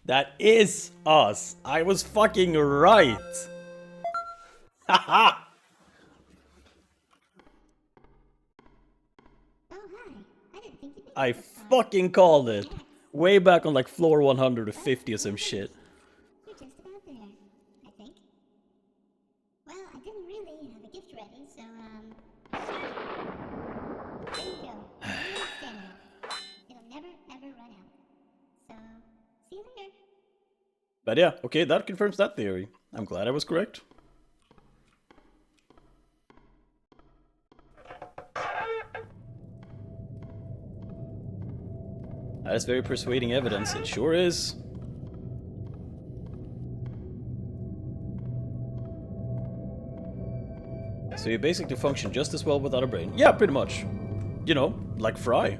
That is us! I was fucking right! Haha! Oh, hi. I didn't think you'd make I it this far. fucking called it! Way back on like floor 150 or some shit. You're just about there, I think. Well, I didn't really have a gift ready, so, there you go. Unlimited stamina. It'll never, ever run out. So, see you later. But yeah, okay, that confirms that theory. I'm glad I was correct. That is very persuading evidence, it sure is. So you basically function just as well without a brain. Yeah, pretty much. You know, like Fry.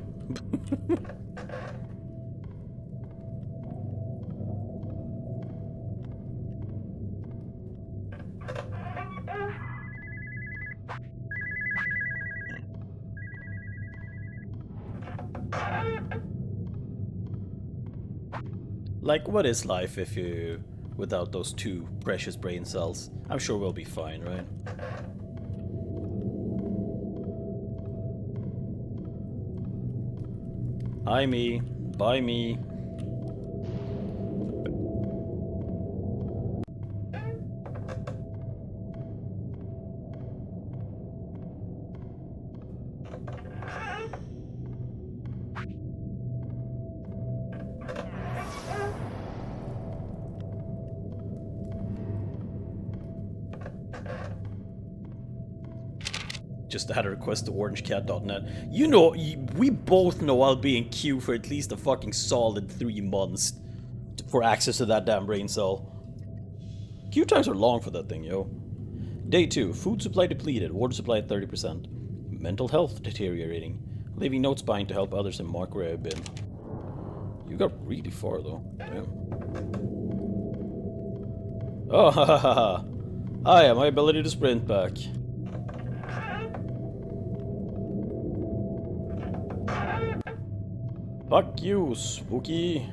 Like, what is life if you... without those 2 precious brain cells? I'm sure we'll be fine, right? Hi me, bye me. Just had a request to orangecat.net. You know, we both know I'll be in queue for at least a fucking solid 3 months for access to that damn brain cell. Queue times are long for that thing, yo. Day 2. Food supply depleted. Water supply at 30%. Mental health deteriorating. Leaving notes behind to help others and mark where I've been. You got really far, though. Damn. Oh, ha ha ha ha. I have my ability to sprint back. Fuck you, Spooky.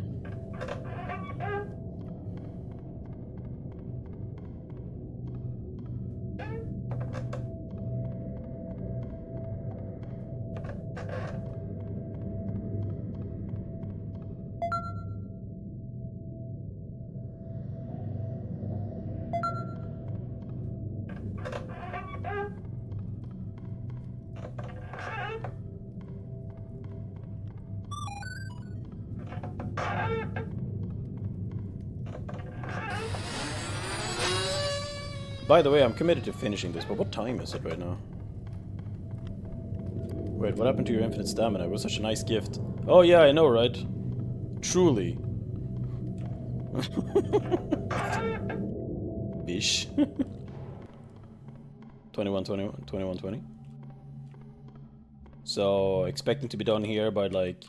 By the way, I'm committed to finishing this, but what time is it right now? Wait, what happened to your infinite stamina? It was such a nice gift. Oh yeah, I know, right? Truly. Bish. 21:20. So, expecting to be done here by like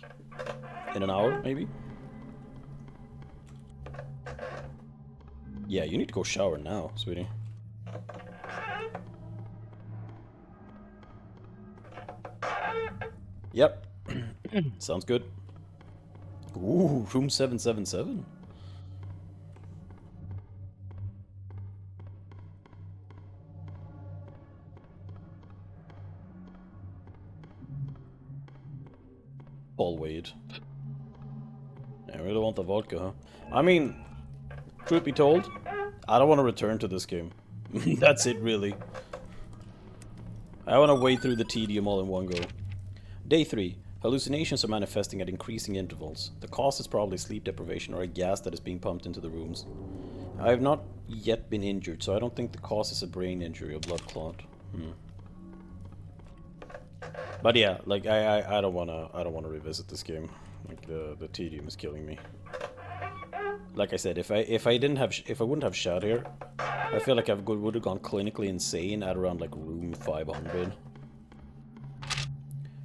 in an hour, maybe? Yeah, you need to go shower now, sweetie. Yep. Sounds good. Ooh, room 777. Paul Wade. I really want the vodka, huh? I mean, truth be told, I don't want to return to this game. That's it, really. I want to wade through the tedium all in one go. Day 3. Hallucinations are manifesting at increasing intervals. The cause is probably sleep deprivation or a gas that is being pumped into the rooms. I have not yet been injured, so I don't think the cause is a brain injury or blood clot. But yeah, like I don't wanna revisit this game. Like the tedium is killing me. Like I said, if I wouldn't have shot here, I feel like I would have gone clinically insane at around like room 500.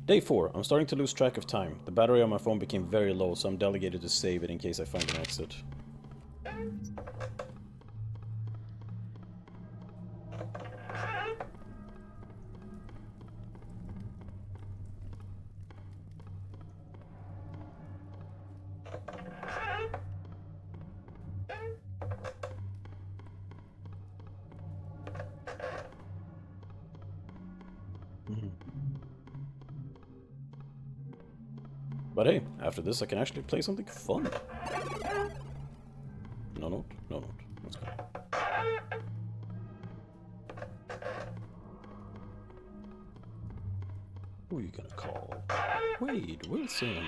Day 4. I'm starting to lose track of time. The battery on my phone became very low, so I'm delegated to save it in case I find an exit. But hey, after this I can actually play something fun. No note, no note. Let's go. Who are you gonna call? Wade Wilson.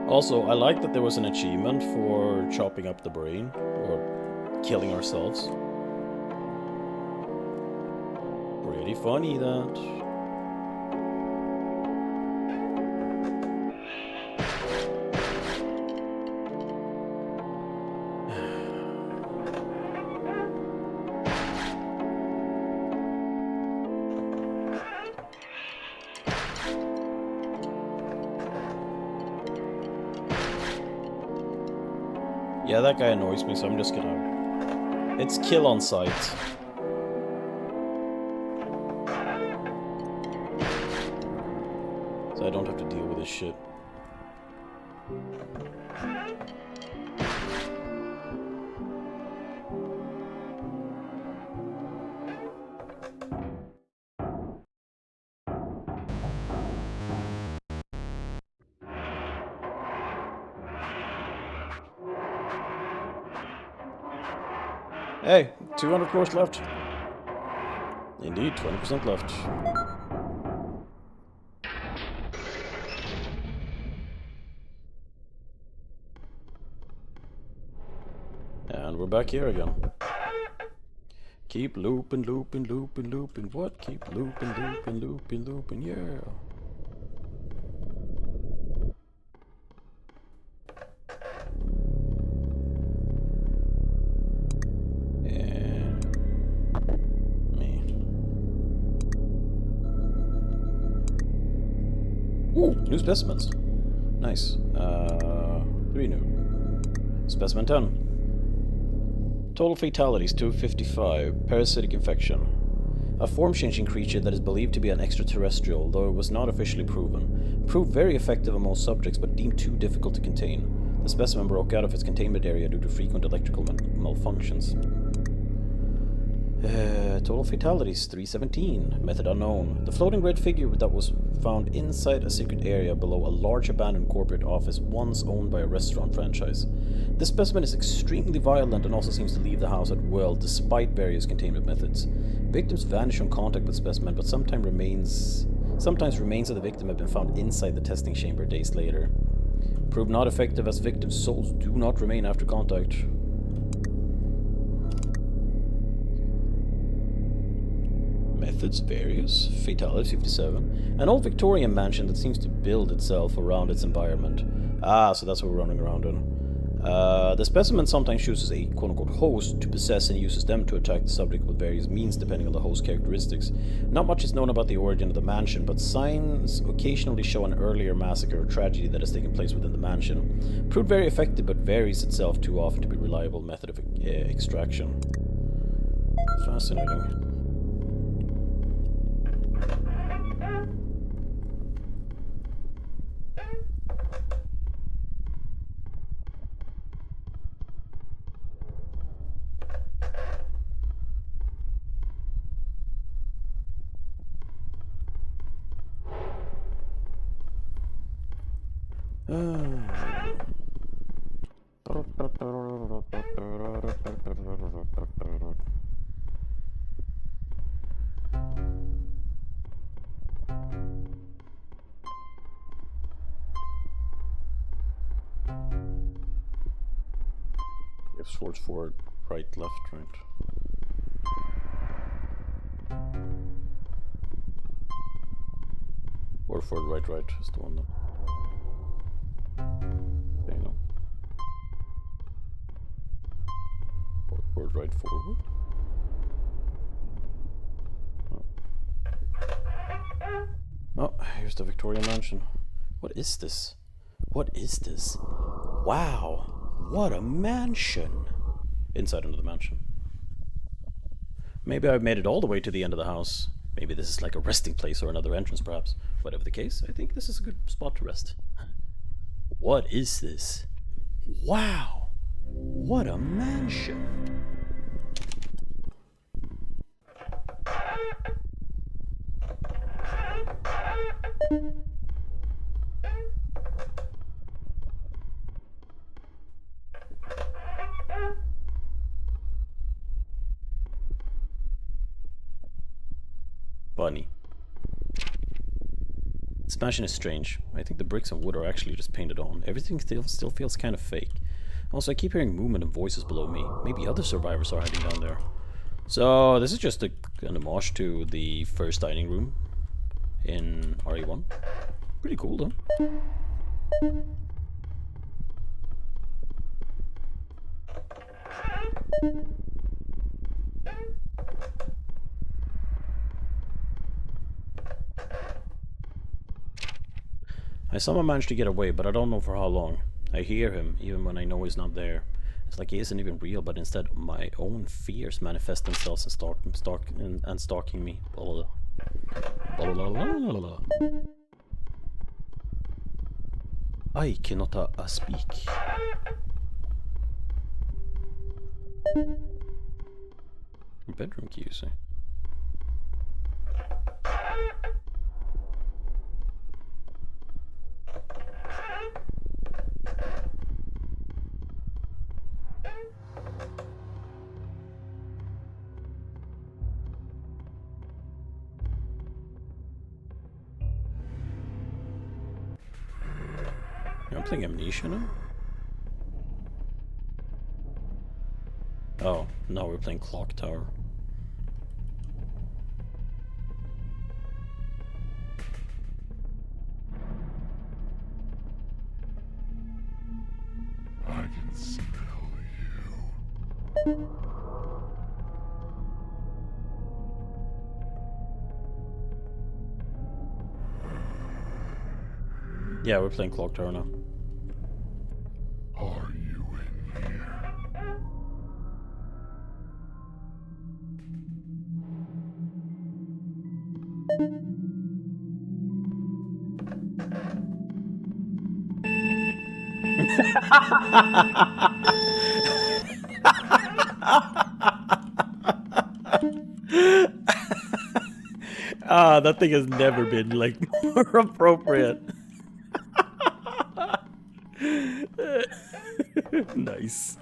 Also, I like that there was an achievement for chopping up the brain, or killing ourselves. Pretty funny, that. Yeah, that guy annoys me, so I'm just gonna... It's kill on sight. So I don't have to deal with this shit. Hey, 200 floors left. Indeed, 20% left. And we're back here again. Keep looping, looping, looping, looping. What? Keep looping, looping, looping, looping. Yeah. Ooh, new specimens. Nice. 3 new. Specimen 10. Total fatalities 255. Parasitic infection. A form-changing creature that is believed to be an extraterrestrial, though it was not officially proven. Proved very effective on most subjects, but deemed too difficult to contain. The specimen broke out of its containment area due to frequent electrical malfunctions. Total fatalities 317. Method unknown. The floating red figure that was found inside a secret area below a large abandoned corporate office once owned by a restaurant franchise. This specimen is extremely violent and also seems to leave the house at will despite various containment methods. Victims vanish on contact with specimen, but sometimes remains of the victim have been found inside the testing chamber days later. Proved not effective as victims' souls do not remain after contact. Methods various. Fatality 57. An old Victorian mansion that seems to build itself around its environment. Ah, so that's what we're running around in. The specimen sometimes chooses a quote-unquote host to possess and uses them to attack the subject with various means depending on the host's characteristics. Not much is known about the origin of the mansion, but signs occasionally show an earlier massacre or tragedy that has taken place within the mansion. Proved very effective, but varies itself too often to be a reliable method of extraction. Fascinating. If swords forward, right, left, right. Or forward, right, right is the one then. Okay, no. Forward, right, forward. Oh, here's the Victorian mansion. What is this? What is this? Wow, what a mansion! Inside into the mansion. Maybe I've made it all the way to the end of the house. Maybe this is like a resting place or another entrance, perhaps. Whatever the case, I think this is a good spot to rest. What is this? Wow! What a mansion! Bunny. This mansion is strange. I think the bricks and wood are actually just painted on. Everything still feels kind of fake. Also, I keep hearing movement and voices below me. Maybe other survivors are hiding down there. So, this is just an homage to the first dining room in RE1. Pretty cool, though. I somehow managed to get away, but I don't know for how long. I hear him, even when I know he's not there. It's like he isn't even real, but instead my own fears manifest themselves and stalking me. Blah, blah, blah, blah, blah. I cannot speak. Bedroom key, you say? I'm playing Amnesia now? Oh, no, we're playing Clock Tower. I can smell you. Yeah, we're playing Clock Tower now. Are you in here? Ah, that thing has never been like more appropriate. Nice.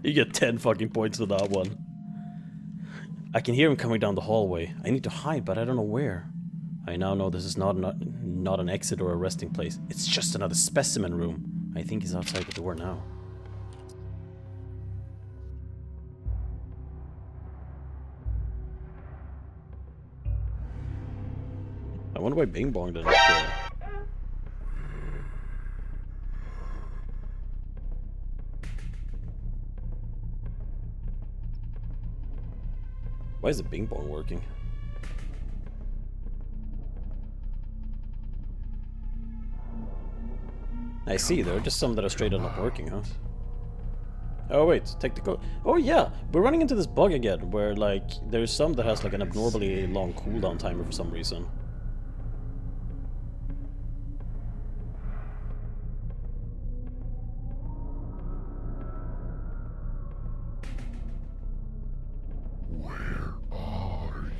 You get 10 fucking points for that one. I can hear him coming down the hallway. I need to hide, but I don't know where. I now know this is not an exit or a resting place. It's just another specimen room. I think he's outside the door now. I wonder why Bing Bong didn't. Why is the Bing Bong working? I see, there are just some that are straight up not working, huh? Oh wait, technical. Oh yeah, we're running into this bug again, where like there's some that has like an abnormally long cooldown timer for some reason. Where are you?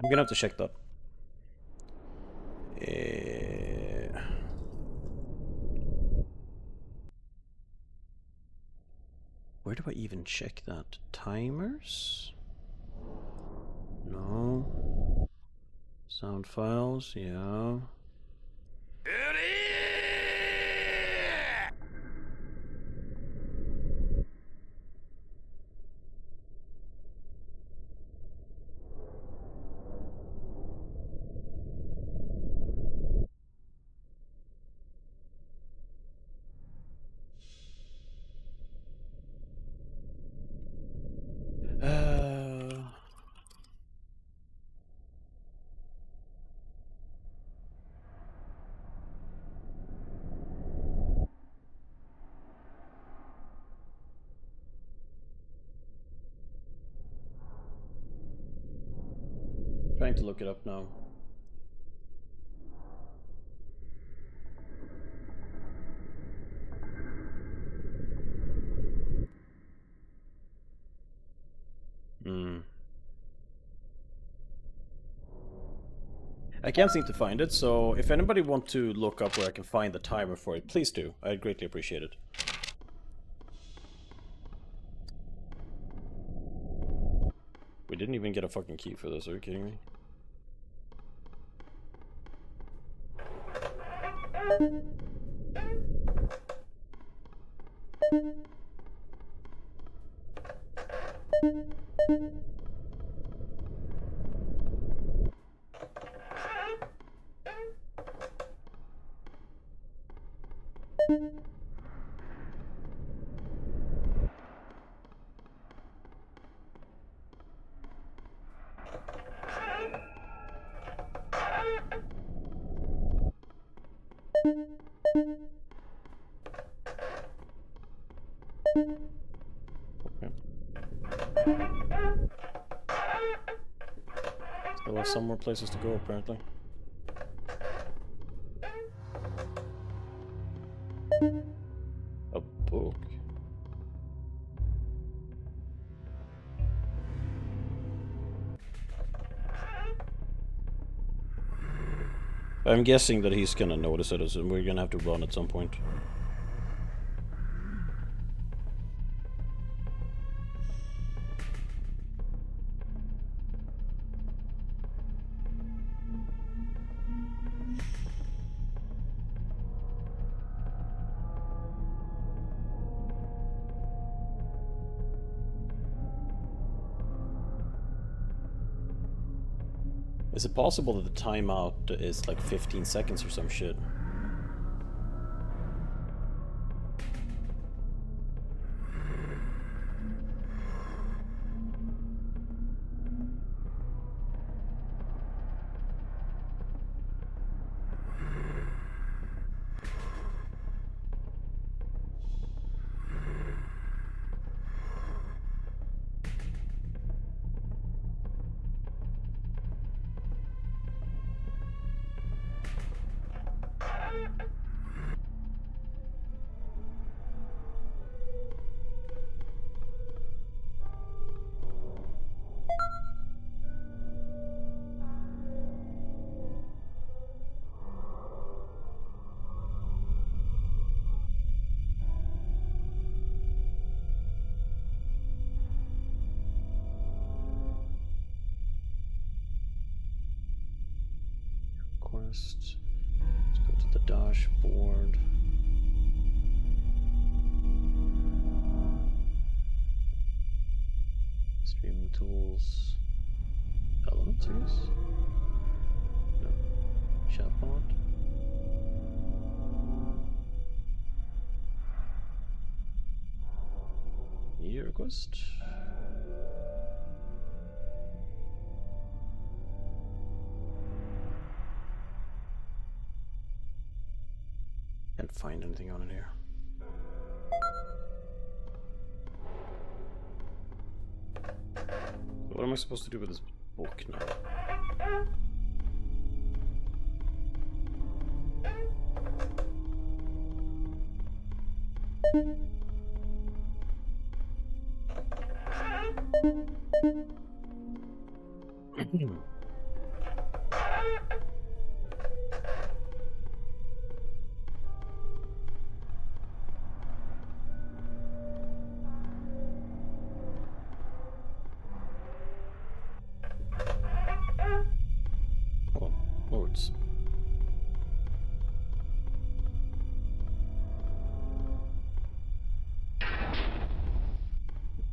I'm gonna have to check that. Where do I even check that? Timers? No. Sound files, yeah. Trying to look it up now. I can't seem to find it, so if anybody wants to look up where I can find the timer for it, please do. I'd greatly appreciate it. We didn't even get a fucking key for this, are you kidding me? Okay. Still have some more places to go, apparently. A book. I'm guessing that he's gonna notice it, and we're gonna have to run at some point. Is it possible that the timeout is like 15 seconds or some shit? first. Let's go to the dashboard. Streaming tools. Elements, I guess? No. Chatbot. New request. Can't find anything on it here. What am I supposed to do with this book now? Oh, words.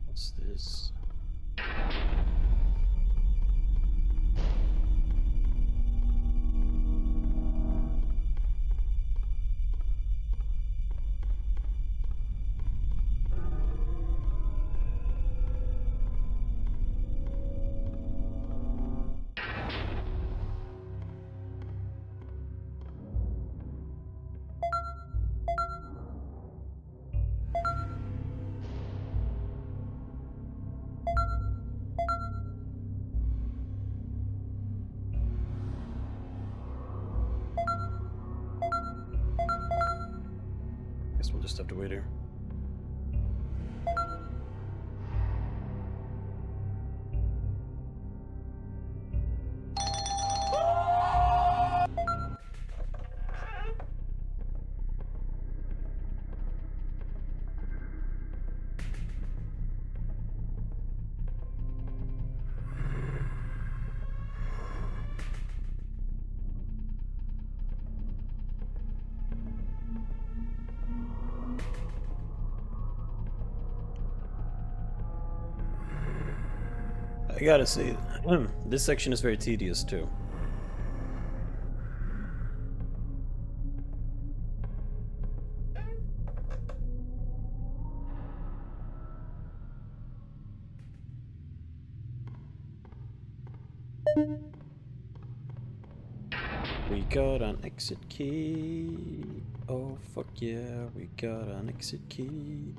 What's this? Guess we'll just have to wait here. I gotta say, this section is very tedious too. We got an exit key. Oh fuck yeah, we got an exit key.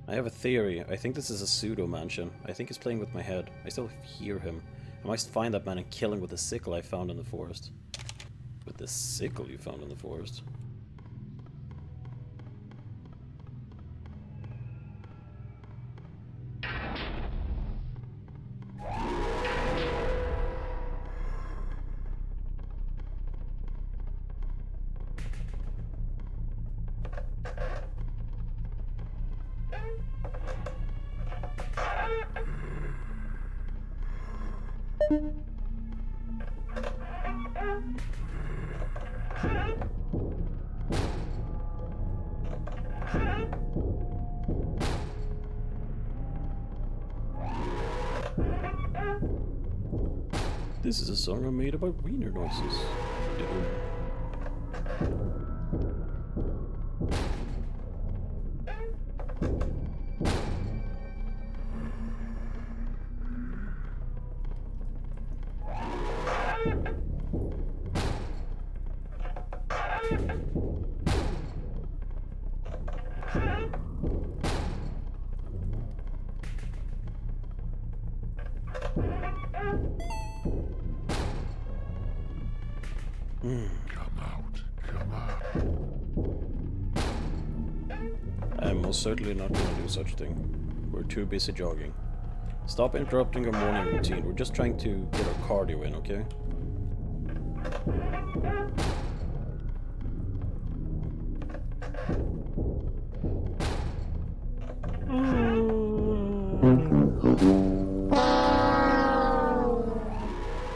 I have a theory. I think this is a pseudo mansion. I think he's playing with my head. I still hear him. I might find that man and kill him with the sickle I found in the forest. With the sickle you found in the forest? This is a song I made about wiener noises. Come out. Come out. I'm most certainly not going to do such a thing. We're too busy jogging. Stop interrupting our morning routine. We're just trying to get our cardio in, okay?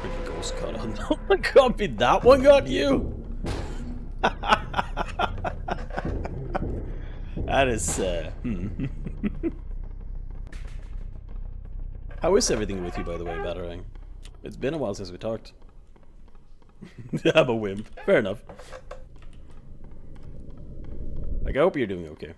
Freaking ghost cut on. Oh my god, that one got you? That is, How is everything with you, by the way, Batarang? It's been a while since we talked. I'm a wimp. Fair enough. Like, I hope you're doing okay.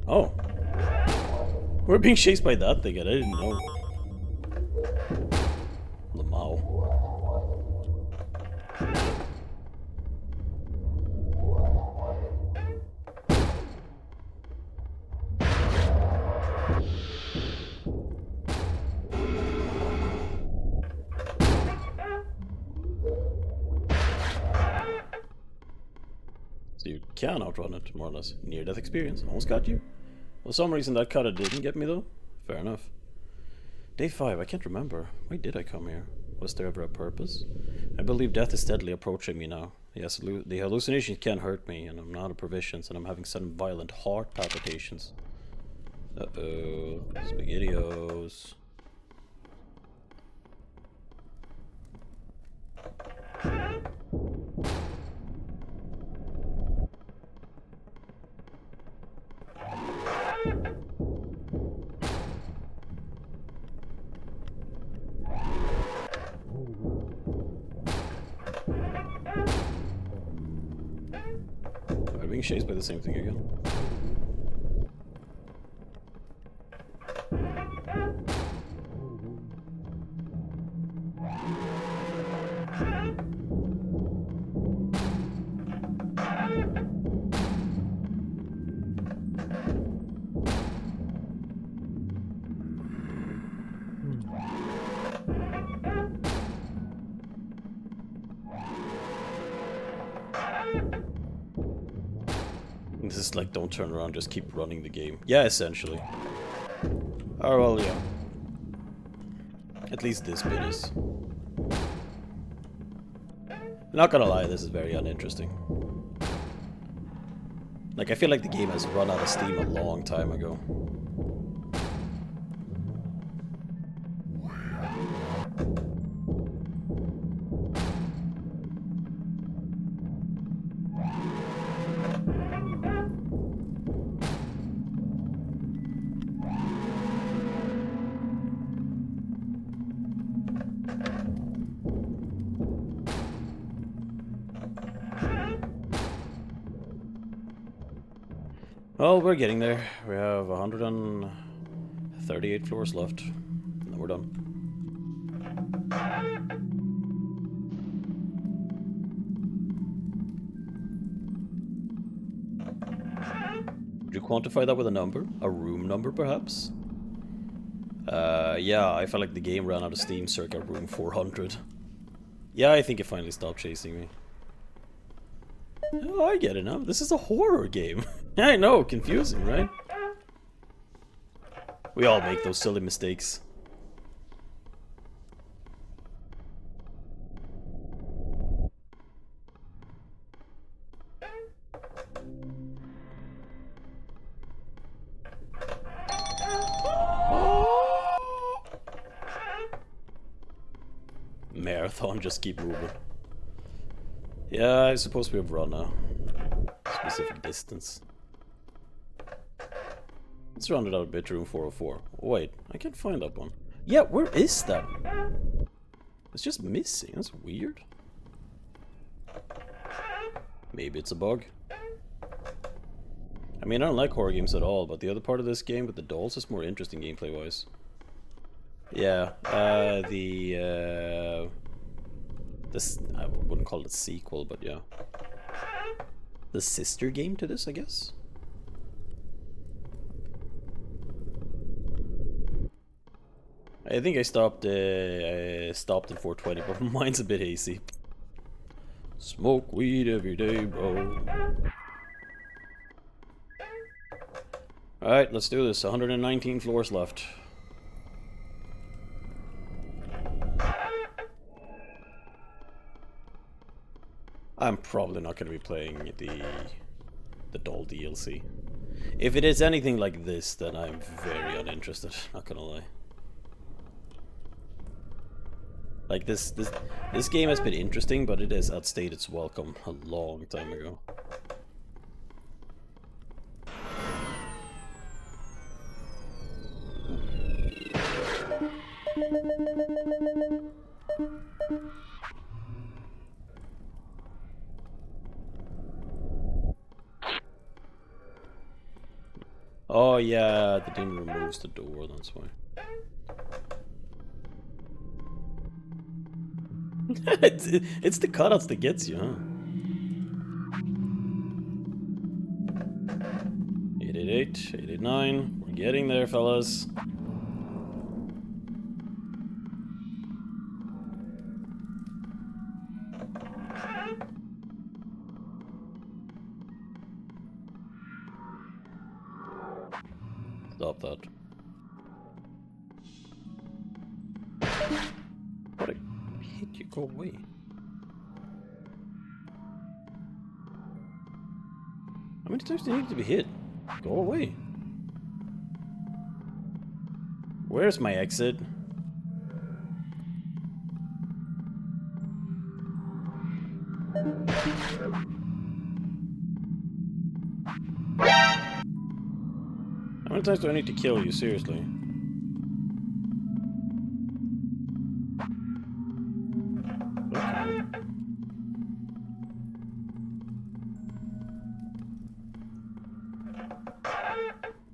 Oh. We're being chased by that thing, and I didn't know. Lamau. So you can outrun it, more or less. Near-death experience. Almost got you. For some reason that cutter didn't get me though. Fair enough. Day 5, I can't remember. Why did I come here? Was there ever a purpose? I believe death is steadily approaching me now. Yes, the hallucinations can't hurt me, and I'm out of provisions, and I'm having sudden violent heart palpitations. Uh-oh. SpaghettiOs. Am I being chased by the same thing again? This is like, don't turn around, just keep running the game. Yeah, essentially. Oh, well, yeah. At least this bit is. Not gonna lie, this is very uninteresting. Like, I feel like the game has run out of steam a long time ago. Well, we're getting there. We have 138 floors left. And then we're done. Would you quantify that with a number? A room number, perhaps? Yeah, I felt like the game ran out of steam circa room 400. Yeah, I think it finally stopped chasing me. Oh, I get it now. This is a horror game. I know, confusing, right? We all make those silly mistakes. Marathon, just keep moving. Yeah, I suppose we have run now. Specific distance. Let's round it out a bit, room 404. Wait, I can't find that one. Yeah, where is that? It's just missing, that's weird. Maybe it's a bug. I mean, I don't like horror games at all, but the other part of this game with the dolls is more interesting gameplay-wise. Yeah, this, I wouldn't call it a sequel, but yeah. the sister game to this, I guess. I think I stopped at 420, but mine's a bit hazy. Smoke weed every day, bro. Alright, let's do this. 119 floors left. I'm probably not going to be playing the doll DLC. If it is anything like this, then I'm very uninterested, not gonna lie. Like this game has been interesting, but it has outstayed its welcome a long time ago. Oh yeah, the demon removes the door, that's why. it's the cutouts that gets you, huh? 888, 889, we're getting there, fellas. Stop that. What a hit, you go away. How many times do you need to be hit? Go away. Where's my exit? How many times do I need to kill you, seriously?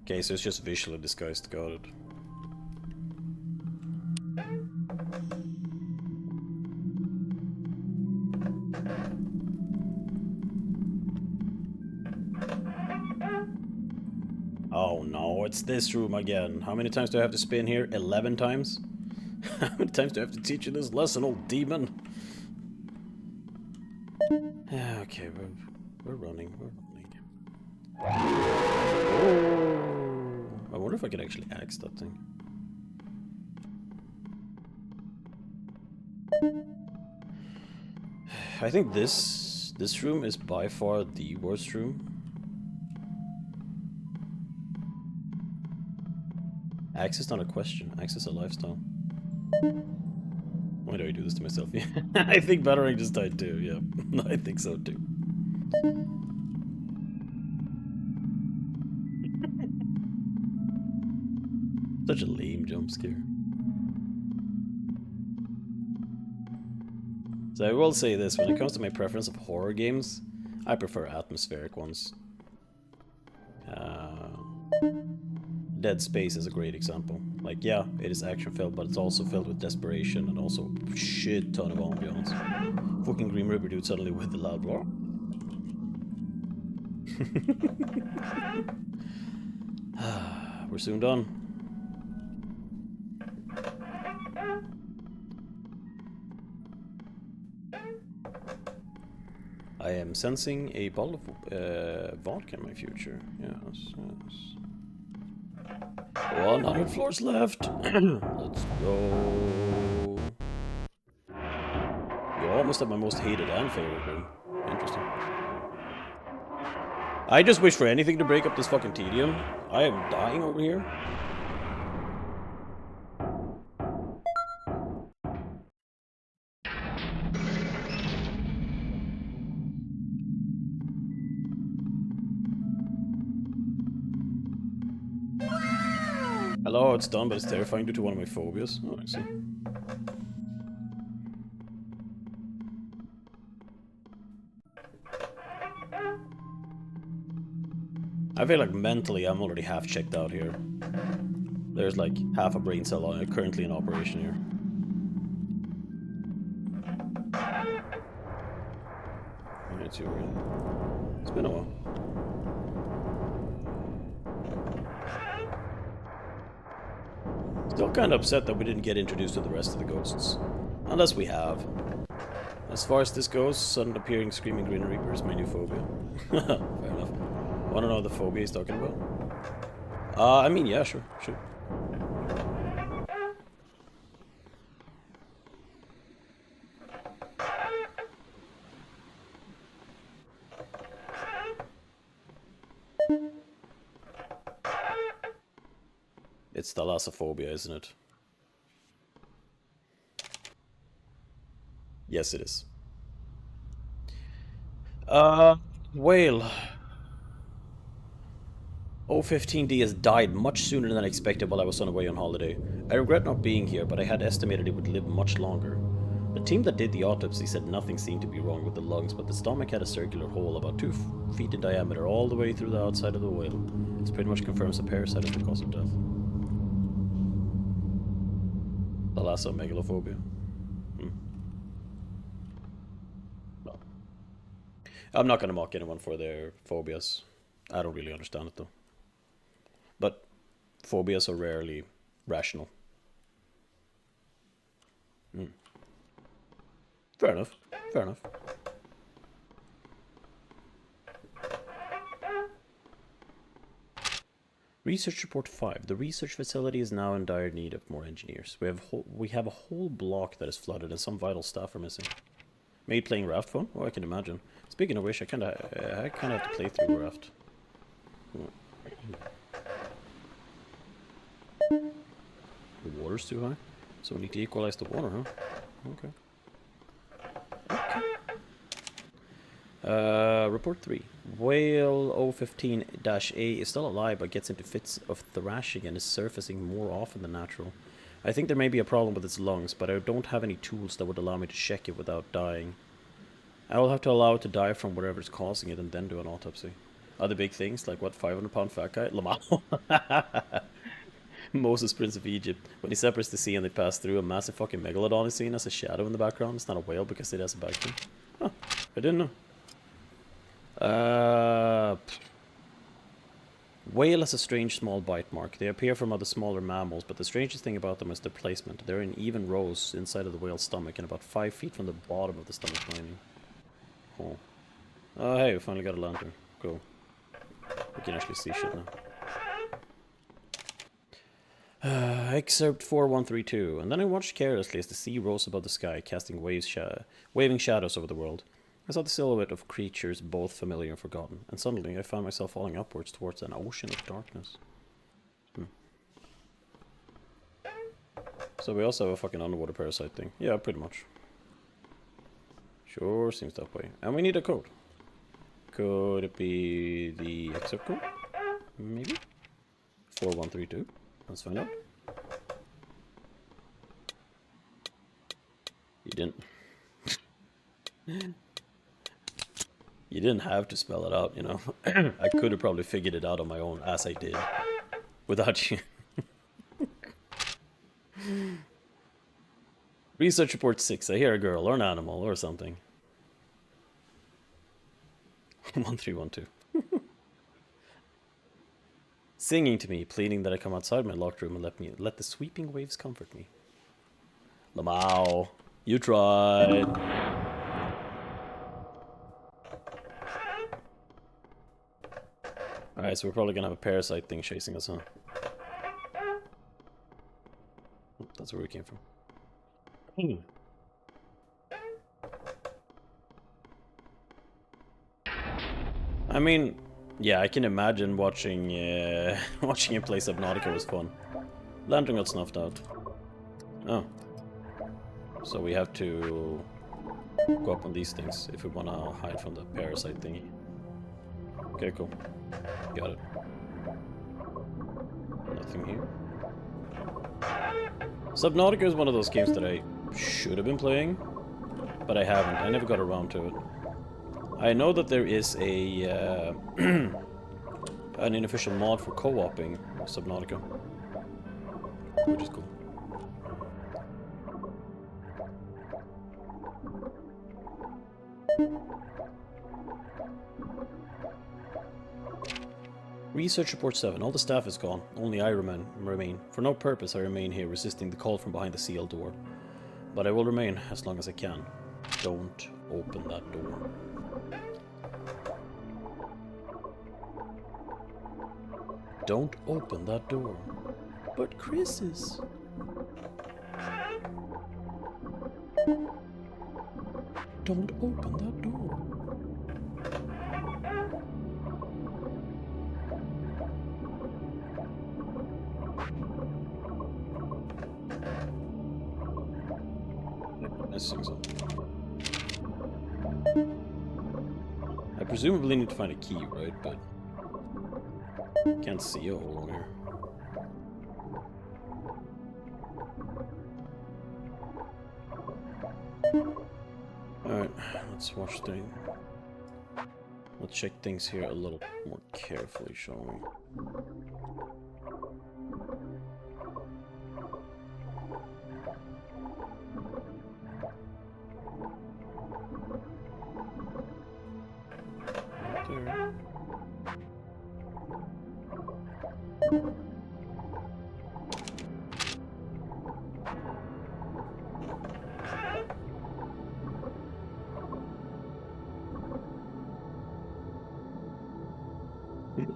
Okay, so it's just visually disguised, got it. Oh no, it's this room again. How many times do I have to spin here? 11 times? How many times do I have to teach you this lesson, old demon? Yeah, okay, we're running, we're running. Oh, I wonder if I can actually axe that thing. I think this room is by far the worst room. Axe is not a question, axe is a lifestyle. Why do I do this to myself? I think Batarang just died too, yeah. I think so too. Such a lame jump scare. So I will say this, when it comes to my preference of horror games, I prefer atmospheric ones. Dead Space is a great example. Like, yeah, it is action-filled, but it's also filled with desperation and also a shit ton of ambiance. Fucking Grim Reaper dude suddenly with the loud blah. We're soon done. I am sensing a bottle of vodka in my future. Yes, yes. 100 floors left. Let's go. You're almost at my most hated and favorite room. Interesting. I just wish for anything to break up this fucking tedium. I am dying over here. Hello, it's done, but it's terrifying due to one of my phobias. Oh, I see. I feel like mentally I'm already half checked out here. There's like half a brain cell currently in operation here. 2022, really. It's been a while. Still kind of upset that we didn't get introduced to the rest of the ghosts. Unless we have. As far as this goes, sudden appearing screaming green reaper is my new phobia. Fair enough. Wanna know what the phobia he's talking about? I mean, yeah, sure. It's thalassophobia, isn't it? Yes, it is. Whale. 015D has died much sooner than expected while I was on away on holiday. I regret not being here, but I had estimated it would live much longer. The team that did the autopsy said nothing seemed to be wrong with the lungs, but the stomach had a circular hole about 2 feet in diameter all the way through the outside of the whale. This pretty much confirms a parasite is the cause of death. Thalassomegalophobia. No. I'm not gonna mock anyone for their phobias. I don't really understand it though. But phobias are rarely rational. Fair enough. Fair enough. Research Report 5. The research facility is now in dire need of more engineers. We have a whole block that is flooded and some vital staff are missing. Made playing Raft fun? Oh, I can imagine. Speaking of which, I kinda have to play through Raft. The water's too high? So we need to equalize the water, huh? Okay. Report 3. Whale 015-A is still alive but gets into fits of thrashing and is surfacing more often than natural. I think there may be a problem with its lungs, but I don't have any tools that would allow me to check it without dying. I will have to allow it to die from whatever is causing it and then do an autopsy. Other big things, like what, 500-pound fat guy? Lamau. Moses, Prince of Egypt. When he separates the sea and they pass through, a massive fucking megalodon is seen as a shadow in the background. It's not a whale because it has a back fin. Huh, I didn't know. Whale has a strange small bite mark. They appear from other smaller mammals, but the strangest thing about them is their placement. They're in even rows inside of the whale's stomach and about 5 feet from the bottom of the stomach lining. Oh. Oh, hey, we finally got a lantern. Cool. We can actually see shit now. Excerpt 4132. And then I watched carelessly as the sea rose above the sky, casting waving shadows over the world. I saw the silhouette of creatures both familiar and forgotten, and suddenly I found myself falling upwards towards an ocean of darkness. So we also have a fucking underwater parasite thing. Yeah, pretty much. Sure seems that way. And we need a code. Could it be the excerpt code? Maybe? 4132. Let's find out. You didn't. You didn't have to spell it out, you know. I could have probably figured it out on my own, as I did. Without you. Research Report 6. I hear a girl, or an animal, or something. 1312. Singing to me, pleading that I come outside my locked room and let the sweeping waves comfort me. Lamau, you tried. Alright, so we're probably gonna have a parasite thing chasing us, huh? That's where we came from. I mean, yeah, I can imagine watching watching him play Subnautica was fun. Lantern got snuffed out. Oh. So we have to go up on these things if we want to hide from the parasite thingy. Okay, cool. Got it. Nothing here. Subnautica is one of those games that I should have been playing, but I haven't. I never got around to it. I know that there is a an unofficial mod for co-oping Subnautica, which is cool. Research Report 7. All the staff is gone. Only I remain. For no purpose I remain here, resisting the call from behind the sealed door. But I will remain as long as I can. Don't open that door. Don't open that door. But Chris is... Don't open that door. Missing something. I presumably need to find a key, right? But can't see a hole in here. Alright, let's watch things. Let's check things here a little more carefully, shall we?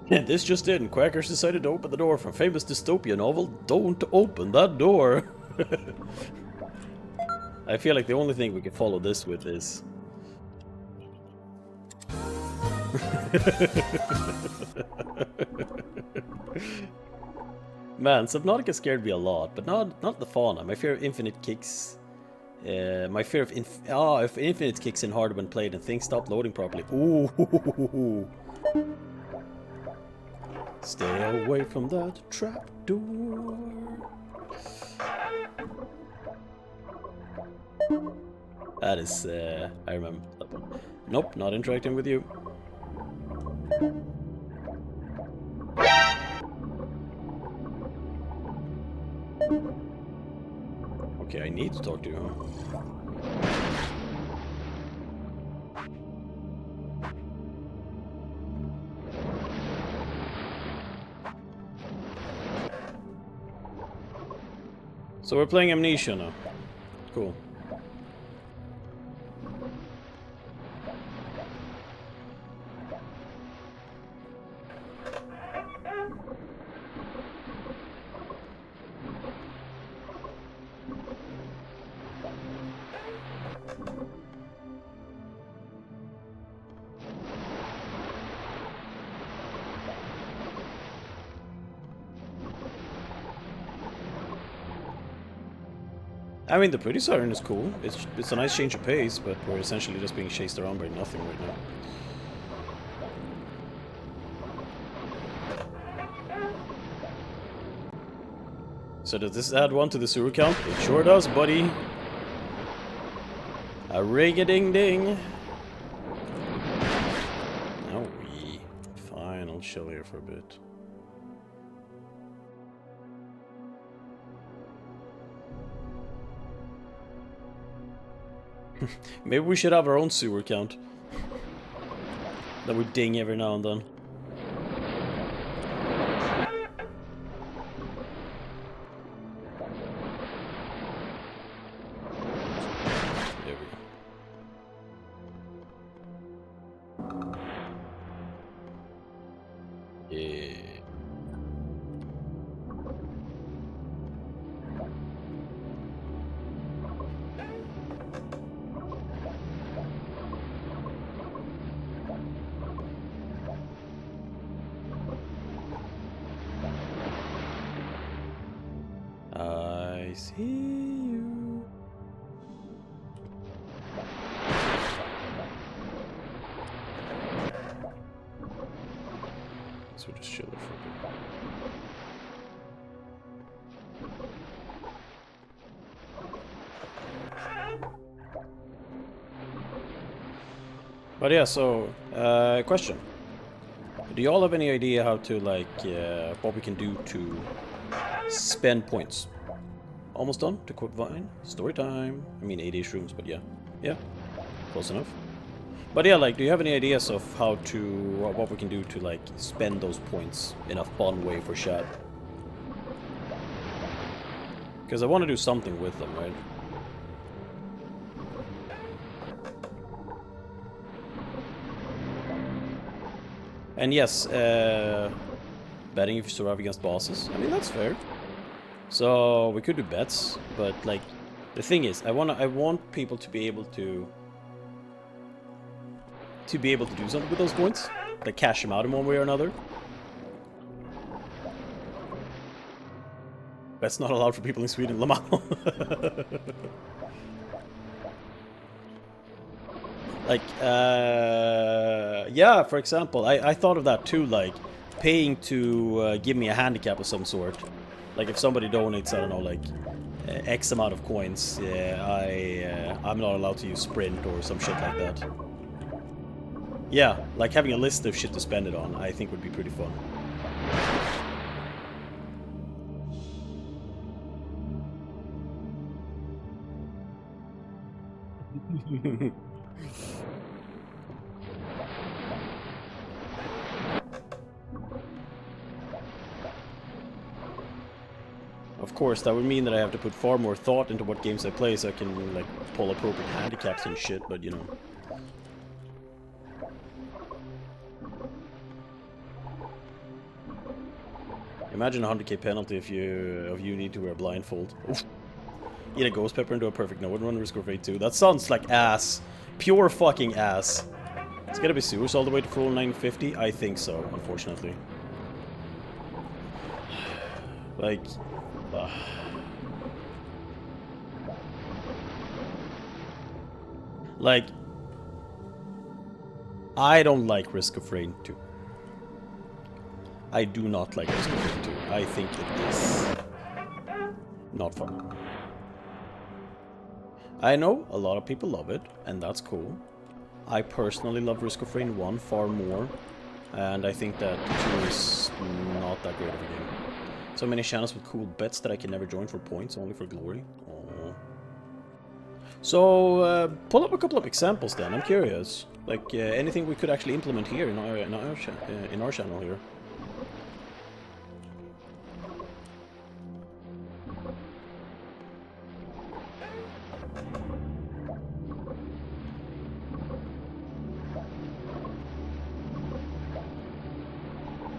There. This just in. Quackers decided to open the door from famous dystopia novel. Don't open that door. I feel like the only thing we can follow this with is... Man, Subnautica scared me a lot, but not the fauna. My fear of infinite kicks. My fear of if infinite kicks in harder when played and things stop loading properly. Ooh. Stay away from that trap door. That is, I remember that one. Nope, not interacting with you. Okay, I need to talk to you. So we're playing Amnesia now. Cool. I mean, the pretty siren is cool. It's a nice change of pace, but we're essentially just being chased around by nothing right now. So does this add one to the sewer count? It sure does, buddy. A ring-a-ding-ding. Oh, fine, I'll chill here for a bit. Maybe we should have our own sewer count. That we ding every now and then. There we go. Yeah. I see you. So we'll just chill it for a bit. But yeah, so question. Do you all have any idea how to what we can do to spend points? Almost done, to quote Vine. Story time. I mean 8-ish rooms, but yeah. Yeah. Close enough. But yeah, like, do you have any ideas of how to, what we can do to, like, spend those points in a fun way for chat? Because I want to do something with them, right? And yes, betting if you survive against bosses. I mean, that's fair. So we could do bets, but like, the thing is, I want people to be able to do something with those points, like cash them out in one way or another. That's not allowed for people in Sweden, Lamau. Like, yeah, for example, I thought of that too, like, paying to give me a handicap of some sort. Like, if somebody donates, I don't know, like, X amount of coins, I'm not allowed to use Sprint or some shit like that. Yeah, like having a list of shit to spend it on, I think would be pretty fun. Of course, that would mean that I have to put far more thought into what games I play so I can, like, pull appropriate handicaps and shit, but, you know. Imagine a 100k penalty if you need to wear a blindfold. Oof. Eat a ghost pepper and do a perfect no and run risk of rate 2. That sounds like ass. Pure fucking ass. It's gonna be sewers all the way to full 950? I think so, unfortunately. Like... Like... I don't like Risk of Rain 2. I do not like Risk of Rain 2. I think it is not fun. I know a lot of people love it, and that's cool. I personally love Risk of Rain 1 far more, and I think that 2 is not that great of a game. So many channels with cool bets that I can never join for points, only for glory. Aww. So, pull up a couple of examples then, I'm curious. Like, anything we could actually implement here in our channel here.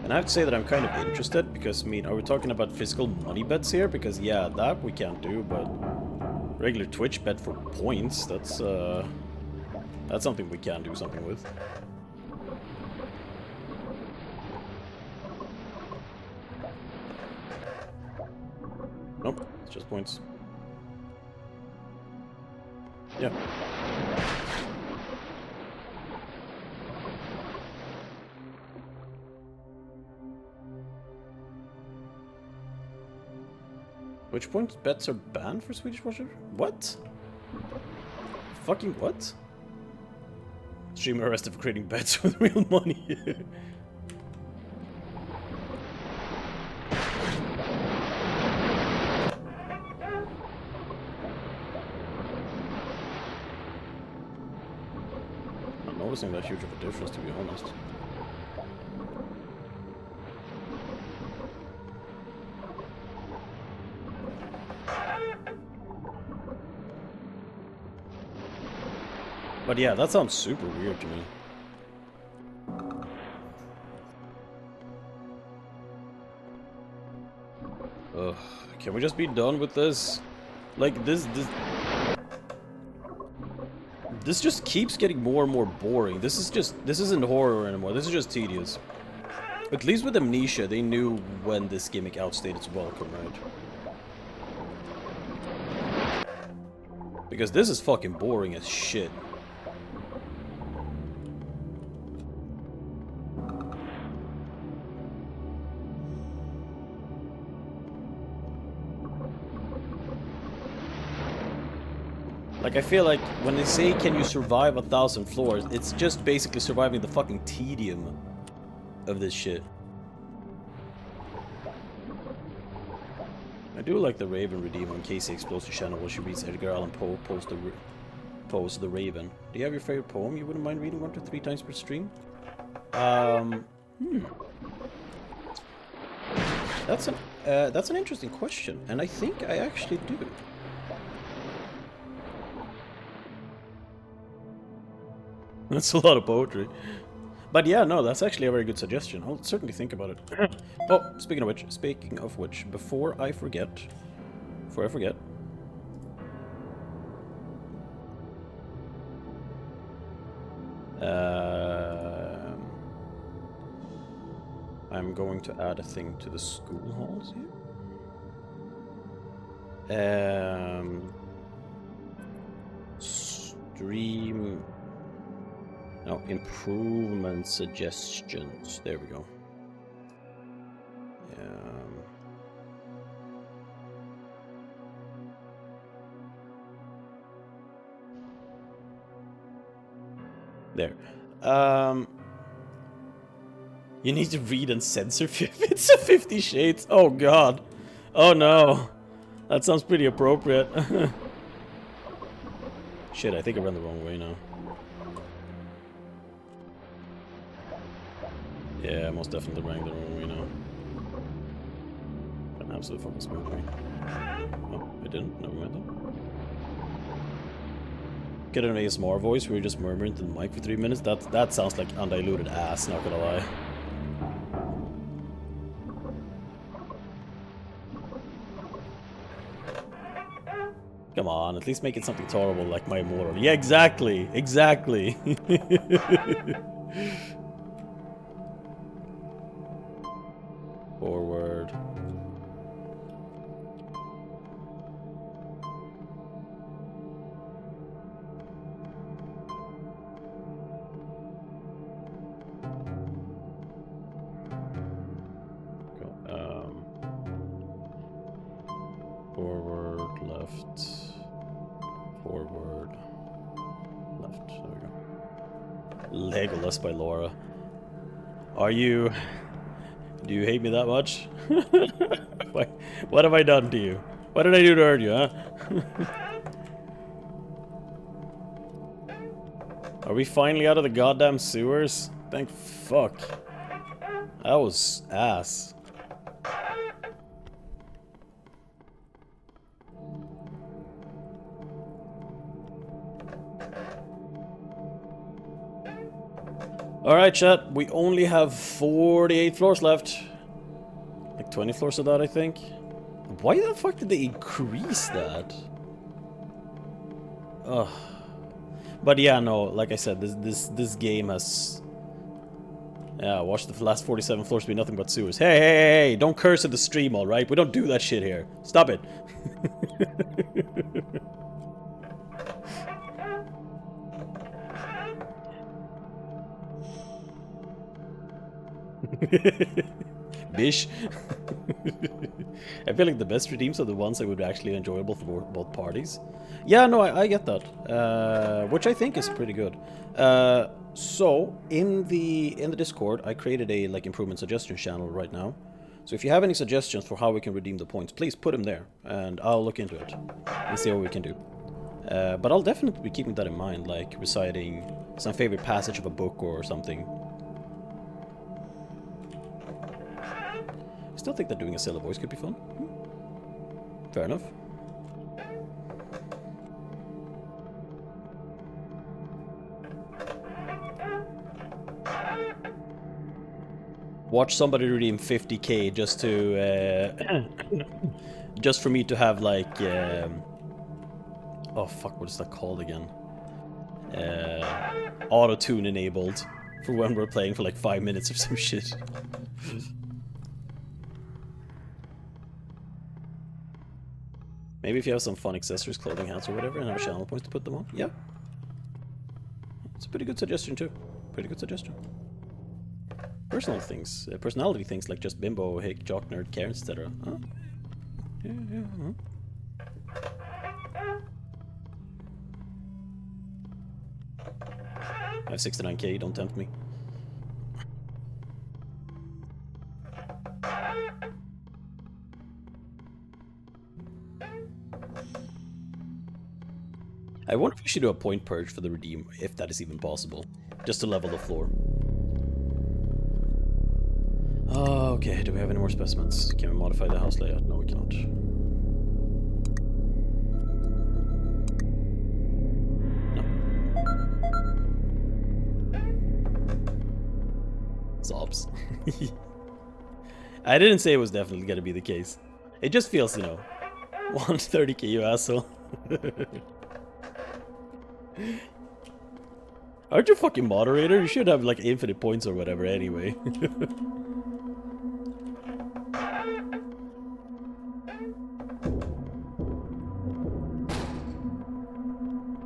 And I have to say that I'm kind of interested, because, I mean, are we talking about physical money bets here? Because, yeah, that we can't do, but regular Twitch bet for points, that's something we can do something with. Nope, it's just points. Yeah. Which points bets are banned for Swedish Watcher? What? Fucking what? Streamer arrested for creating bets with real money. Not noticing that huge of a difference, to be honest. But yeah, that sounds super weird to me. Ugh, can we just be done with this? Like, this just keeps getting more and more boring. This isn't horror anymore, this is just tedious. At least with Amnesia, they knew when this gimmick outstayed its welcome, right? Because this is fucking boring as shit. Like, I feel like when they say, can you survive 1,000 floors, it's just basically surviving the fucking tedium of this shit. I do like the Raven redeem on Casey Explosive channel where she reads Edgar Allan Poe Compose the Raven. Do you have your favorite poem you wouldn't mind reading 1 to 3 times per stream? That's an interesting question, and I think I actually do. That's a lot of poetry. But yeah, no, that's actually a very good suggestion. I'll certainly think about it. Oh, speaking of which, before I forget, I'm going to add a thing to the school halls here. Stream... No, improvement suggestions. There we go. There. You need to read and censor bits of 50 Shades. Oh god. Oh no. That sounds pretty appropriate. Shit, I think I ran the wrong way now. Yeah, most definitely ran the wrong way now. An absolute fucking smooth way. Oh, I didn't. Never mind then. Get an ASMR voice where you're just murmuring to the mic for 3 minutes. That sounds like undiluted ass, not gonna lie. Come on, at least make it something tolerable like my immortal. Yeah, exactly! Exactly! Forward. Forward, left, forward, left. There we go. Legolas by Laura. Are you... Do you hate me that much? What have I done to you? What did I do to hurt you, huh? Are we finally out of the goddamn sewers? Thank fuck. That was ass. Alright, chat, we only have 48 floors left. Like 20 floors of that, I think. Why the fuck did they increase that? Ugh. But yeah, no, like I said, this game has... Yeah, watch the last 47 floors be nothing but sewers. Hey, don't curse at the stream, alright? We don't do that shit here. Stop it. Bish. I feel like the best redeems are the ones that would be actually enjoyable for both parties. Yeah, no, I get that. Which I think is pretty good. So in the Discord, I created a like improvement suggestion channel right now. So if you have any suggestions for how we can redeem the points, please put them there, and I'll look into it and see what we can do. But I'll definitely be keeping that in mind, like reciting some favorite passage of a book or something. I still think that doing a silly voice could be fun. Fair enough. Watch somebody redeem 50k just to just for me to have like oh fuck, what is that called again? Auto tune enabled for when we're playing for like 5 minutes or some shit. Maybe if you have some fun accessories, clothing, hats, or whatever, and have channel points to put them on. Yeah. It's a pretty good suggestion, too. Pretty good suggestion. Personal things, personality things like just bimbo, hick, jock, nerd, care, etc. Huh? Yeah, huh? I have 69k, don't tempt me. I wonder if we should do a point purge for the redeem, if that is even possible. Just to level the floor. Okay, do we have any more specimens? Can we modify the house layout? No, we cannot. No. Sobs. I didn't say it was definitely gonna be the case. It just feels, you know, 130k, you asshole. Aren't you a fucking moderator? You should have like infinite points or whatever anyway.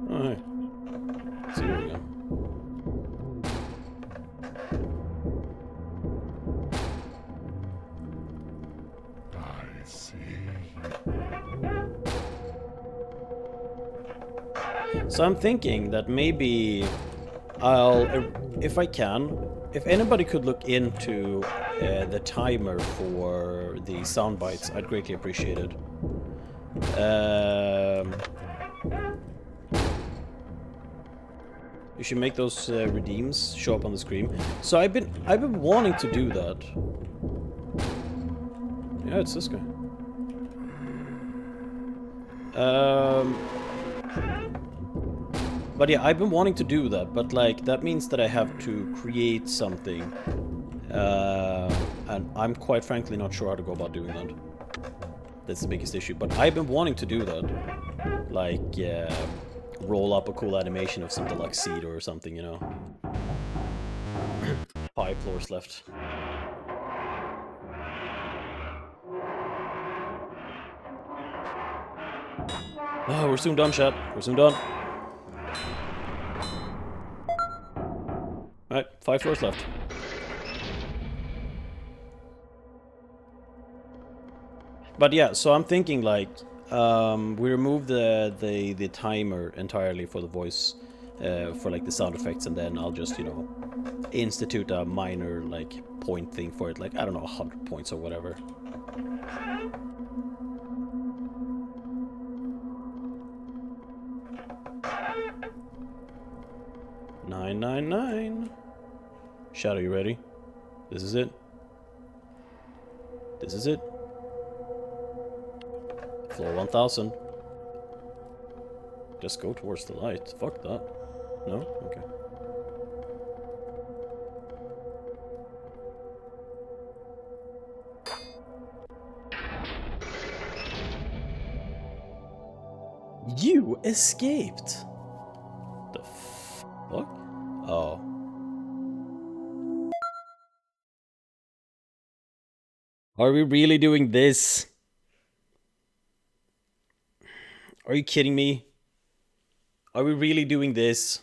Alright. So here we go. I see. So I'm thinking that maybe I'll, if I can, if anybody could look into the timer for the sound bites, I'd greatly appreciate it. You should make those redeems show up on the screen. So I've been wanting to do that. Yeah, it's this guy. But yeah, I've been wanting to do that, but like that means that I have to create something, and I'm quite frankly not sure how to go about doing that. That's the biggest issue. But I've been wanting to do that, like roll up a cool animation of some deluxe seed or something, you know. 5 floors left. Oh, we're soon done, chat. We're soon done. Alright, 5 floors left. But yeah, so I'm thinking like we remove the timer entirely for the voice, for like the sound effects, and then I'll just, you know, institute a minor like point thing for it, like I don't know, 100 points or whatever. $9.99. Shadow, you ready? This is it. This is it. Floor 1000. Just go towards the light. Fuck that. No? Okay. You escaped! The fuck? Oh. Are we really doing this? Are you kidding me? Are we really doing this?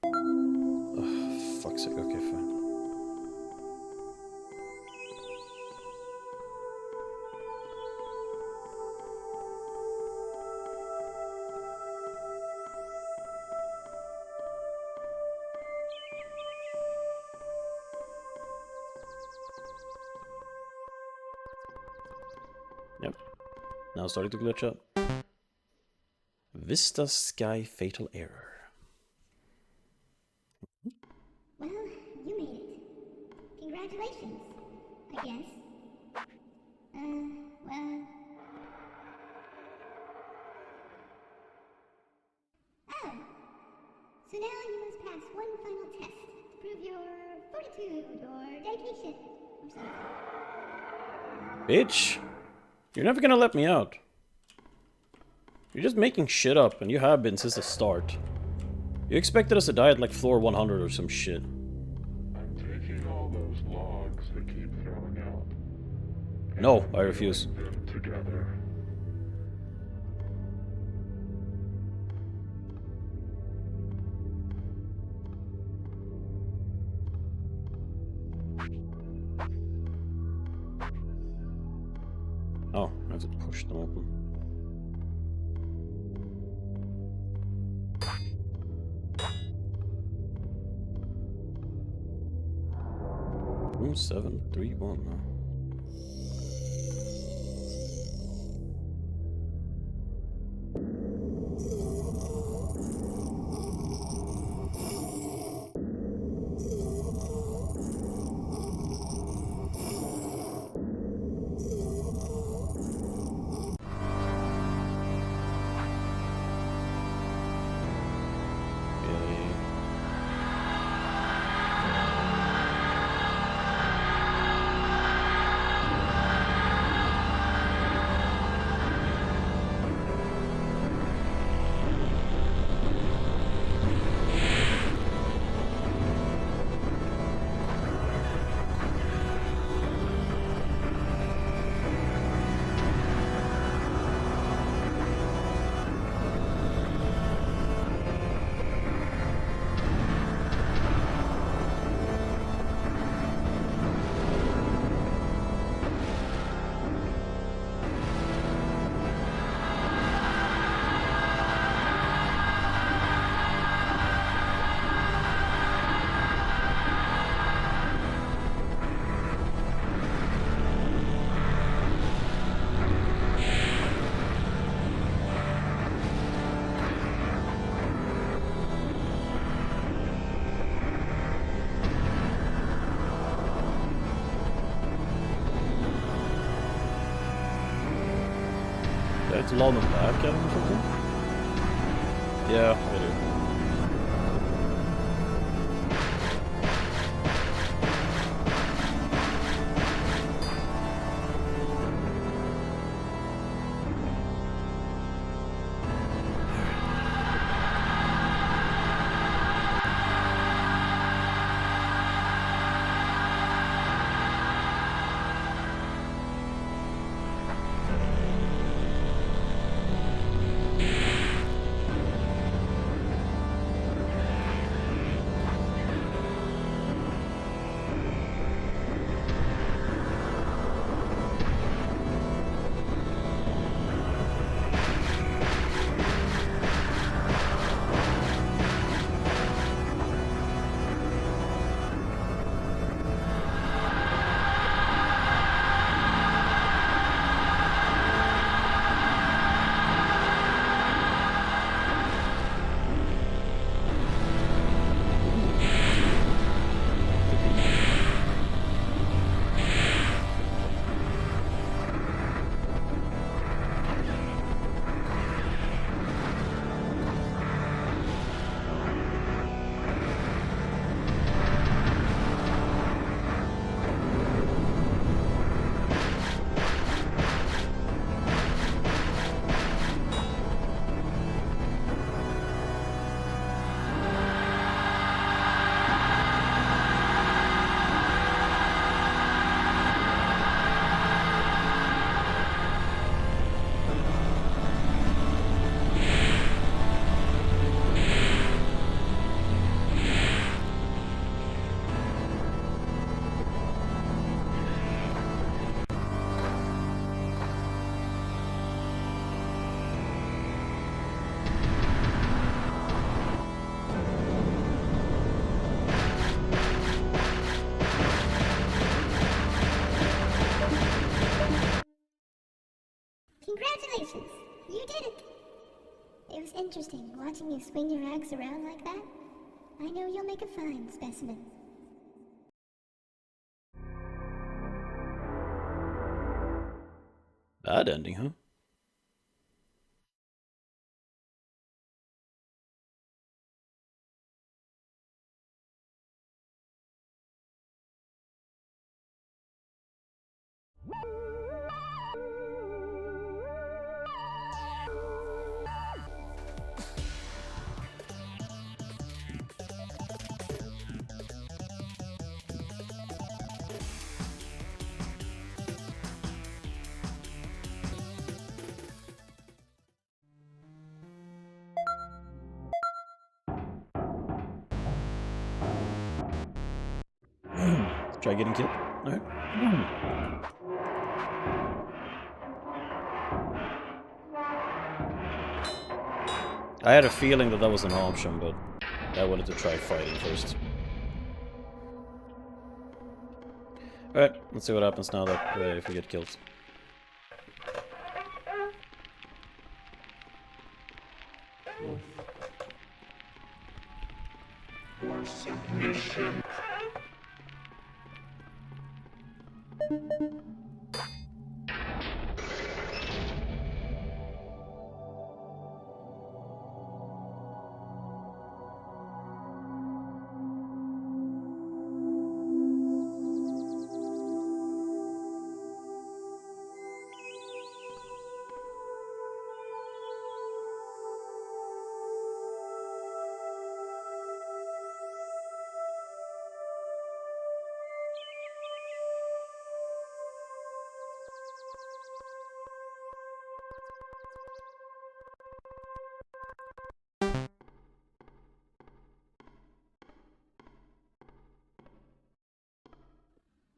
Oh, fuck's sake. Okay, fine. Yep. Now starting to glitch up. Vista Sky Fatal Error. Well, you made it. Congratulations, I guess. Well... Oh! So now you must pass one final test to prove your fortitude or dedication or something. Bitch! You're never gonna let me out. You're just making shit up, and you have been since the start. You expected us to die at like floor 100 or some shit. I'm taking all those logs they keep throwing out. No, I refuse. Them together. Oh, I have to push them open. Room 731. Huh? still on the back end or something? Yeah, I do. Congratulations! You did it! It was interesting watching you swing your axe around like that. I know you'll make a fine specimen. Bad ending, huh? Try getting killed. Alright. I had a feeling that was an option, but I wanted to try fighting first. Alright, let's see what happens now that if we get killed.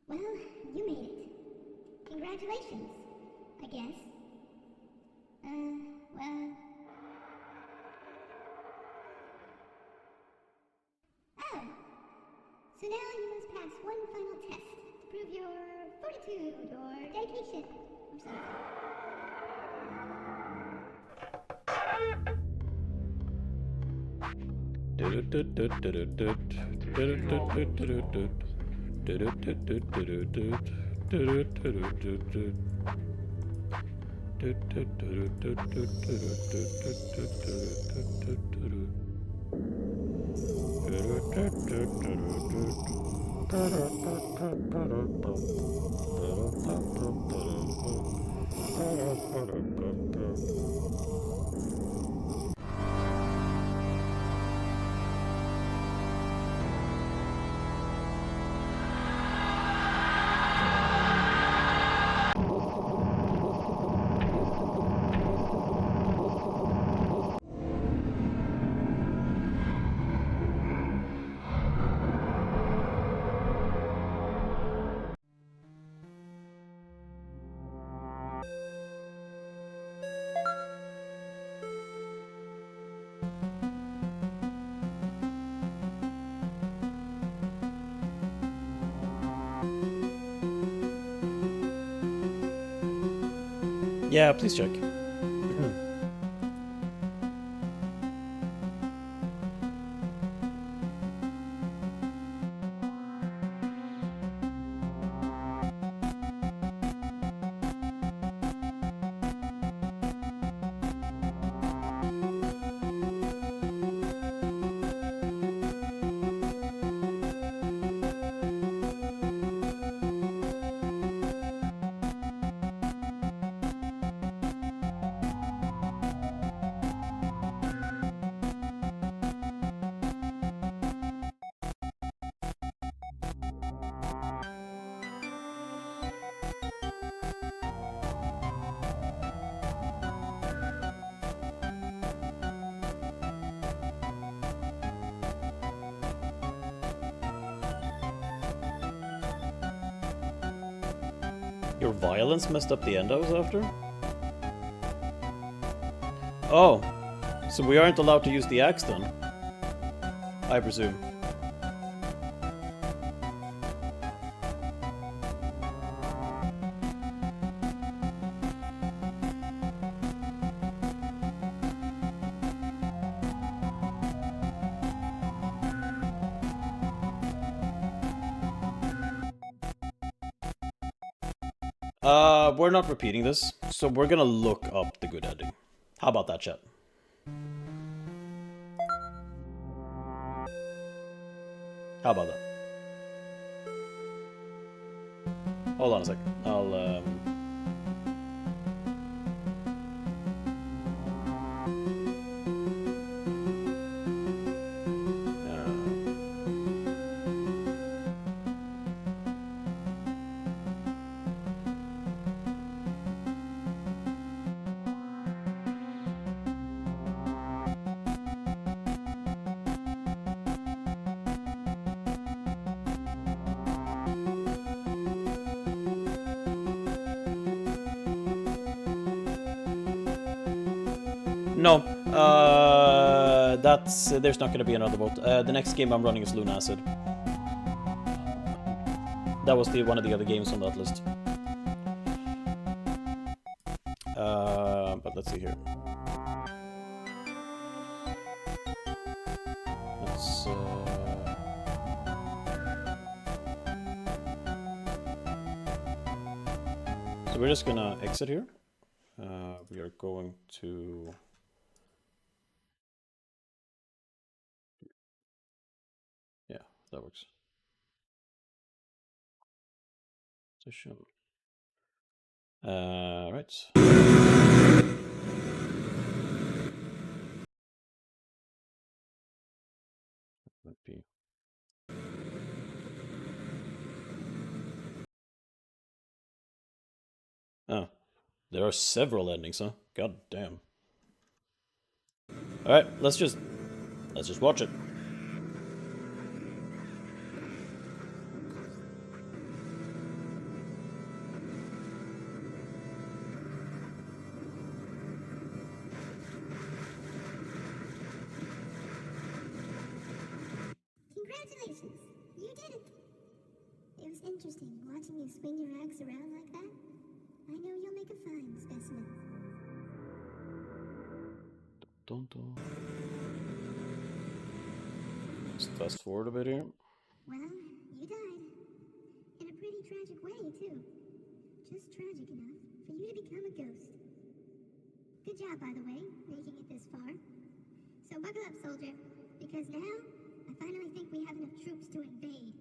Well, you made it. Congratulations, I guess. Well... Oh! So now you must pass one final test to prove your fortitude or dedication or something. Yeah, please check. Your violence messed up the end I was after? Oh, so we aren't allowed to use the axe then? I presume. We're not repeating this, so we're gonna look up the good ending. How about that, chat? How about that? Hold on a sec. I'll, No, there's not gonna be another vote. The next game I'm running is Luna Acid. That was one of the other games on that list. But let's see here. Let's. So we're just gonna exit here. We are going to. Yeah, that works. Session. Right. Might be. Oh, there are several endings, huh? God damn. All right, let's just watch it. Congratulations! You did it! It was interesting watching you swing your axe around like that. I know you'll make a fine specimen. Let's fast forward a bit here. Well, you died. In a pretty tragic way, too. Just tragic enough for you to become a ghost. Good job, by the way, making it this far. So buckle up, soldier, because now I finally think we have enough troops to invade.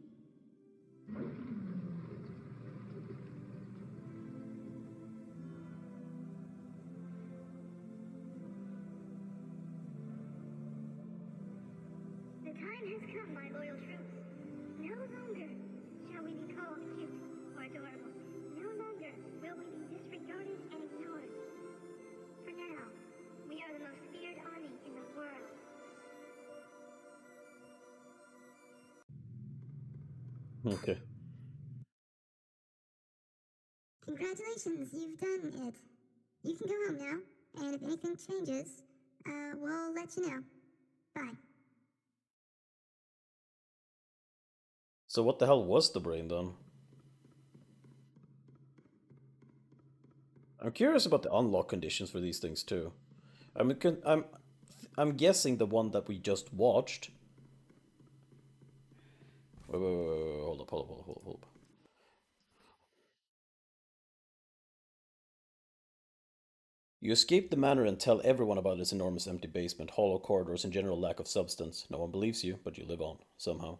The time has come, my loyal troops. No longer shall we be called cute or adorable. No longer will we be disregarded and ignored. For now, we are the most feared army in the world. Okay. Congratulations, you've done it. You can go home now, and if anything changes, we'll let you know. Bye. So what the hell was the brain then? I'm curious about the unlock conditions for these things too. I mean, I'm guessing the one that we just watched. Wait, hold up, hold up. You escape the manor and tell everyone about its enormous empty basement, hollow corridors, and general lack of substance. No one believes you, but you live on, somehow.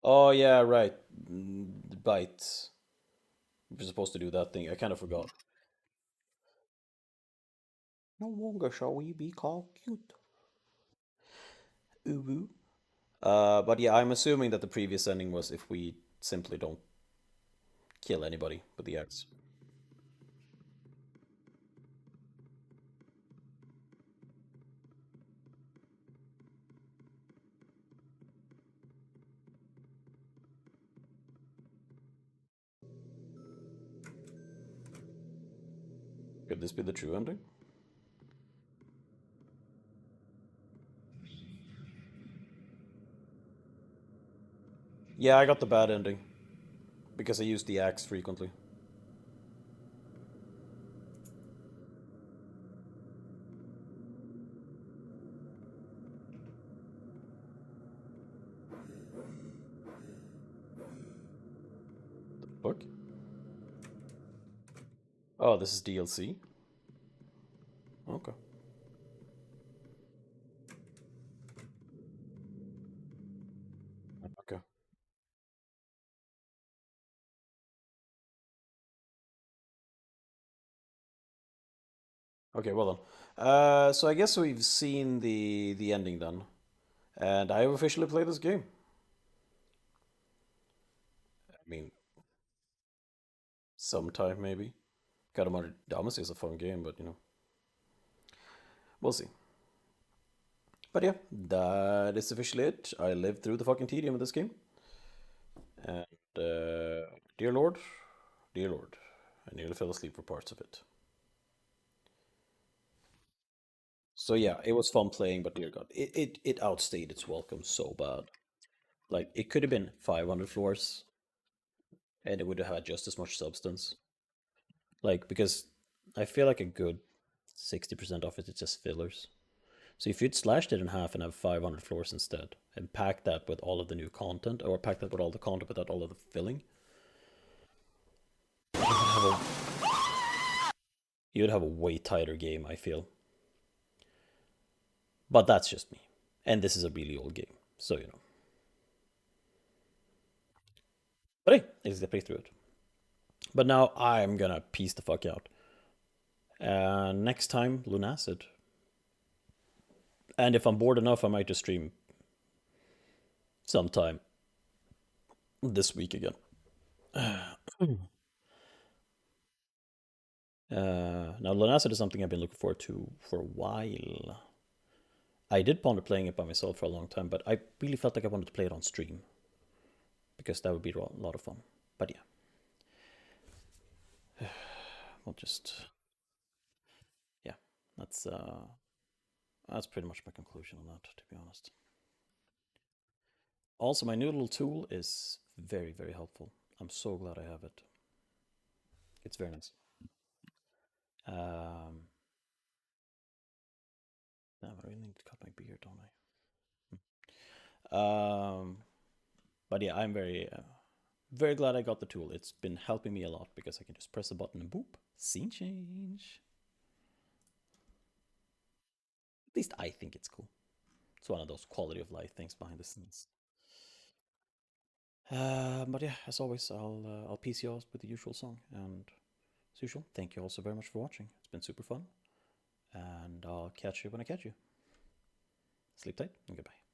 Oh, yeah, right. Bites. You're supposed to do that thing. I kind of forgot. No longer shall we be called cute. Uwu. But yeah, I'm assuming that the previous ending was if we simply don't kill anybody with the axe. Could this be the true ending? Yeah, I got the bad ending because I used the axe frequently. The fuck? Oh, this is DLC? Okay. Okay. Okay, well then. So I guess we've seen the ending done. And I have officially played this game. I mean, sometime maybe. Katamari Damacy is a fun game, but you know, we'll see. But yeah, that is officially it. I lived through the fucking tedium of this game. And dear Lord, I nearly fell asleep for parts of it. So yeah, it was fun playing, but dear God, it outstayed its welcome so bad. Like it could have been 500 floors, and it would have had just as much substance. Like because I feel like a good 60% of it is just fillers. So if you'd slashed it in half and have 500 floors instead, and pack that with all of the new content, or pack that with all the content without all of the filling, you'd have a way tighter game, I feel. But that's just me. And this is a really old game, so you know. But hey, at least I played through it. But now I'm gonna piece the fuck out. Next time, Lunacid. And if I'm bored enough, I might just stream sometime this week again. Now, Lunacid is something I've been looking forward to for a while. I did ponder playing it by myself for a long time, but I really felt like I wanted to play it on stream because that would be a lot of fun. But yeah, we'll just yeah, that's uh, that's pretty much my conclusion on that, to be honest. Also, my new little tool is very, very helpful. I'm so glad I have it. It's very nice. Um, Damn, I really need to cut my beard, don't I? But yeah, I'm very glad I got the tool. It's been helping me a lot because I can just press a button and boop, scene change. At least I think it's cool. It's one of those quality of life things behind the scenes. But yeah, as always, I'll piece you off with the usual song. And as usual, thank you all so very much for watching. It's been super fun. And I'll catch you when I catch you. Sleep tight and goodbye.